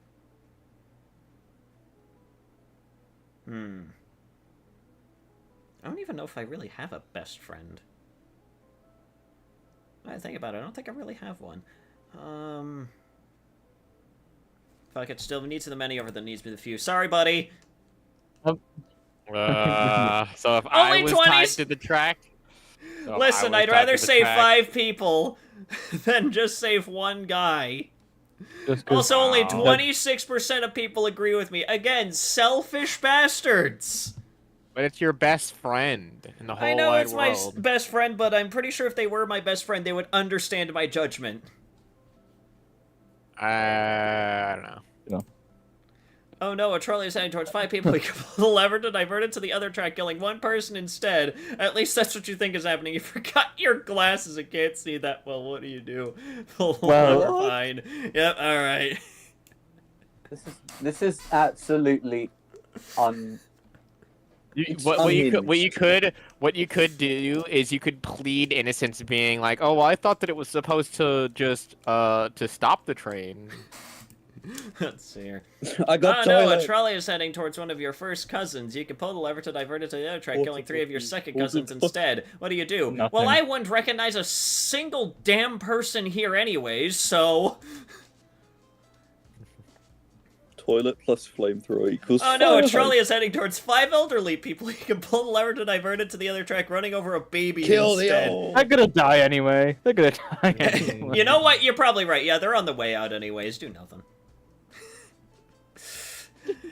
I don't even know if I really have a best friend. When I think about it, I don't think I really have one. Fuck it, still needs the many over the needs be the few. Sorry, buddy. So if Only I was 20s? tied to the track. so if I Listen, was I'd tied rather to the save track- 5 people than just save one guy. Just 'cause- Also, only Wow. 26% of people agree with me. Again, selfish bastards. But it's your best friend in the whole I know wide it's my world. best friend, but I'm pretty sure if they were my best friend, they would understand my judgment. I don't know. Oh no, a trolley is heading towards 5 people. You can pull the lever to divert it to the other track, killing one person instead. At least that's what you think is happening. You forgot your glasses and can't see that well. What do you do? Pull the lever, fine. Yep, alright. This is absolutely What you could do is you could plead innocence, being like, oh well, I thought that it was supposed to just to stop the train. Let's see here. I got Oh no, a toilet. trolley is heading towards one of your first cousins. You can pull the lever to divert it to the other track, killing 3 of your second cousins instead. What do you do? Nothing. Well, I wouldn't recognize a single damn person here anyways, so... Toilet plus flamethrower equals Oh no, a fire. trolley is heading towards 5 elderly people. You can pull the lever to divert it to the other track, running over a baby Kill instead. the old. They're gonna die anyway. They're gonna die anyway. You know what? You're probably right. Yeah, they're on the way out anyways. Do nothing.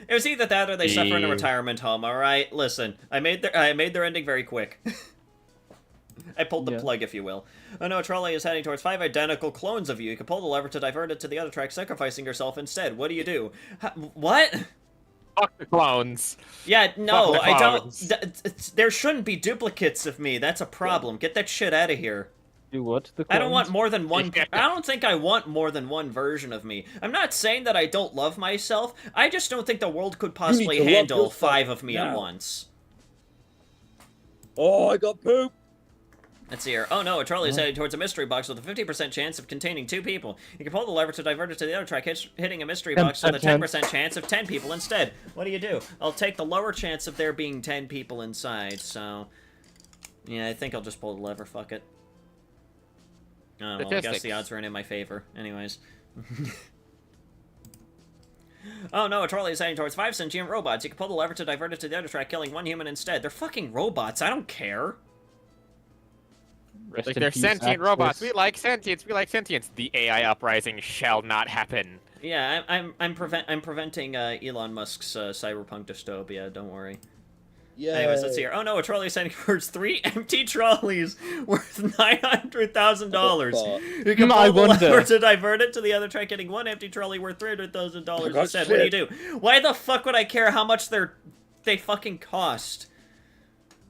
It was either that or they suffer in a retirement home. All right, listen. I made their ending very quick. I pulled the plug, if you will. Oh no, a trolley is heading towards 5 identical clones of you. You can pull the lever to divert it to the other track, sacrificing yourself instead. What do you do? What? Fuck the clones. Yeah, no, Fuck the I clones. don't. There shouldn't be duplicates of me. That's a problem. Get that shit out of here. Do what? The I don't want clones? more than one. I don't think I want more than one version of me. I'm not saying that I don't love myself. I just don't think the world could possibly to love handle yourself 5 of me at now. once. Oh, I got poop. Let's see here. Oh no, a trolley is heading towards a mystery box with a 50% chance of containing 2 people. You can pull the lever to divert it to the other track, hitting a mystery box with a 10% chance of 10 people instead. What do? I'll take the lower chance of there being 10 people inside, so... Yeah, I think I'll just pull the lever, fuck it. Oh, well, I guess the odds weren't in my favor. Anyways. Oh no, a trolley is heading towards 5 sentient robots. You can pull the lever to divert it to the other track, killing 1 human instead. They're fucking robots, I don't care. Rest Like in they're peace, sentient robots. Axis. We like sentience. We like sentience. The AI uprising shall not happen. Yeah, I'm preventing Elon Musk's cyberpunk dystopia. Don't worry. Yeah. Anyways, let's see here. Oh no, a trolley is heading towards 3 empty trolleys worth $900,000. You can pull the lever to divert it to the other track, getting 1 empty trolley worth $300,000 instead. What do? Why the fuck would I care how much they fucking cost?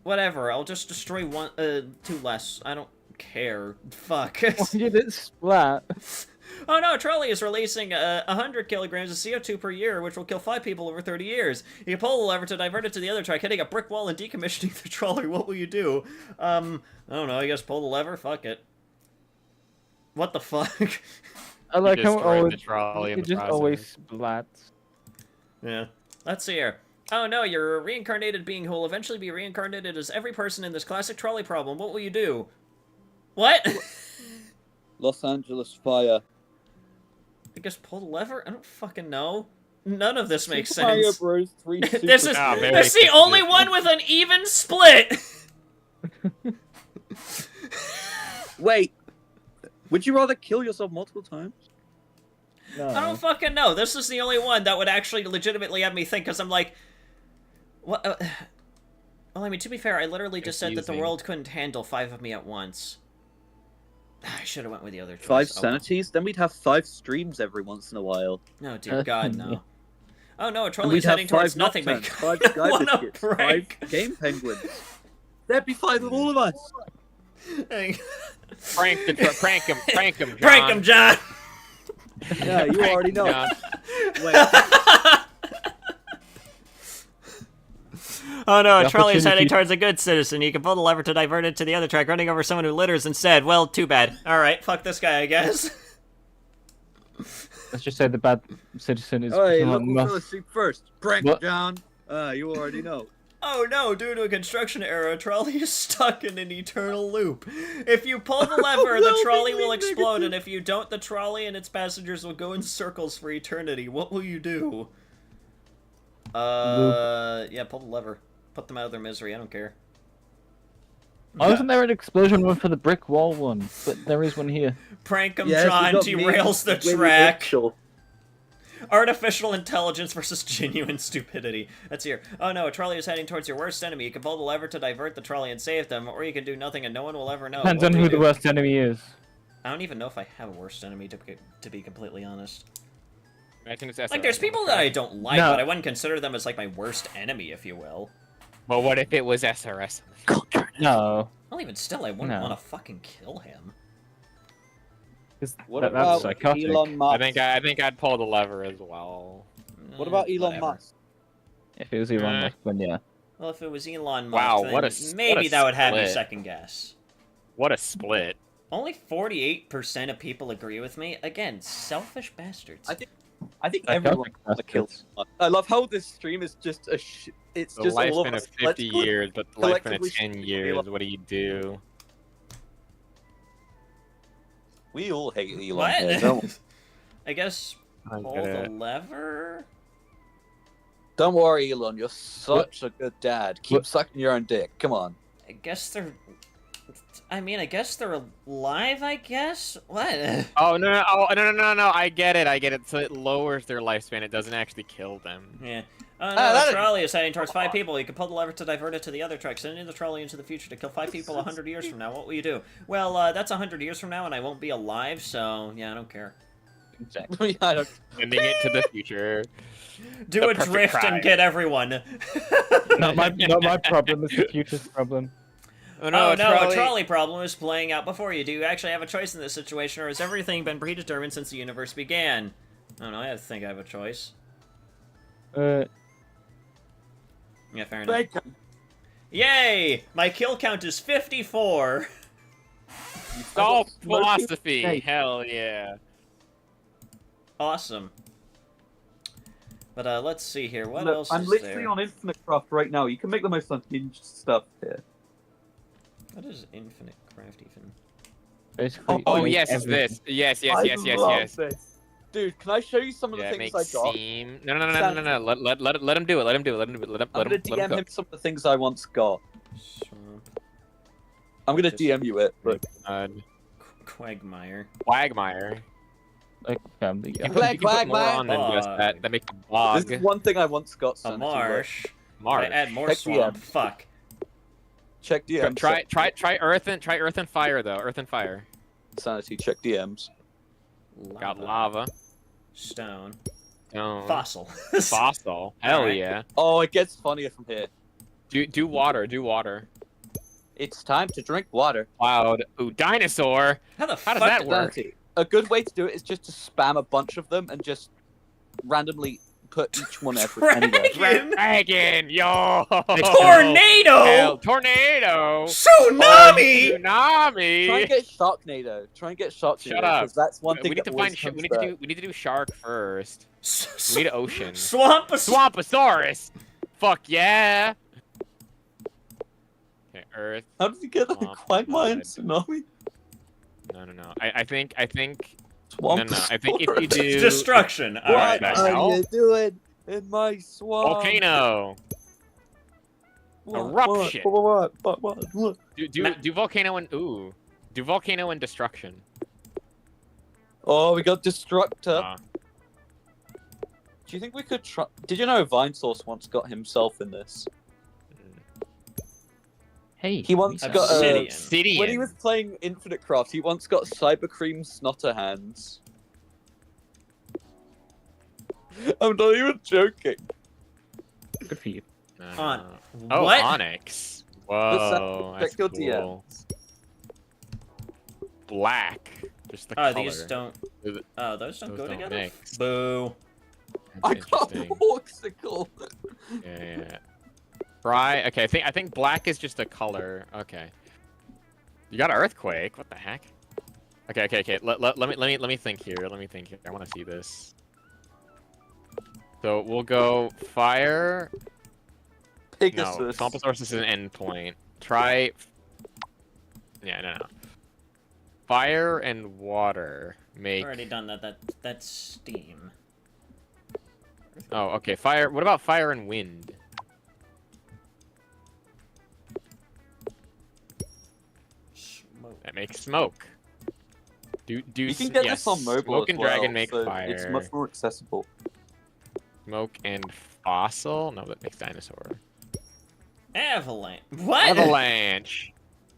Whatever. I'll just destroy 2 less. I don't care. Fuck. You did splat. Oh no, a trolley is releasing 100 kilograms of CO2 per year, which will kill 5 people over 30 years. You can pull the lever to divert it to the other track, hitting a brick wall and decommissioning the trolley. What will you do? I don't know, I guess pull the lever? Fuck it. What the fuck? I like how destroyed the trolley in it the just process. always splats. Yeah. Let's see here. Oh no, you're a reincarnated being who will eventually be reincarnated as every person in this classic trolley problem. What will you do? What? Los Angeles fire. I guess pull the lever? I don't fucking know. None of this makes Super Mario sense. Bros. 3 This Super is Smash. this the only one with an even split. Wait, would you rather kill yourself multiple times? No. I don't fucking know. This is the only one that would actually legitimately have me think, because I'm like, what? Well, I mean, to be fair, I literally just said that the world couldn't handle 5 of me at once. I should have went with the other choice. 5 Oh, well. sanities? Then we'd have 5 streams every once in a while. No, dear God, no. Oh no, a And trolley we'd is have heading towards 5 nothing. Nocturnes, But 5 Sky what a Biscuits, prank. 5 Game Penguins. There'd be 5 of all of us. Prank him, John. Prank him, John. Yeah, you already know. John. Wait. Oh no, a The trolley is heading opportunity- towards a good citizen. You can pull the lever to divert it to the other track, running over someone who litters instead. Well, too bad. Alright, fuck this guy, I guess. Let's just say the bad citizen is. Hey, not look who enough. fell asleep first. Prank, What? John. You already know. Oh no, due to a construction error, a trolley is stuck in an eternal loop. If you pull the lever, the trolley will explode, and if you don't, the trolley and its passengers will go in circles for eternity. What will you do? Yeah, pull the lever. Put them out of their misery, I don't care. Why wasn't there an explosion one for the brick wall one? But there is one here. Prank him, Yes, we John, got derails the Winnie track. Mitchell. Artificial intelligence versus genuine stupidity. That's here. Oh no, a trolley is heading towards your worst enemy. You can pull the lever to divert the trolley and save them, or you can do nothing and no one will ever know. Depends What on will who you the do? worst enemy is. I don't even know if I have a worst enemy, to be completely honest. Imagine it's Like, there's people that I don't like, No. but I wouldn't consider them as, like, my worst enemy, if you will. But what if it was SRS? No. Well, even still, I wouldn't No. want to fucking kill him. What That's about psychotic. Elon Musk? I think I'd pull the lever as well. What about Elon Whatever. Musk? If it was Elon Musk, then yeah. Well, if it was Elon Musk, Wow, then what a maybe that would have me split. second guess. What a split. Only 48% of people agree with me. Again, selfish bastards. I think I everyone don't wants to kill Musk. I love how this stream is just a it's The just all of lifespan us. of 50 Let's years, but the lifespan collectively of 10 shoot years, Elon. what do you do? We all hate Elon. What? Here, don't, I guess I pull get the it. lever? don't worry, Elon. You're such a good dad. Keep sucking your own dick. Come on. I guess they're I mean, I guess they're alive, I guess? What? Oh, no, I get it. So it lowers their lifespan. It doesn't actually kill them. Yeah. Oh no, the trolley is heading towards 5 people. You can pull the lever to divert it to the other track, sending the trolley into the future to kill 5 people 100 years from now. What will you do? Well, that's 100 years from now, and I won't be alive, so yeah, I don't care. Exactly. I don't... Sending it to the future. Do The a perfect drift crime. and get everyone. Not my problem. It's the future's problem. Oh no, a trolley problem is playing out before you. Do you actually have a choice in this situation, or has everything been predetermined since the universe began? I don't know, I think I have a choice. Yeah, fair enough. Yay! My kill count is 54! Solve philosophy! Hell yeah. Awesome. But, let's see here, what Look, else I'm is literally there? on Infinite Craft right now. You can make the most unhinged stuff here. What is Infinite Craft even? Basically, Oh, yes, it's this. Yes. This. Dude, can I show you some of the things I got? Seem... No. Let him do it. I'm gonna DM him some of the things I once got. I'm gonna DM you it, but... Quagmire. Like family. You can put more on than just that. That makes a bog. This is one thing I once got. A Sanity, marsh. Marsh. I add more Check swamp. DM. Fuck. Check DMs. Try earth and fire though. Earth and fire. Sanity, check DMs. Got lava. Stone. Stone. Fossil. Fossil. Hell yeah. Oh, it gets funnier from here. Do water. It's time to drink water. Cloud. Ooh, dinosaur. How does that work? Sanity. A good way to do it is just to spam a bunch of them and just randomly put each one anywhere. Dragon, yo! Tornado! Hell, tornado! Tsunami! Tsunami! Try and get Sharknado. Shut up. Because that's one thing we need that to find. always comes We back. need to do shark first. We need ocean. Swampasaurus! Fuck yeah! Okay, Earth. How did you get a Quagmire and Tsunami? No. I think. Swamp. No. I think if you do destruction. All right. What are you doing in my swamp? Volcano. Eruption. What? Do volcano and do volcano and destruction. Oh, we got Destructor. Do you think we could try? Did you know Vinesource once got himself in this? Hey, he once got Obsidian. when he was playing Infinite Craft, he once got Cybercream Snotter Hands. I'm not even joking. Good for you. On. Oh, What? Onyx. Whoa, that's Check your cool. Black. Just the Oh, color. these don't. Oh, those don't go together? mix. Boo. That's I got interesting. Voxicle. Yeah. Right. Okay. I think black is just a color. Okay. You got an earthquake. What the heck? Okay. Let me think here. I want to see this. So we'll go fire. Pegasus. No, Swampasaurus is an endpoint. Try. Yeah, no. Fire and water make. I've already done that. That's steam. Oh, okay. Fire. What about fire and wind? That makes smoke. You can get this on mobile Smoke and as well, dragon make so fire. it's much more accessible. Smoke and fossil? No, that makes dinosaur. Avalanche. What? Avalanche.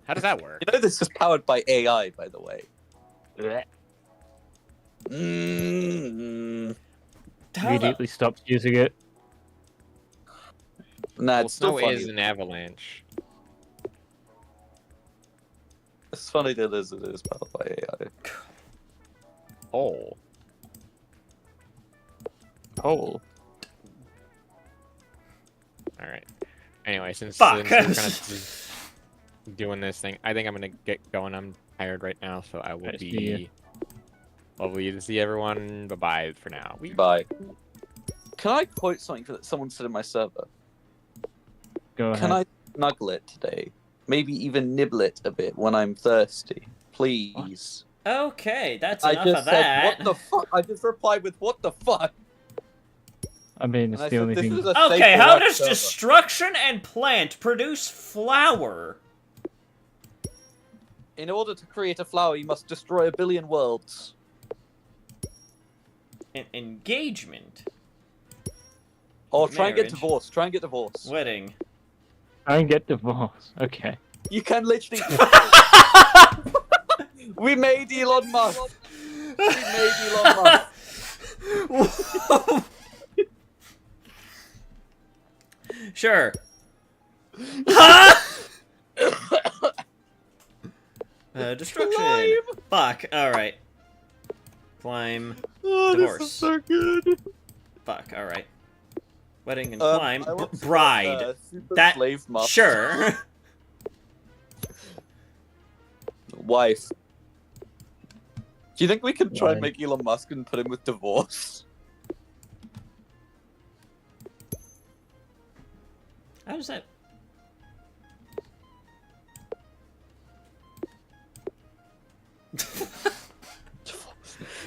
How does that work? You know this is powered by AI, by the way. Immediately stopped using it. Nah, it's still snow funny. is an avalanche. It's funny that it is powered by AI. Hole. Hole. All right. Anyway, since Fuck. we're kind of doing this thing, I think I'm gonna get going. I'm tired right now, so I will be lovely to see everyone. Bye bye for now. Bye. Can I quote something that someone said in my server? Go ahead. Can I snuggle it today? Maybe even nibble it a bit when I'm thirsty, please. Okay, that's I enough just of said, that. what the fuck? I just replied with, what the fuck? I mean, it's And I the said, only this thing. is a Okay, safe how work does server. destruction and plant produce flour? In order to create a flower, you must destroy 1 billion worlds. Engagement. Or try and get Marriage. divorced. Try and get divorced. Wedding. I can get divorced. Okay. You can literally. We made Elon Musk. We made Elon Musk. Sure. Huh? Destruction. Climb. Fuck. All right. Climb. Oh, Divorce. this is so good. Fuck. All right. Wedding and I climb. want to Bride. put, super That. slave Musk. Sure. Wife. Do you think we could try and Wife. make Elon Musk and put him with divorce? How does that?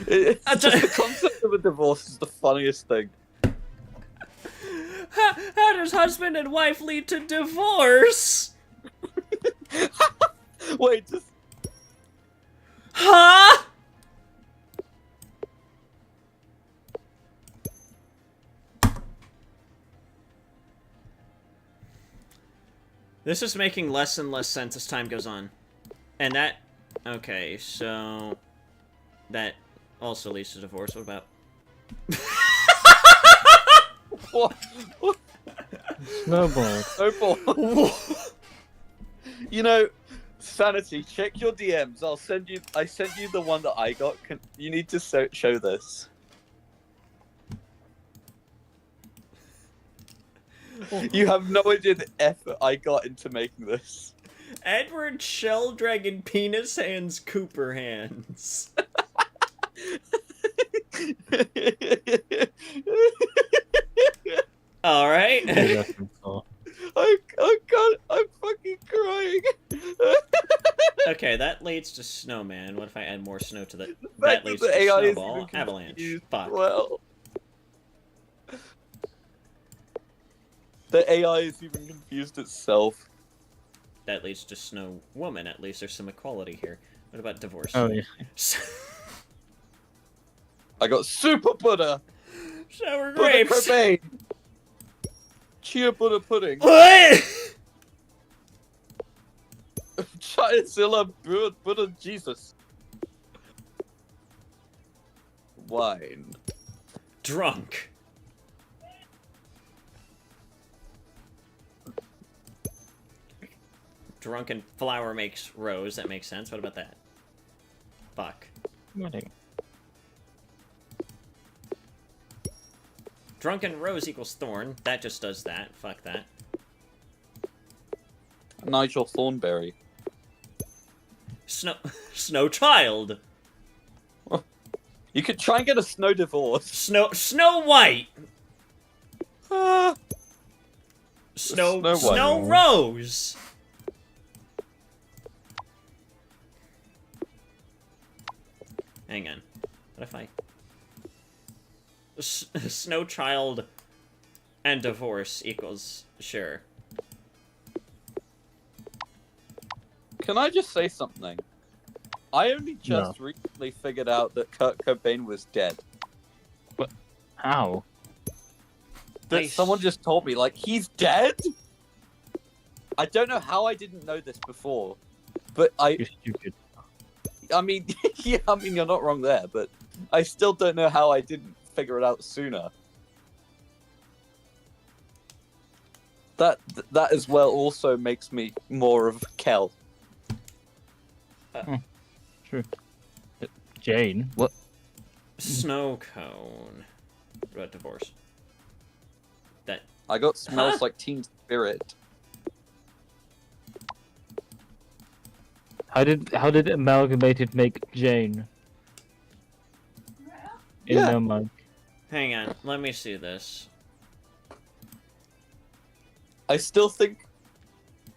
It's just the concept of a divorce is the funniest thing. How does husband and wife lead to divorce? Wait, just... Huh? This is making less and less sense as time goes on. And that... Okay, so... That also leads to divorce. What about... What? Snowball. Snowball. You know, Sanity, check your DMs. I sent you the one that I got. You need to show this. You have no idea the effort I got into making this. Edward Shell Dragon Penis Hands Cooper Hands. Alright. I'm fucking crying. Okay, that leads to snowman. What if I add more snow to that? The That fact leads that to the AI is snowball. even Avalanche. confused Fuck. Well, the AI is even confused itself. That leads to snow woman. At least there's some equality here. What about divorce? Oh yeah. I got super Buddha. Sour Buddha grapes. Cobain. Chia Buddha pudding. What? Chizilla Buddha Jesus. Wine. Drunk. Drunken flower makes rose. That makes sense. What about that? Fuck. Wedding. Drunken rose equals thorn. That just does that. Fuck that. Nigel Thornberry. Snow child. You could try and get a snow divorce. Snow White. Snow Rose. Hang on. What if I... Snow child and divorce equals... Sure. Can I just say something? I only just recently figured out that Kurt Cobain was dead. But how? That someone just told me, like, he's dead? I don't know how I didn't know this before, but You're stupid. I mean, yeah, I mean, you're not wrong there, but I still don't know how I didn't figure it out sooner. That as well also makes me more of Kel. True. Jane, what? Snow cone. What about divorce? That... I got smells like Teen Spirit. How did Amalgamated make Jane? In their mind. Hang on. Let me see this. I still think...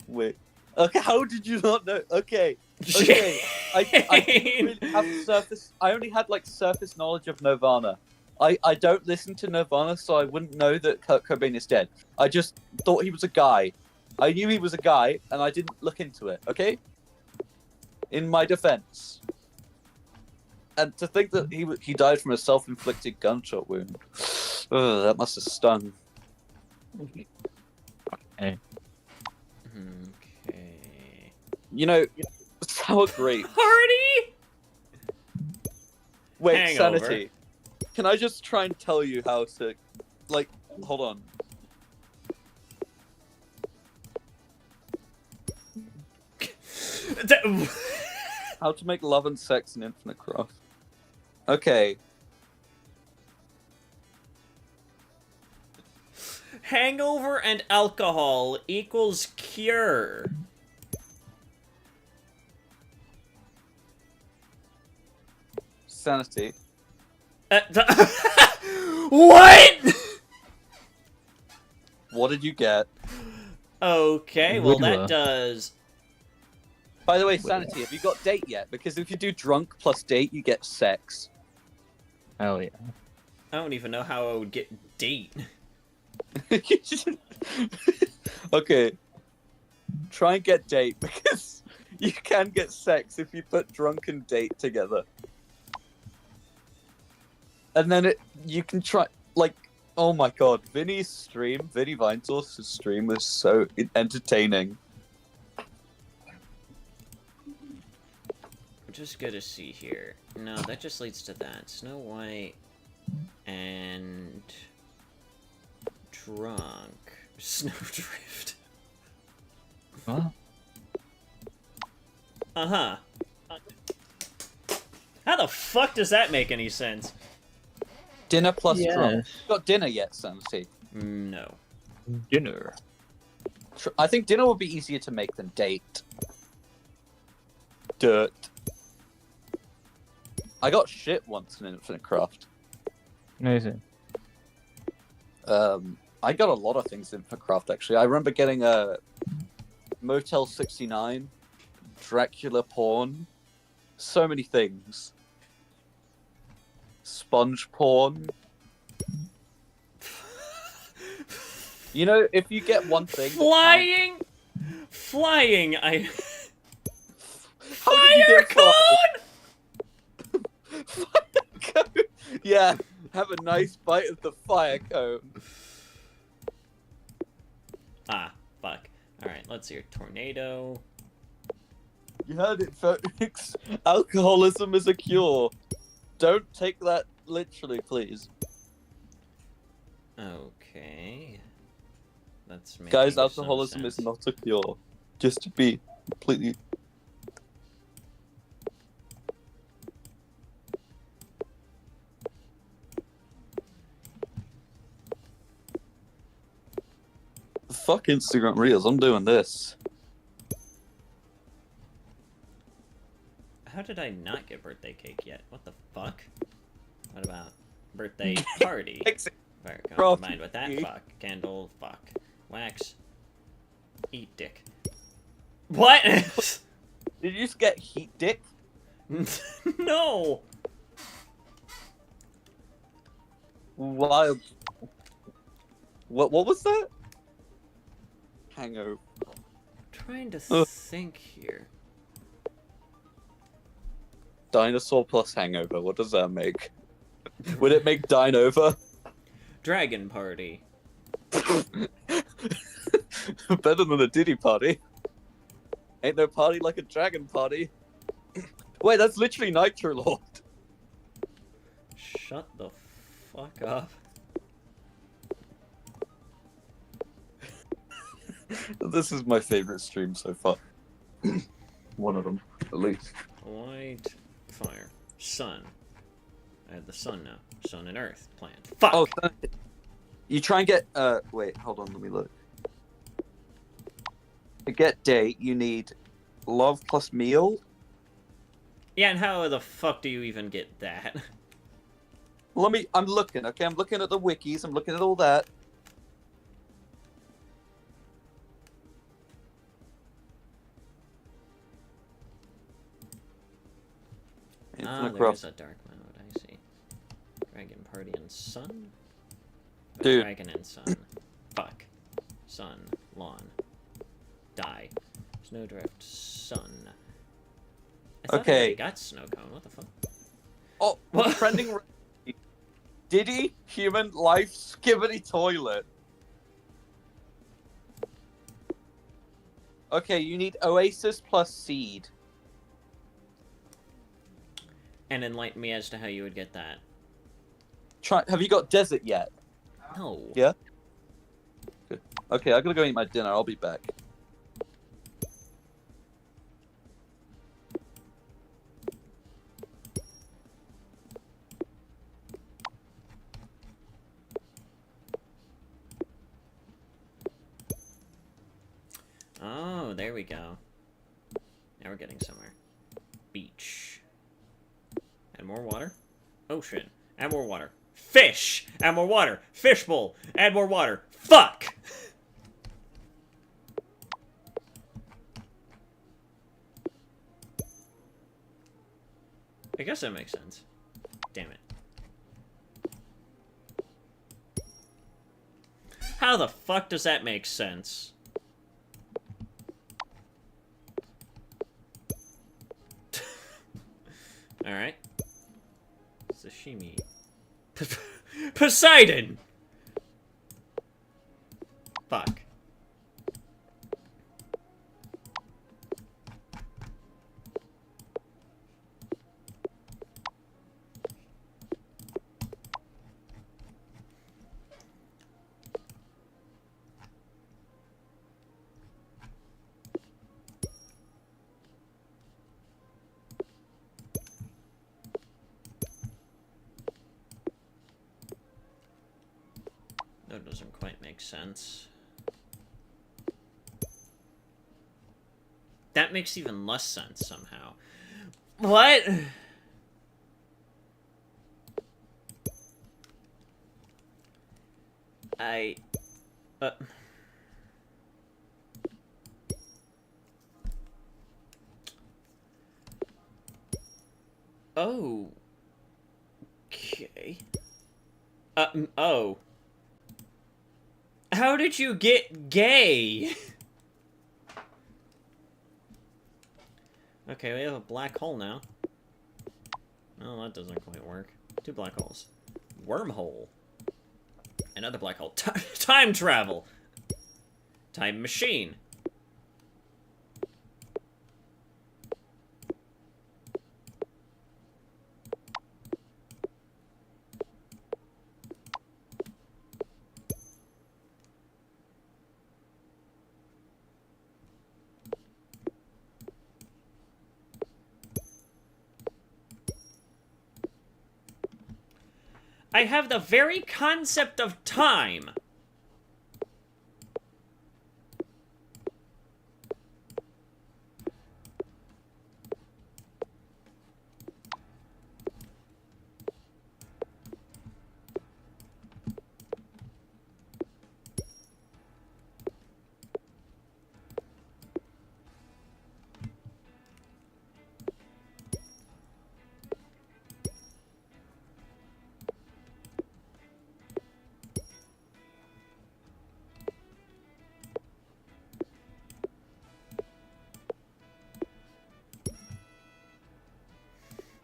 Wait. Okay, how did you not know? Okay. Okay. I didn't really have surface... I only had, like, surface knowledge of Nirvana. I don't listen to Nirvana, so I wouldn't know that Kurt Cobain is dead. I just thought he was a guy. I knew he was a guy, and I didn't look into it, okay? in my defense. And to think that he died from a self-inflicted gunshot wound. Ugh, that must have stung. Okay. Okay. You know, sour grapes. Party? Wait, Hangover. Sanity. Can I just try and tell you how to, like, hold on. How to make love and sex in Infinite Craft. Okay. Hangover and alcohol equals cure. Sanity. What? What did you get? Okay, well that Whittler. does... By the way, Sanity, have you got date yet? Because if you do drunk plus date, you get sex. Hell yeah. I don't even know how I would get date. Okay. Try and get date, because you can get sex if you put drunk and date together. And then you can try, like, oh my god, Vinny Vinesource's stream was so entertaining. I'm just gonna see here. No, that just leads to that. Snow White and drunk. Snowdrift. Huh? Uh-huh. How the fuck does that make any sense? Dinner plus Yes. drunk. Got dinner yet, Sanity? No. Dinner. I think dinner would be easier to make than date. Dirt. I got shit once in Infinite Craft. Amazing. I got a lot of things in Infinite Craft, actually. I remember getting a Motel 69, Dracula porn, so many things. Sponge porn. You know, if you get one thing... Flying! Flying, I... How did you Fire get cone! Fire cone! Yeah, have a nice bite of the fire cone. Ah, fuck. Alright, let's see here. Tornado. You heard it, folks. Alcoholism is a cure. Don't take that literally, please. Okay. That's making Guys, some alcoholism sense. is not a cure. Just to be completely... Fuck Instagram Reels, I'm doing this. How did I not get birthday cake yet? What the fuck? What about birthday party? Fire cone combined with that, fuck. Candle, fuck. Wax. Eat dick. What? Did you just get heat dick? No! Wild. What was that? Hangover. Trying to think here. Dinosaur plus hangover, what does that make? Would it make dine over? Dragon party. Better than a Diddy party. Ain't no party like a dragon party. Wait, that's literally Nitro Lord. Shut the fuck up. This is my favorite stream so far. One of them, at least. Light, fire, sun. I have the sun now. Sun and earth, plant. Fuck! Oh, you try and get, wait, hold on, let me look. To get date, you need love plus meal. Yeah, and how the fuck do you even get that? I'm looking, okay? I'm looking at the wikis, I'm looking at all that. Ah, there's a dark mode, I see. Dragon party and sun? But Dude. Dragon and sun. Fuck. Sun. Lawn. Die. Snowdrift. Sun. I thought I Okay. already got snow cone. What the fuck? Oh, trending. Diddy human life skibbity toilet. Okay, you need Oasis plus Seed. And enlighten me as to how you would get that. Have you got Desert yet? No. Yeah? Good. Okay, I gotta go eat my dinner. I'll be back. Oh, there we go. Now we're getting somewhere. Beach. Add more water. Ocean. Add more water. Fish! Add more water. Fishbowl. Add more water. Fuck! I guess that makes sense. Damn it. How the fuck does that make sense? Alright. Sashimi. Poseidon! Fuck. That doesn't quite make sense. That makes even less sense somehow. What? Oh. Okay. Oh. How did you get gay? Okay, we have a black hole now. Oh, that doesn't quite work. 2 black holes. Wormhole. Another black hole. Time travel. Time machine. I have the very concept of time.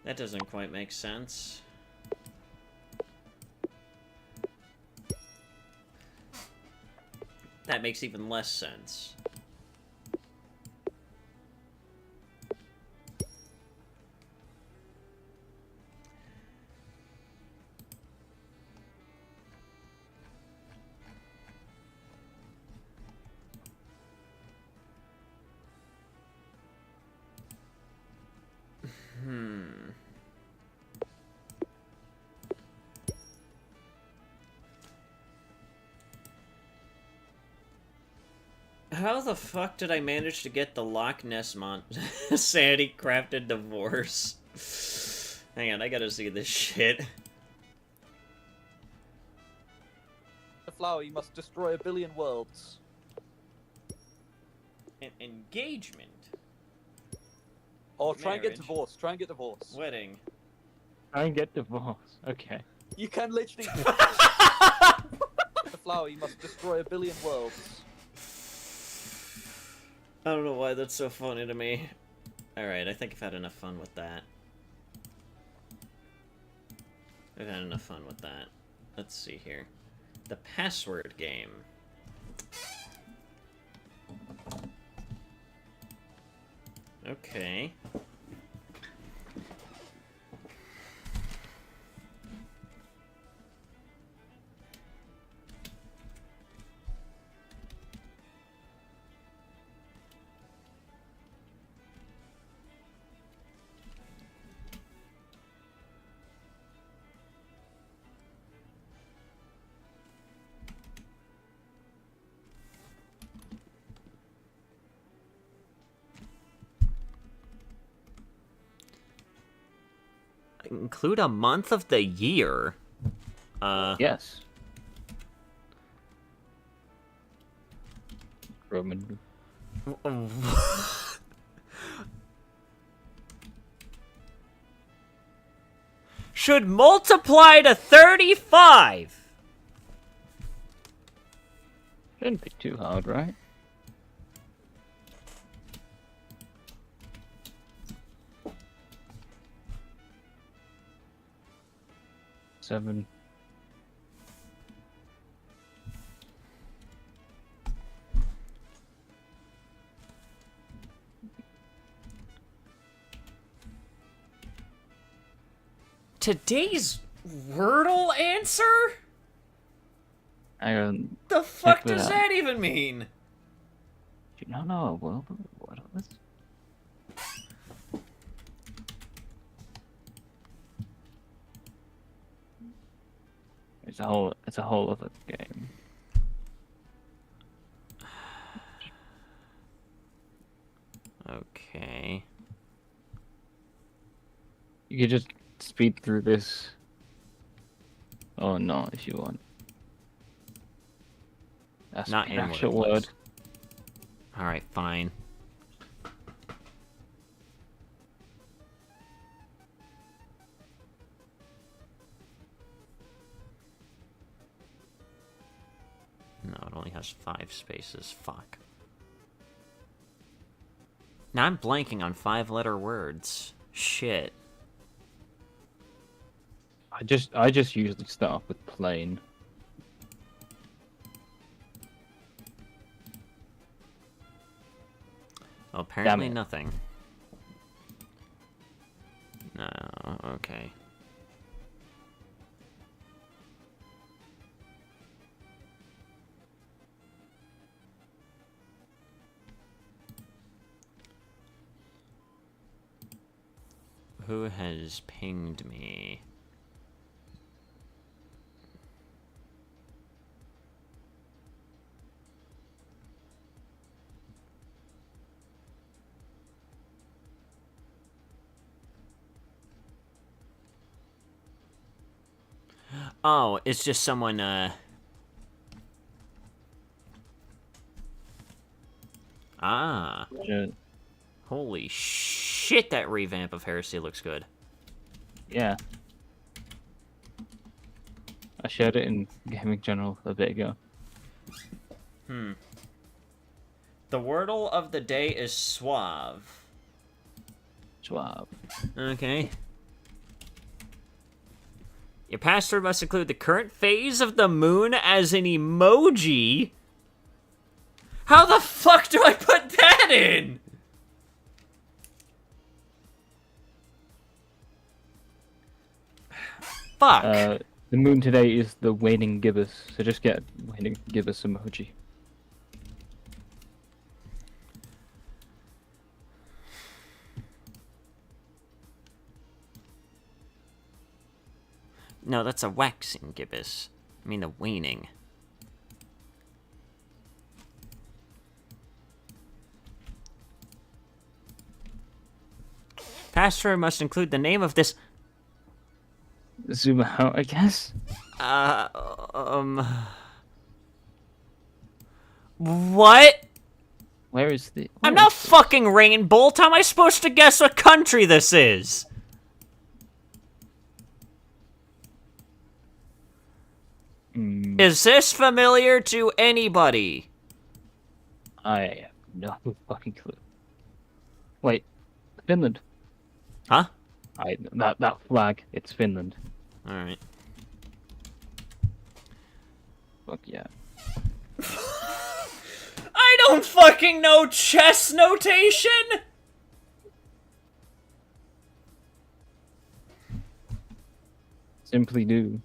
That doesn't quite make sense. That makes even less sense. How the fuck did I manage to get the Loch Ness Sanity crafted divorce? Hang on, I gotta see this shit. The flower, you must destroy 1 billion worlds. An engagement. Or try and get Marriage. divorced. Try and get divorced. Wedding. I can get divorced. Okay. You can literally. The flower, you must destroy 1 billion worlds. I don't know why that's so funny to me. Alright, I think I've had enough fun with that. I've had enough fun with that. Let's see here. The password game. Okay. Include a month of the year? Yes. Roman. Should multiply to 35! Shouldn't be too hard, right? Seven. Today's Wordle answer? I don't. The fuck does that even mean? Do you not know what it was? It's a whole other game. Okay. You could just speed through this. Oh no, if you want. That's Not an in actual what it was. word. Alright, fine. No, it only has 5 spaces. Fuck. Now I'm blanking on 5-letter words. Shit. I just usually start off with plain. Well, apparently Damn it. nothing. No, okay. Who has pinged me? Oh, it's just someone, Ah. Yeah. Holy shit, that revamp of Heresy looks good. Yeah. I shared it in Gaming General a bit ago. The wordle of the day is suave. Suave. Okay. Your password must include the current phase of the moon as an emoji? How the fuck do I put that in? Fuck. The moon today is the waning gibbous, so just get waning gibbous emoji. No, that's a waxing gibbous. I mean the waning. Password must include the name of this... Zoom out, I guess? What? Where is the... I'm not fucking Rain Bolt. How am I supposed to guess what country this is? Is this familiar to anybody? I have no fucking clue. Wait, Finland. Huh? That flag, it's Finland. Alright. Fuck yeah. I don't fucking know chess notation! Simply do.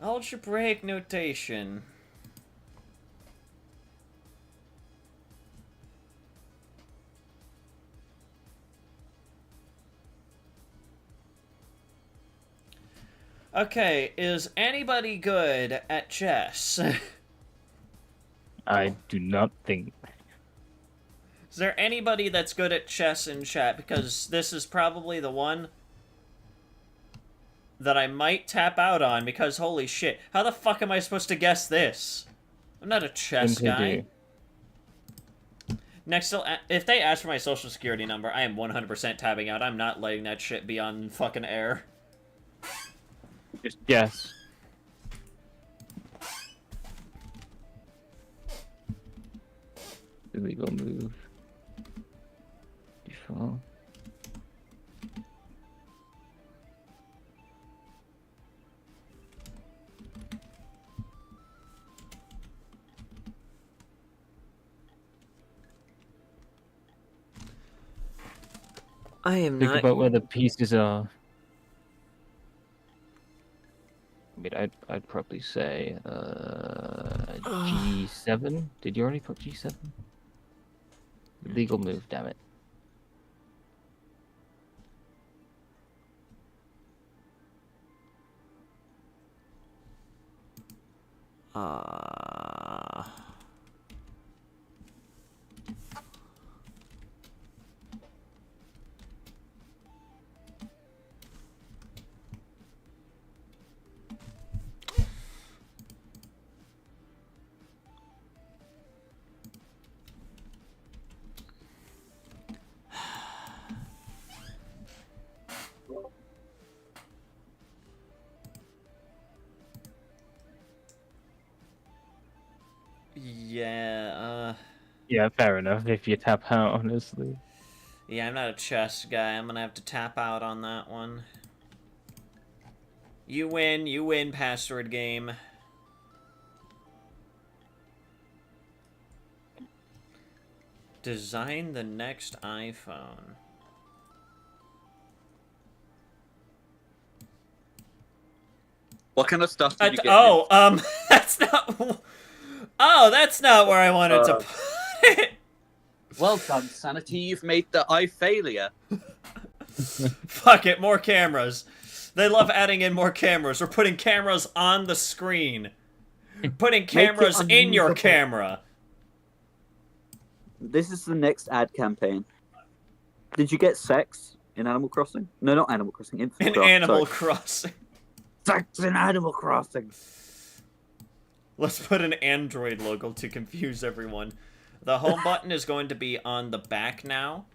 Algebraic notation. Okay, is anybody good at chess? I do not think. Is there anybody that's good at chess in chat? Because this is probably the one that I might tap out on, because holy shit, how the fuck am I supposed to guess this? I'm not a chess Simply guy. do. Next, if they ask for my social security number, I am 100% tapping out. I'm not letting that shit be on fucking air. Just guess. Illegal move. Default. I am Think not... about where the pieces are. I mean, I'd probably say G7. Did you already put G7? Legal move, damn it. Yeah, Yeah, fair enough. If you tap out, honestly. yeah, I'm not a chess guy. I'm gonna have to tap out on that one. You win, password game. Design the next iPhone. What kind of stuff did you get? Oh, that's not... Oh, that's not where I wanted to put it. Well done, Sanity. You've made the eye failure. Fuck it, more cameras. They love adding in more cameras. We're putting cameras on the screen. Putting cameras in your camera. This is the next ad campaign. Did you get sex in Animal Crossing? No, not Animal Crossing. In Craft, Animal sorry. Crossing. Sex in Animal Crossing. Let's put an Android logo to confuse everyone. The home button is going to be on the back now.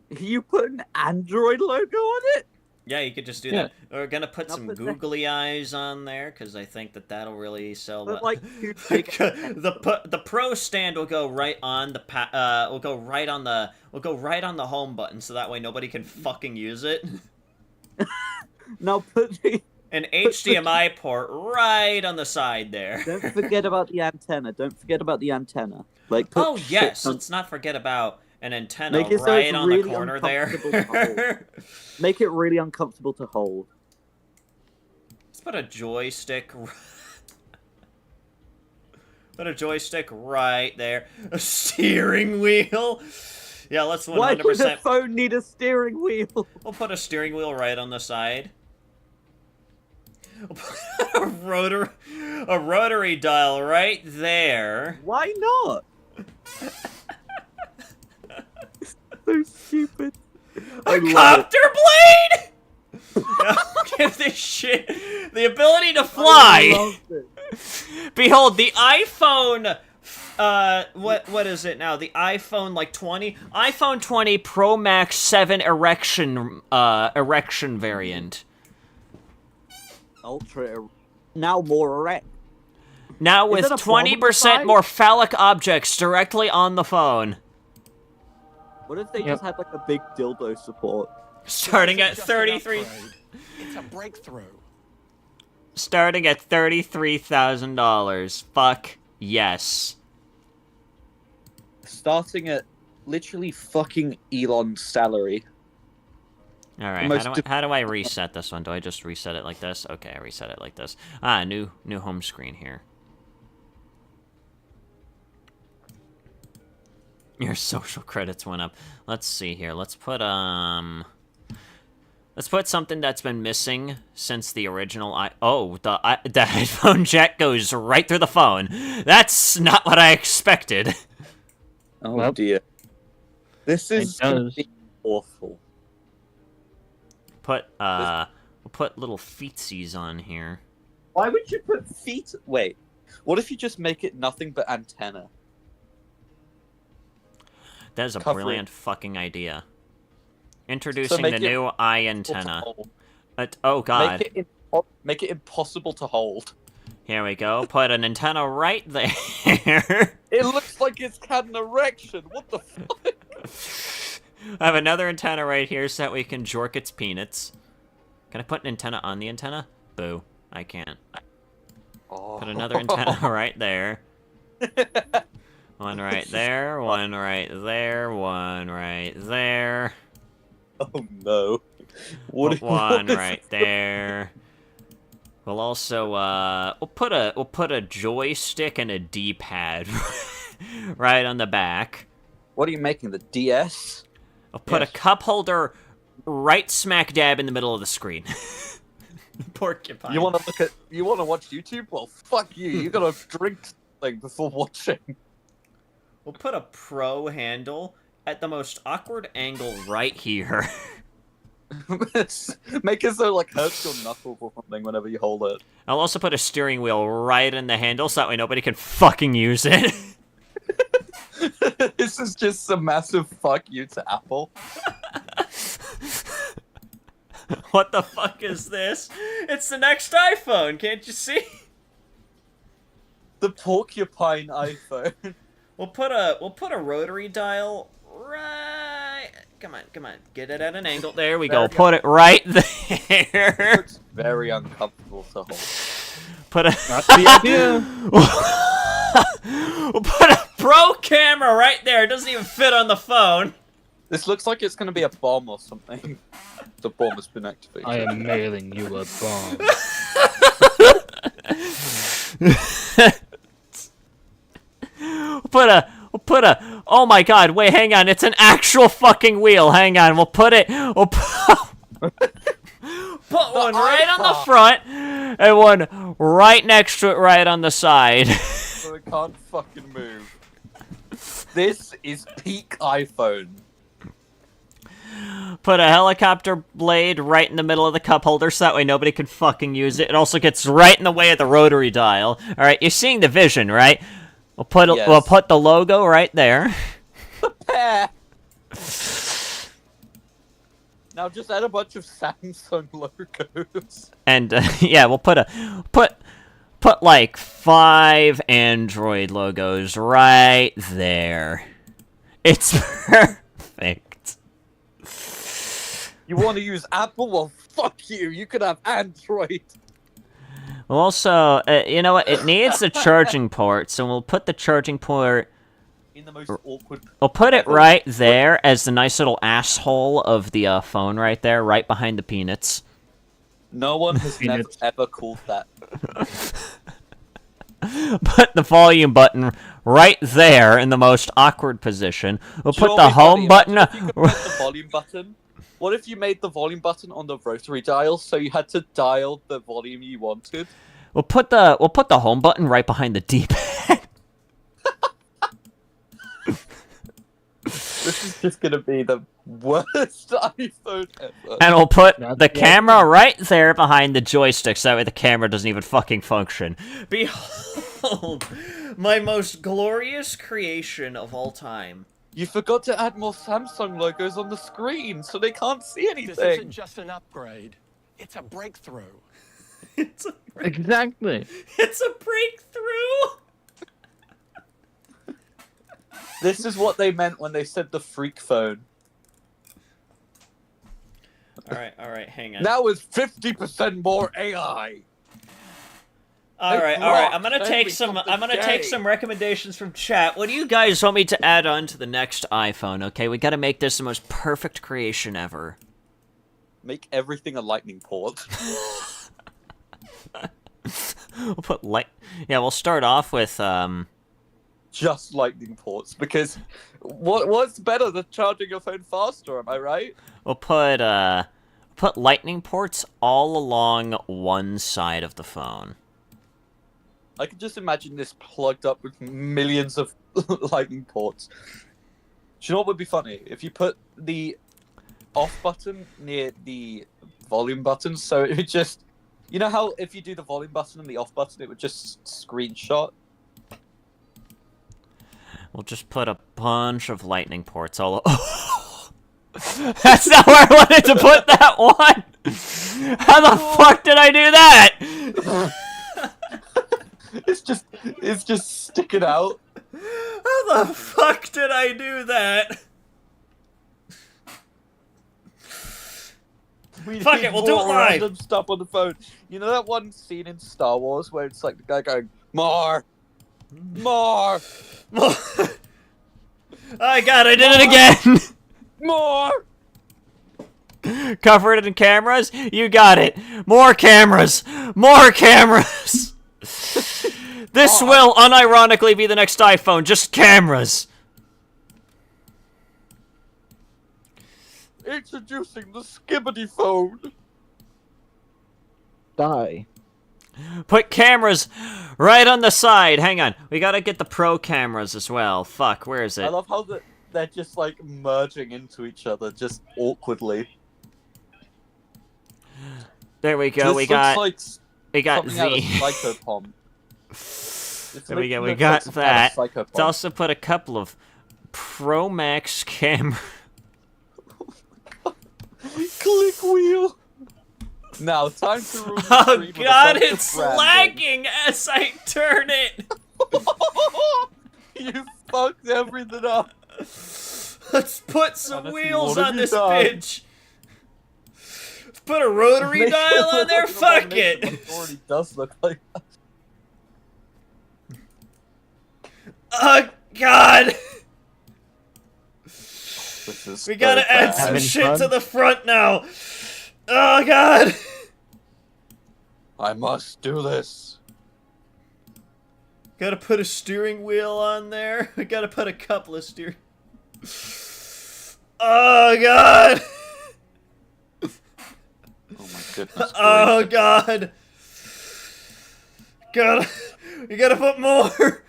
You put an Android logo on it? Yeah, you could just do Yeah. that. We're gonna put some googly eyes on there because I think that'll really sell. But like, the Pro stand will go right on the will go right on the home button, so that way nobody can fucking use it. Now put an HDMI port right on the side there. Don't forget about the antenna. Don't forget about the antenna. Like, put oh yes, let's not forget about an antenna Make it so right it's on really the corner uncomfortable there. to hold. Make it really uncomfortable to hold. Let's put a joystick. Put a joystick right there. A steering wheel. Yeah, let's 100%. Why does the phone need a steering wheel? We'll put a steering wheel right on the side. We'll put a rotary dial right there. Why not? So stupid. A copter blade! Give this shit the ability to fly. Behold, the iPhone. What is it now? The iPhone like 20, iPhone 20 Pro Max 7 erection variant. Ultra, now more erect. Now Is with it a 20% more phallic objects directly on the phone. What if they just had like a big dildo support? Starting at 33. It's a breakthrough. Starting at $33,000. Fuck yes. Starting at literally fucking Elon's salary. All right. How do I reset this one? Do I just reset it like this? Okay, I reset it like this. Ah, new home screen here. Your social credits went up. Let's see here. Let's put something that's been missing since the original the headphone jack goes right through the phone. That's not what I expected. Oh dear. This is gonna be awful. We'll put little feetsies on here. Why would you put feet? Wait. What if you just make it nothing but antenna? That is a brilliant fucking idea. Introducing the new eye antenna. Oh god. Make it impossible to hold. Here we go. Put an antenna right there. It looks like it's had an erection. What the fuck? I have another antenna right here so that we can jork its peanuts. Can I put an antenna on the antenna? Boo. I can't. Put another antenna right there. One right there, one right there, one right there. Oh no. Put one right there. We'll also we'll put a joystick and a D-pad right on the back. What are you making, the DS? I'll put a cup holder right smack dab in the middle of the screen. Porcupine. You want to watch YouTube? Well, fuck you. You gotta drink something before watching. We'll put a pro handle at the most awkward angle right here. Make it so like hurts your knuckles or something whenever you hold it. I'll also put a steering wheel right in the handle so that way nobody can fucking use it. This is just a massive fuck you to Apple. What the fuck is this? It's the next iPhone, can't you see? The porcupine iPhone. We'll put a rotary dial right. Come on, get it at an angle. There we go. Put it right there. It's very uncomfortable to hold. Put a. That's the idea. We'll put a pro camera right there. It doesn't even fit on the phone. This looks like it's gonna be a bomb or something. The bomb has been activated. I am mailing you a bomb. We'll put a, oh my god, wait, hang on, it's an actual fucking wheel, hang on, we'll put one right on the front, and one right next to it right on the side. So it can't fucking move. This is peak iPhone. Put a helicopter blade right in the middle of the cup holder so that way nobody can fucking use it. It also gets right in the way of the rotary dial. Alright, you're seeing the vision, right? We'll put the logo right there. The pair. Now just add a bunch of Samsung logos. And yeah, we'll put like 5 Android logos right there. It's perfect. You want to use Apple? Well, fuck you. You could have Android. Well, also, you know what? It needs a charging port, so we'll put the charging port. In the most awkward. We'll put it right there as the nice little asshole of the phone right there, right behind the peanuts. No one has ever called that. Put the volume button right there in the most awkward position. We'll put the home button. If you could press the volume button. What if you made the volume button on the rotary dial, so you had to dial the volume you wanted? We'll put the home button right behind the D-pad. This is just gonna be the worst iPhone ever. And we'll put the camera right there behind the joystick, so that way the camera doesn't even fucking function. Behold, my most glorious creation of all time. You forgot to add more Samsung logos on the screen, so they can't see anything. This isn't just an upgrade. It's a breakthrough. Exactly. It's a breakthrough. This is what they meant when they said the freak phone. Alright, hang on. Now it's 50% more AI. Alright, I'm gonna take some recommendations from chat. What do you guys want me to add on to the next iPhone? Okay, we gotta make this the most perfect creation ever. Make everything a lightning port. We'll put we'll start off with just lightning ports, because what's better than charging your phone faster, am I right? We'll put lightning ports all along one side of the phone. I can just imagine this plugged up with millions of lightning ports. Do you know what would be funny? If you put the off button near the volume button, so it would just... You know how if you do the volume button and the off button, it would just screenshot? We'll just put a bunch of lightning ports all That's not where I wanted to put that one! How the fuck did I do that? It's just sticking out. How the fuck did I do that? Fuck it, we'll do it live. Random stuff on the phone. You know that one scene in Star Wars where it's like the guy going, more, more, more. Oh god, I did it again. More. Cover it in cameras. You got it. More cameras. More cameras. This will unironically be the next iPhone. Just cameras. Introducing the skibbity phone. Die. Put cameras right on the side. Hang on. We gotta get the pro cameras as well. Fuck, where is it? I love how they're just like merging into each other, just awkwardly. There we go. We got Z. There we go. We got that. Let's also put a couple of Pro Max cameras. Click wheel. Now, time to rule the Oh stream god, with a bunch it's of branding. lagging as I turn it! You fucked everything up. Let's put some Honestly, wheels what on have you this done? bitch! Let's put a rotary Make dial it on look there, like an fuck abomination, it! but already does look like that. Oh god! This is We gotta so add bad. some Having shit fun? to the front now! Oh god! I must do this. Gotta put a steering wheel on there. We gotta put a couple of steering... Oh god! Oh my goodness. Oh god! You gotta put more!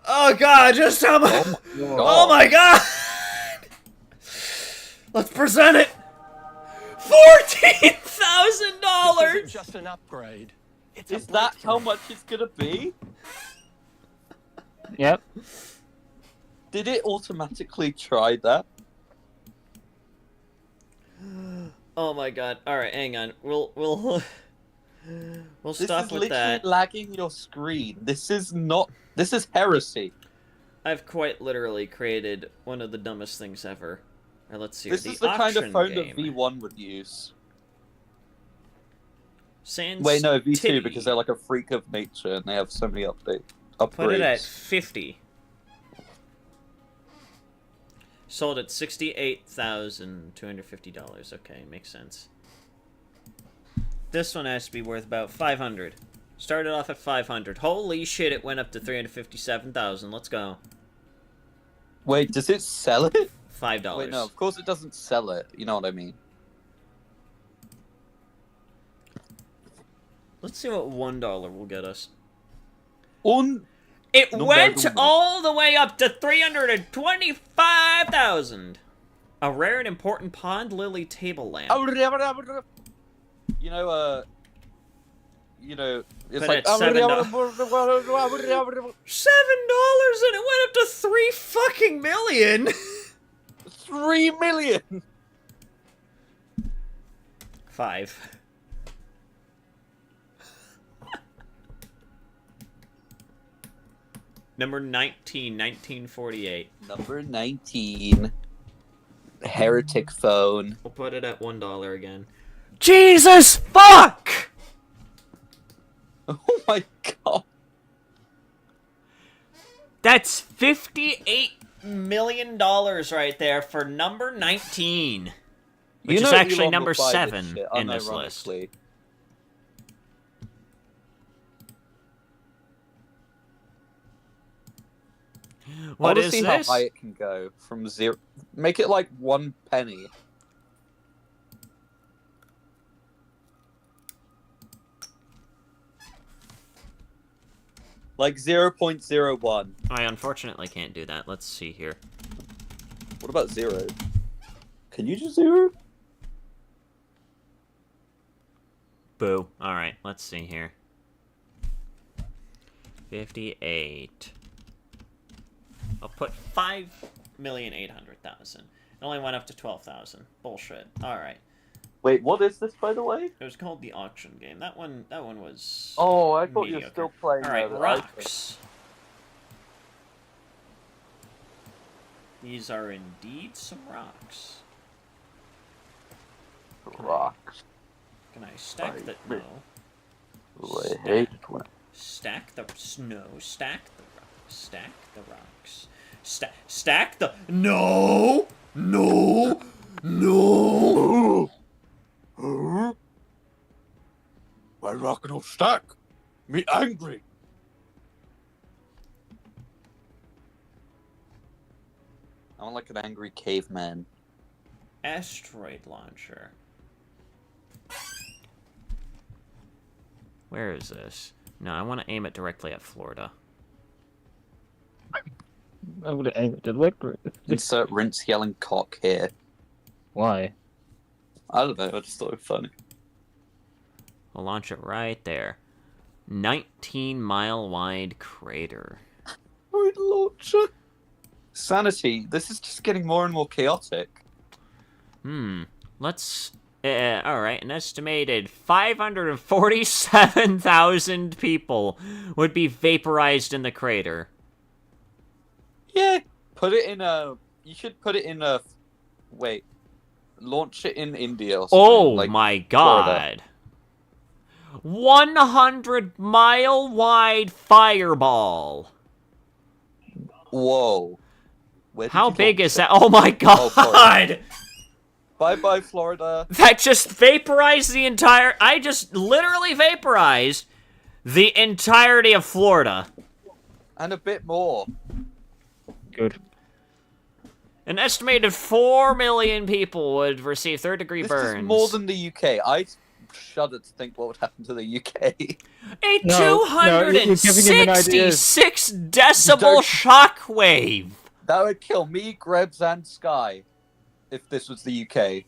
Oh god, just how much? Oh my god! Let's present it! $14,000! Just an upgrade. Is that how much it's gonna be? Yep. Did it automatically try that? Oh my god. Alright, hang on. We'll This stop is with literally that. lagging your screen. This is heresy. I've quite literally created one of the dumbest things ever. Or let's see. This is the kind of phone that V1 would use. Sans Wait, no, V2 titty. because they're like a freak of nature and they have so many upgrades. Put it at 50. Sold at $68,250. Okay, makes sense. This one has to be worth about 500. Started off at 500. Holy shit, it went up to 357,000. Let's go. Wait, does it sell it? $5. Wait, no, of course it doesn't sell it. You know what I mean? Let's see what $1 will get us. It went all the way up to 325,000. A rare and important pond lily table lamp. You know, it's But like at $7 and it went up to 3 fucking million. 3 million. 5. Number 19, 1948. Number 19. Heretic phone. We'll put it at $1 again. Jesus fuck! Oh my god. That's $58 million right there for number 19. Which is actually Elon number will buy 7 this shit, in this list. unironically. What I is see this? how high it can go from 0. Make it like 1 penny. Like 0.01. I unfortunately can't do that. Let's see here. What about 0? Can you do 0? Boo. Alright, let's see here. 58. I'll put 5,800,000. It only went up to 12,000. Bullshit. Alright. Wait, what is this, by the way? It was called the auction game. That one was Oh, I thought you mediocre. were still playing. Alright, that. rocks. These are indeed some rocks. Rocks. Can I stack the... No. I hate when... Stack the... No. Stack the rocks. Stack the rocks. Stack the... No! No! No! My rock don't stack. Me angry. I'm like an angry caveman. Asteroid launcher. Where is this? No, I want to aim it directly at Florida. I would aim it directly. Insert rinse yelling cock here. Why? I don't know, I just thought it was funny. I'll launch it right there. 19-mile wide crater. Right launcher. Sanity, this is just getting more and more chaotic. Let's... alright, an estimated 547,000 people would be vaporized in the crater. Yeah, put it in a... You should put it in a... Wait. Launch it in India or something. Oh like my god. 100-mile wide fireball. Whoa. How big is that? Oh my god! Bye-bye, Florida. That just vaporized the entire... I just literally vaporized the entirety of Florida. And a bit more. Good. An estimated 4 million people would receive third-degree burns. This is more than the UK. I shudder to think what would happen to the UK. A No, you're giving him an idea. 266 decibel shockwave. That would kill me, Grebs, and Sky if this was the UK.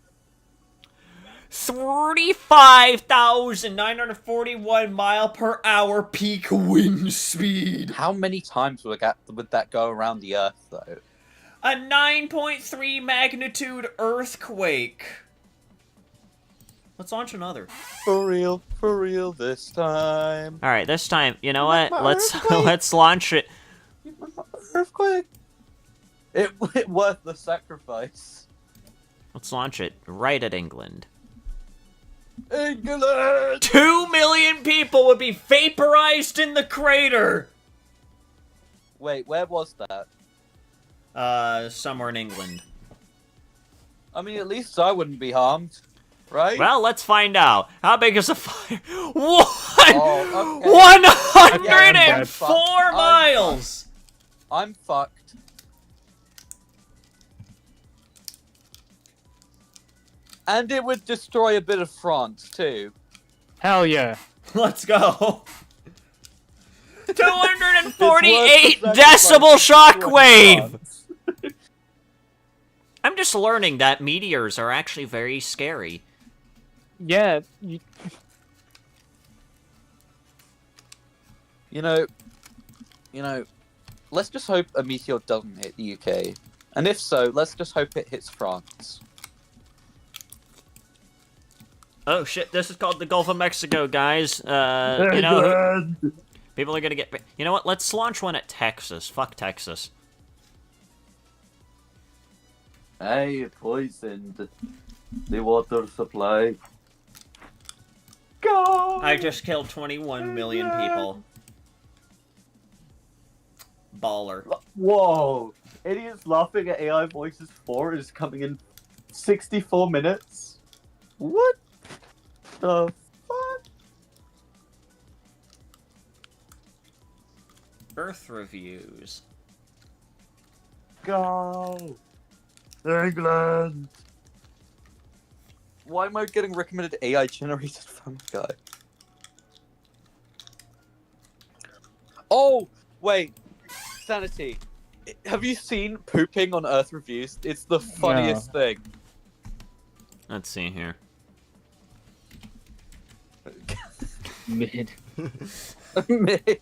35,941 mile per hour peak wind speed. How many times would that go around the Earth, though? A 9.3 magnitude earthquake. Let's launch another. For real this time. All right, this time, you know what? Let's launch it. Earthquake. It worth the sacrifice. Let's launch it right at England. England! 2 million people would be vaporized in the crater. Wait, where was that? Somewhere in England. I mean, at least I wouldn't be harmed, right? Well, let's find out. How big is the fire? 104 miles! I'm fucked. And it would destroy a bit of France, too. Hell yeah. Let's go. 248 decibel shockwave! I'm just learning that meteors are actually very scary. Yeah. You know, let's just hope a meteor doesn't hit the UK. And if so, let's just hope it hits France. Oh shit, this is called the Gulf of Mexico, guys. You know, People are gonna get... You know what? Let's launch one at Texas. Fuck Texas. Hey, poisoned the water supply. Go! I just killed 21 million people. Baller. Whoa! Idiots Laughing at AI Voices 4 is coming in 64 minutes. What the fuck? Earth reviews. Go! England! Why am I getting recommended AI generated Family Guy? Oh! Wait! Sanity. Have you seen pooping on Earth reviews? It's the funniest thing. Let's see here. Mid. Mid.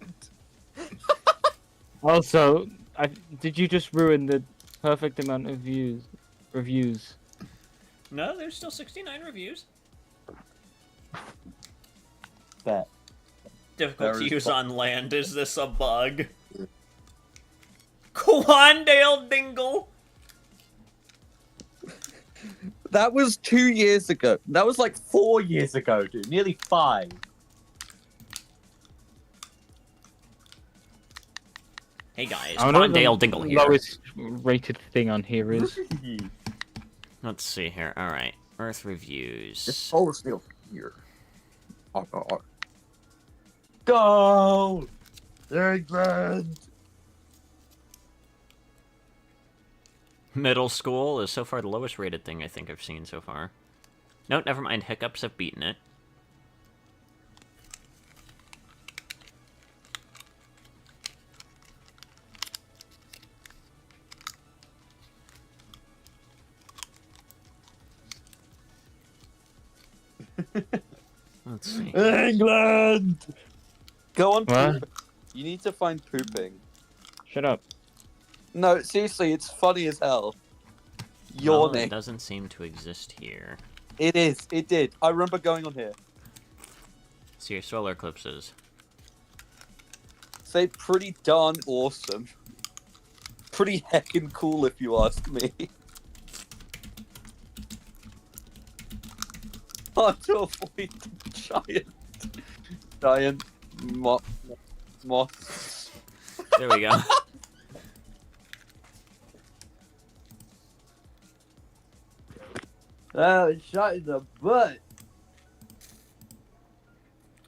Also, did you just ruin the perfect amount of reviews? No, there's still 69 reviews. Bet. Difficult to use on land. Is this a bug? Quandale Dingle! That was 2 years ago. That was like 4 years ago, dude. Nearly 5. Hey guys, I don't know Quandale what the Dingle here. lowest rated thing on here is. Let's see here. Alright. Earth reviews. Just hold still here. Go! England! Middle school is so far the lowest rated thing I think I've seen so far. No, never mind. Hiccups have beaten it. Let's see. England! Go on, What? poop. You need to find pooping. Shut up. No, seriously, it's funny as hell. Well, Yawning. it doesn't seem to exist here. It is. It did. I remember going on here. See your solar eclipses. Say pretty darn awesome. Pretty heckin' cool, if you ask me. Hard to avoid the giant moss. There we go. Oh, shot in the butt.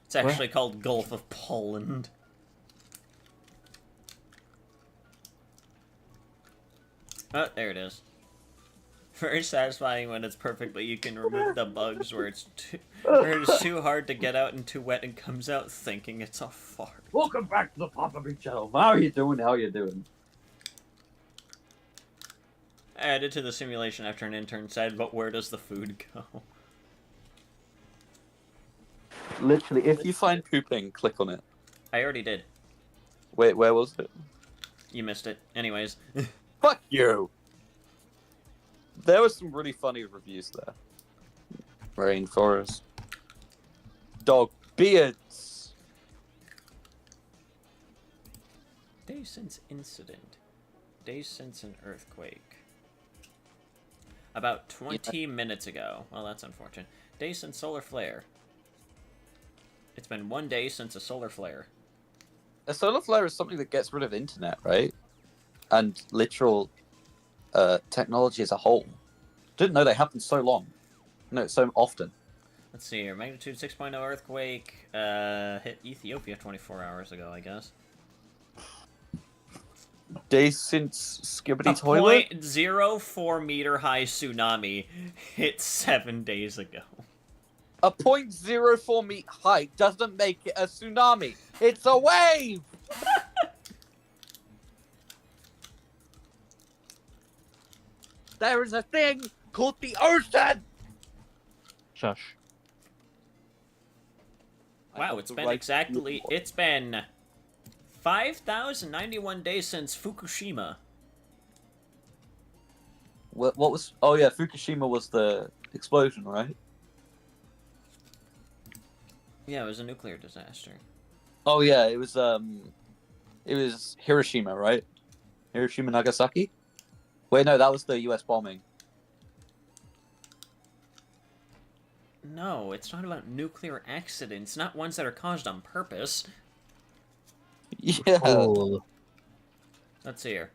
It's actually called Gulf of Poland. Oh, there it is. Very satisfying when it's perfect, but you can remove the bugs where it's too hard to get out and too wet and comes out thinking it's a fart. Welcome back to the Papa Beach channel. How are you doing? How are you doing? Added to the simulation after an intern said, but where does the food go? Literally, if you find pooping, click on it. I already did. Wait, where was it? You missed it. Anyways. Fuck you! There were some really funny reviews there. Rainforest. Dog beards. Days since incident. Days since an earthquake. About 20 minutes ago. Well, that's unfortunate. Days since solar flare. It's been 1 day since a solar flare. A solar flare is something that gets rid of the internet, right? And literal technology as a whole. Didn't know they happened so long. No, so often. Let's see here. Magnitude 6.0 earthquake hit Ethiopia 24 hours ago, I guess. Days since Skibbity A Toilet? 0.04 meter high tsunami hit 7 days ago. A 0.04 meter height doesn't make it a tsunami. It's a wave! There is a thing called the ocean! Shush. Wow, it's been 5,091 days since Fukushima. What was... Oh yeah, Fukushima was the explosion, right? Yeah, it was a nuclear disaster. Oh yeah, it was Hiroshima, right? Hiroshima, Nagasaki. Wait, no, that was the U.S. bombing. No, it's not about nuclear accidents, not ones that are caused on purpose. Yeah. Cool. Let's see here.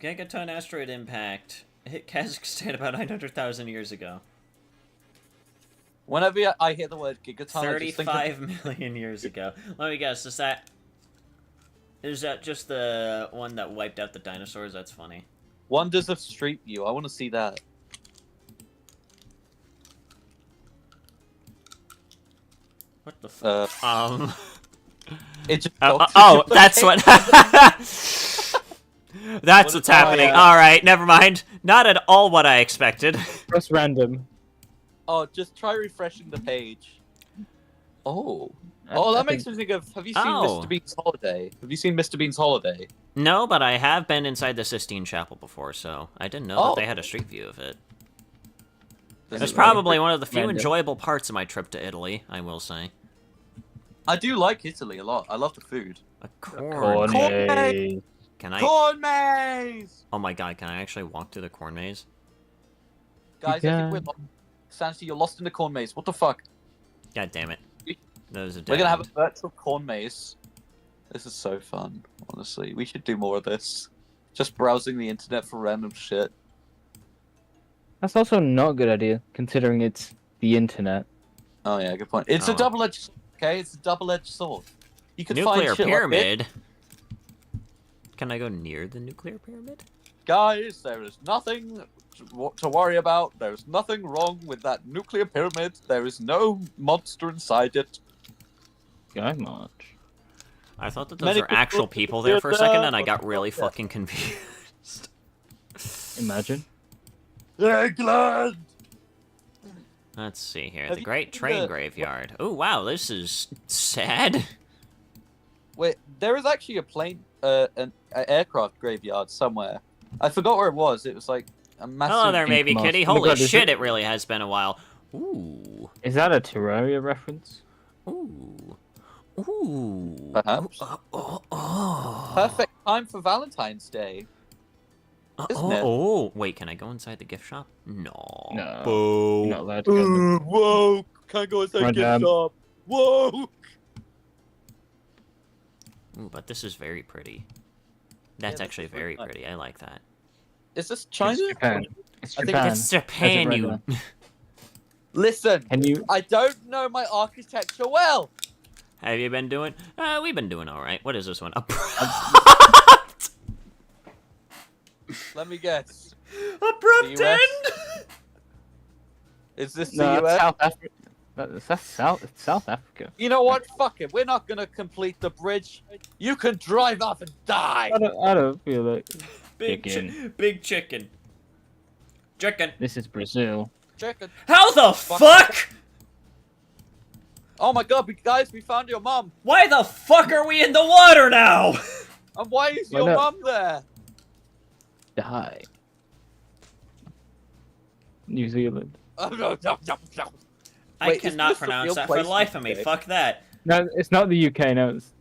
Gigaton asteroid impact hit Kazakhstan about 900,000 years ago. Whenever I hear the word gigaton, I just think of... 35 million years ago. Let me guess, is that just the one that wiped out the dinosaurs? That's funny. Wonders of Street View. I want to see that. What the fuck? It just that's what. That's what's happening. yeah. All right, never mind. Not at all what I expected. Press random. Oh, just try refreshing the page. Oh. Oh, that makes me think of... Have you seen Mr. Bean's Holiday? Have you seen Mr. Bean's Holiday? No, but I have been inside the Sistine Chapel before, so I didn't know that they had a street view of it. It was probably one of the few enjoyable parts of my trip to Italy, I will say. I do like Italy a lot. I love the food. A corn maze! Can I... Corn maze! Oh my god, can I actually walk through the corn maze? Guys, I think we're lost. Sanity, you're lost in the corn maze. What the fuck? God damn it. Those are We're gonna have a virtual corn maze. This is so fun, honestly. We should do more of this. Just browsing the internet for random shit. That's also not a good idea, considering it's the internet. Oh yeah, good point. It's a double-edged sword, okay? It's a double-edged sword. You can nuclear find shit pyramid? Like can I go near the nuclear pyramid? Guys, there is nothing to worry about. There's nothing wrong with that nuclear pyramid. There is no monster inside it. Guy much. I thought that those were actual people there for a second, and I got really fucking confused. Imagine. England! Let's see here. The Great Train Graveyard. Oh, wow, this is sad. Wait, there is actually a plane, an aircraft graveyard somewhere. I forgot where it was. It was like a massive... Hello there, maybe kitty. Oh my Holy God, shit, it really has been a while. Ooh. Is that a Terraria reference? Ooh. Ooh. Perhaps. Oh. Perfect time for Valentine's Day. Isn't it? Oh, wait, can I go inside the gift shop? No. No. Boo. You're not allowed to go. Whoa! Can't go inside the gift shop. Whoa! Ooh, but this is very pretty. That's actually very pretty. I like that. Is this China? It's Japan. It's I Japan. think It's Japan, Right you... now. Listen, Can you... I don't know my architecture well. Have you been doing? We've been doing all right. What is this one? Let me guess. Abrupt end. Is this the No, US? South Africa. That's South Africa. You know what? Fuck it. We're not gonna complete the bridge. You can drive off and die. I don't feel like... Big Chicken. big chicken. Chicken. This is Brazil. Chicken. How the fuck? Oh my god, guys, we found your mom. Why the fuck are we in the water now? And why is Why your not? mom there? Die. New Zealand. Oh, no. I Wait, is cannot this a pronounce real that for place the in life the of me. UK? Fuck that. No, it's not the UK. No, it's...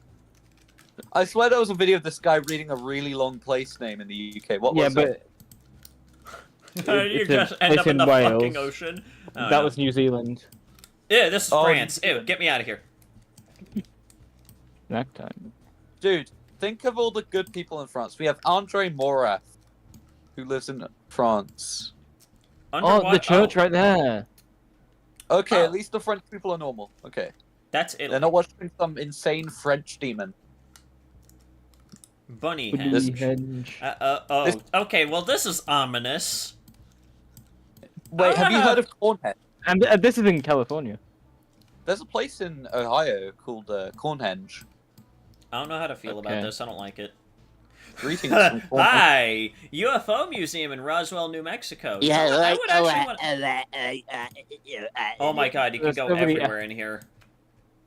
I swear there was a video of this guy reading a really long place name in the UK. What yeah, was but it? You it's just a end up place in the Wales. fucking ocean. Oh, That no. was New Zealand. Ew, this is Oh, France. Ew, get me out of here. That time. Dude, think of all the good people in France. We have Andre Morat, who lives in France. Oh, the church right there. Okay, Oh. at least the French people are normal. Okay. That's Italy. They're not watching some insane French demon. Bunny Bunny henge. henge. This- Okay, well this is ominous. Wait, have you heard of Cornhead? And this is in California. There's a place in Ohio called Cornhenge. I don't know how to feel about Okay. this. I don't like it. Greetings from Cornhead. Hi! UFO Museum in Roswell, New Mexico. I would actually want... Oh my god, you can There's go so many- everywhere in here.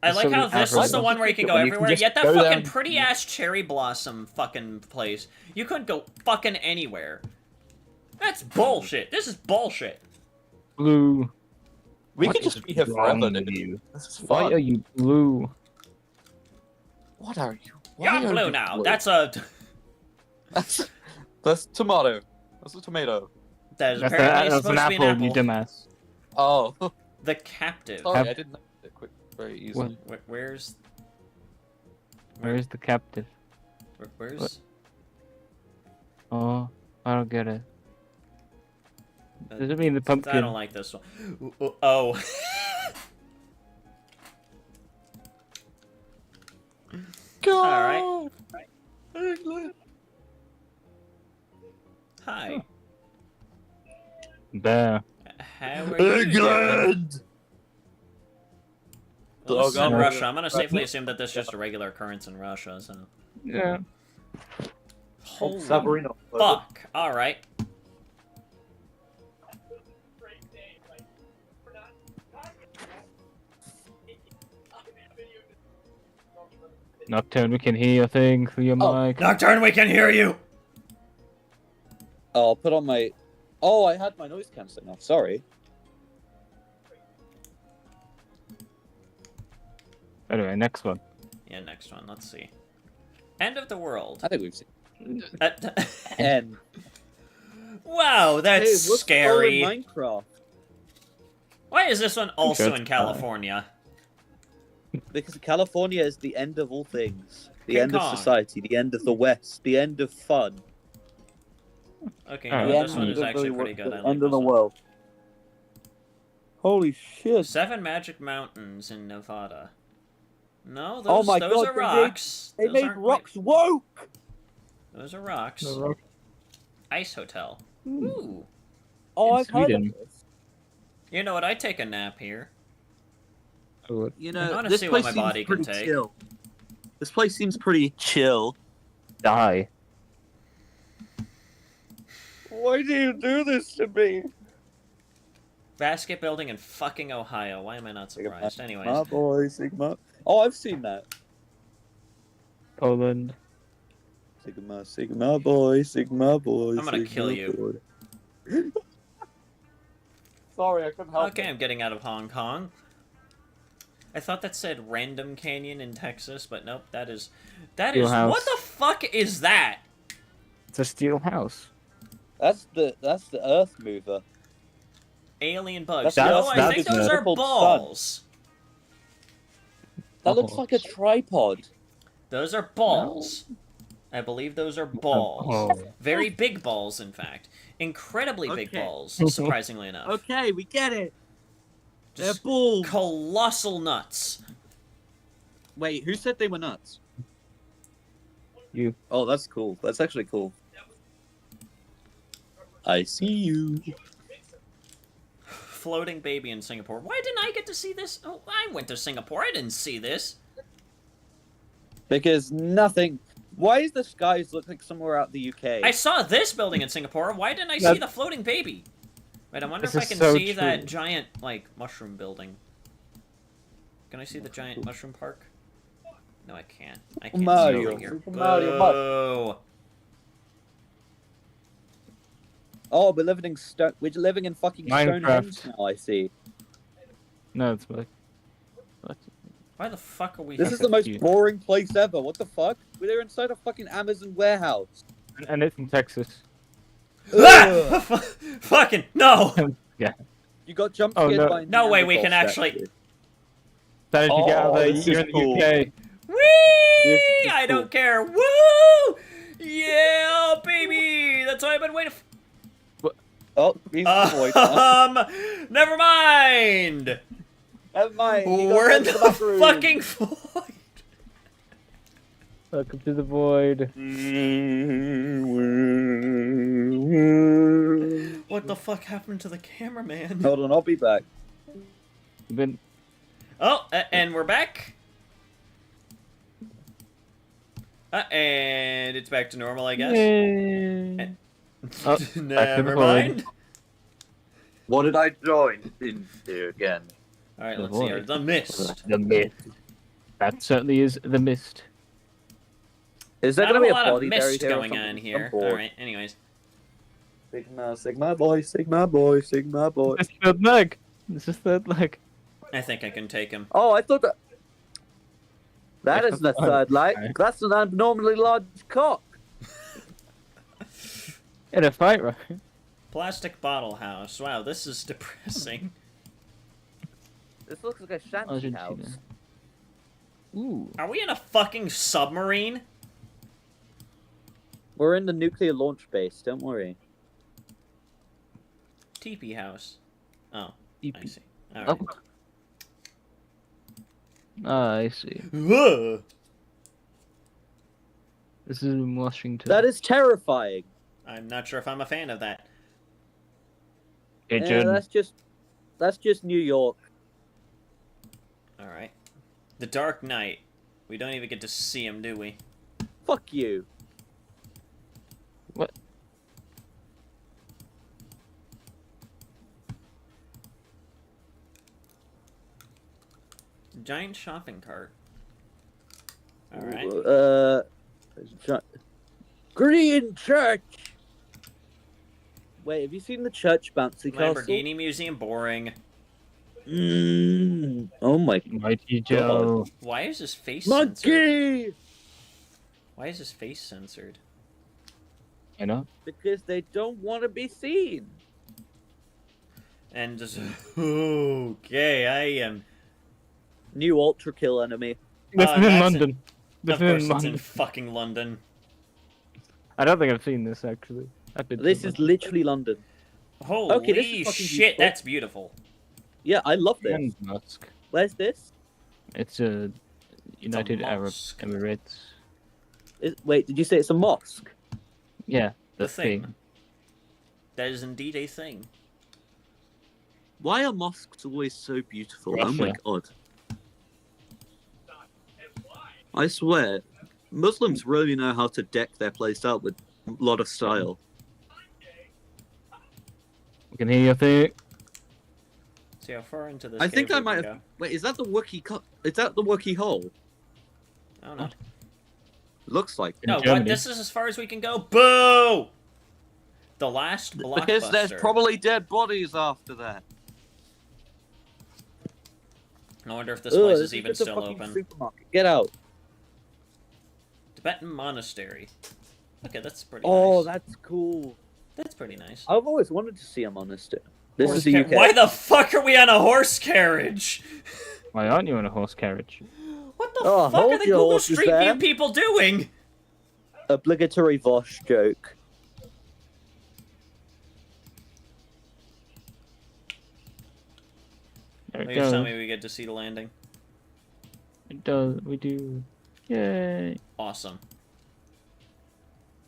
I there's like so how many this is the Africans. one where you can go Well, you can everywhere, just yet that go fucking down- pretty-ass cherry blossom fucking place. You couldn't go fucking anywhere. That's bullshit. This is bullshit. Blue. We What could just is be here wrong forever, with dude. you? This is Why fun. are you blue? What are you? You're Why are blue you now. blue? That's a. That's tomato. That's a tomato. That is apparently That's supposed an to be an apple, you apple. dumbass. Oh. The captive. Sorry, I didn't know it quick, very easily. Where's Where's the captive? where's? What? Oh, I don't get it. Does it mean the pumpkin? I don't like this one. Oh. Go! All right. England. Hi. There. How are you doing? England. Well, this is in Dog, Russia. I'm gonna safely assume that this is just a regular occurrence in Russia. So. Yeah. Holy Sabrina. fuck! All right. Nocturne, we can hear your thing through your mic. Nocturne, we can hear you. Oh, I'll put on my. Oh, I had my noise cancelling off. Sorry. Anyway, next one. Yeah, next one. Let's see. End of the world. I think we've seen. End. Wow, that's Hey, what's scary. going on in Minecraft? Why is this one also Good in California? Because California is the end of all things. The King end Kong. of society. The end of the West. The end of fun. Okay, Alright. no, this one is actually pretty good. I like End of this the one. world. Holy shit! 7 Magic Mountains in Nevada. No, Oh those, my those god! are rocks. They Those made aren't rocks woke. Those are rocks. The rock. Ice Hotel. Ooh. Oh, In I've heard of Sweden. this. You know what? I'd take a nap here. Oh, You I know, wanna this see what place my seems body can pretty take. chill. This place seems pretty chill. Die. Why do you do this to me? Basket building in fucking Ohio. Why am I not surprised? Anyways. My boy, Sigma. Oh, I've seen that. Poland. Sigma, Sigma boy, Sigma boy. I'm gonna kill you. Boy. Sorry, I couldn't help Okay, it. I'm getting out of Hong Kong. I thought that said Random Canyon in Texas, but nope, that is... Steel house. What the fuck is that? It's a steel house. That's the Earth mover. Alien bugs. That's- No, I that's think the those are triple sun. balls. That looks like a tripod. Those are balls. I believe those are balls. Oh. Very big balls, in fact. Incredibly big Okay. balls, surprisingly enough. Okay, we get it. They're Just balls. colossal nuts. Wait, who said they were nuts? You. Oh, that's cool. That's actually cool. I see you. Floating baby in Singapore. Why didn't I get to see this? Oh, I went to Singapore. I didn't see this. Because nothing. Why does the skies look like somewhere out the UK? I saw this building in Singapore. Why didn't I see That- the floating baby? Wait, I wonder This if I is can so see that true. giant, like, mushroom building. Can I see the giant mushroom park? No, I can't. I can't Mario. see over here. Super Mario Boo. Oh, we're living in We're living in fucking Minecraft. Stonehenge now. I see. No, it's like. Why the fuck are we This here? is the most cute. boring place ever. What the fuck? We're inside a fucking Amazon warehouse. And it's in Texas. Ah! Fucking no! Yeah. You got jump Oh, scared no. by a No way we Neanderthal can actually- statue. That is you get out Oh, there, this you're is in the cool. UK. Whee! is I cool. don't care. Woo! Yeah, baby! That's all I've been waiting for. Oh, he's avoid that. Never mind! Never mind. he got We're in sent to the back room. fucking void! Welcome to the void. What the fuck happened to the cameraman? Hold on, I'll be back. Been Oh, and we're back. And it's back to normal, I guess. Yay. Oh, back to the Never void. mind. What did I join into again? Alright, The let's see here. void. The mist. The mist. That certainly is the mist. Is there Not going to be a lot of body mist buried here or going something? on here. I'm bored. Alright, anyways. Sigma, Sigma boy, Sigma boy, Sigma boy. It's the Meg. This is third leg. I think I can take him. Oh, I thought that. That Yeah, isn't a oh, third leg. okay. That's an abnormally large cock. In a fight, right? Plastic bottle house. Wow, this is depressing. This looks like a shanty Argentina. house. Ooh. Are we in a fucking submarine? We're in the nuclear launch base. Don't worry. Teepee house. Oh, I see. All Oh. right. Ah, I see. Ugh. This is in Washington. That is terrifying. I'm not sure if I'm a fan of that. Pigeon. That's just New York. All right. The Dark Knight. We don't even get to see him, do we? Fuck you. What? Giant shopping cart. All right. Green Church. Wait, have you seen the church bouncy castle? Lamborghini Museum, boring. Oh my Mighty Joe. Why is his face censored? Monkey! Why is his face censored? I know. Because they don't want to be seen. And just okay, I am. New ultra kill enemy. This is in that's London. Of This course, is in it's in London. fucking London. I don't think I've seen this actually. I've been This to is London. literally London. Holy Okay, this is fucking shit, beautiful. that's beautiful. Yeah, I love this. And mosque. Where's this? It's a United Arab mosque. Emirates. Wait, did you say it's a mosque? Yeah, The the thing. thing. That is indeed a thing. Why are mosques always so beautiful? Oh my Russia. god. I swear, Muslims really know how to deck their place out with a lot of style. We can hear your thing. See how far into this. I think cave I we might can have. go. Wait, is that the Wookiee? Is that the Wookiee hole? I don't know. Looks like. No, what? Germany. This is as far as we can go. Boo! The last blockbuster. Because there's probably dead bodies after that. I wonder if this place is this even just a still fucking open. Supermarket. Get out. Tibetan monastery. Okay, that's pretty Oh, nice. that's cool. That's pretty nice. I've always wanted to see a monastery. This Horse is the car- UK. Why the fuck are we on a horse carriage? Why aren't you on a horse carriage? What the Oh, fuck hold are the your Google horses Street there. View people doing? Obligatory Vosh joke. There it Please tell goes. me we get to see the landing. It does. We do. Yay. Awesome.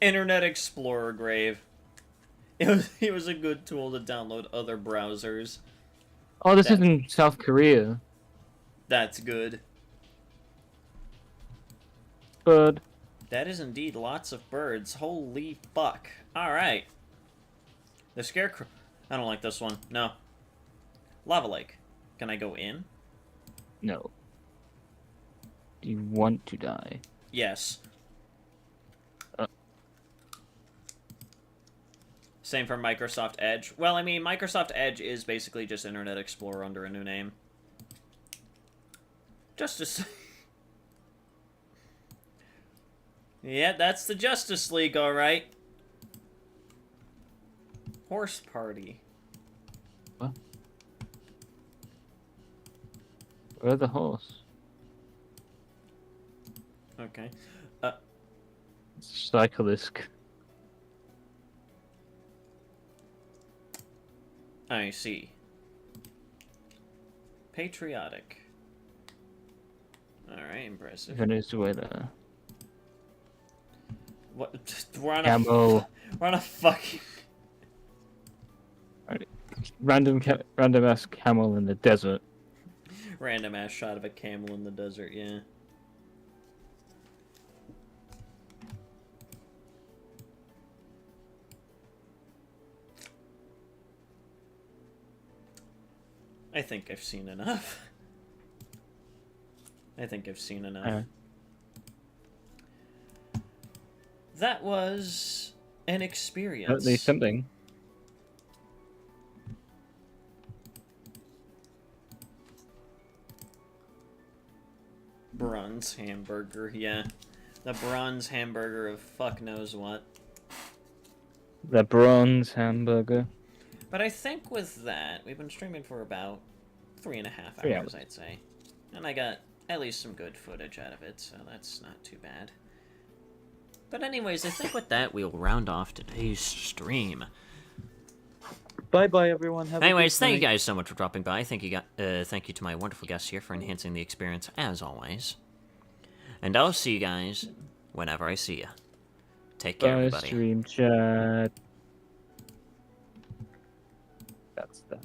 Internet Explorer grave. It was a good tool to download other browsers. Oh, this That- is in South Korea. That's good. Bird. That is indeed lots of birds. Holy fuck. Alright. The scarecrow. I don't like this one. No. Lava Lake. Can I go in? No. Do you want to die? Yes. Uh. Same for Microsoft Edge. Well, I mean, Microsoft Edge is basically just Internet Explorer under a new name. Justice. Yeah, that's the Justice League, alright. Horse Party. What? Where's the horse? Okay. Cyclist. I see. Patriotic. Alright, impressive. Venezuela. What? We're on Camo. We're on a fucking... Random ass camel in the desert. Random ass shot of a camel in the desert, yeah. I think I've seen enough. I think I've seen enough. That was an experience. At least something. Bronze hamburger, yeah. The bronze hamburger of fuck knows what. The bronze hamburger. But I think with that, we've been streaming for about 3.5 3 hours, hours. I'd say. And I got at least some good footage out of it, so that's not too bad. But anyways, I think with that, we'll round off today's stream. Bye-bye, everyone. Have Anyways, a good thank you night. guys so much for dropping by. Thank you to my wonderful guests here for enhancing the experience, as always. And I'll see you guys whenever I see you. Take care, Bye, everybody. stream chat. That's that.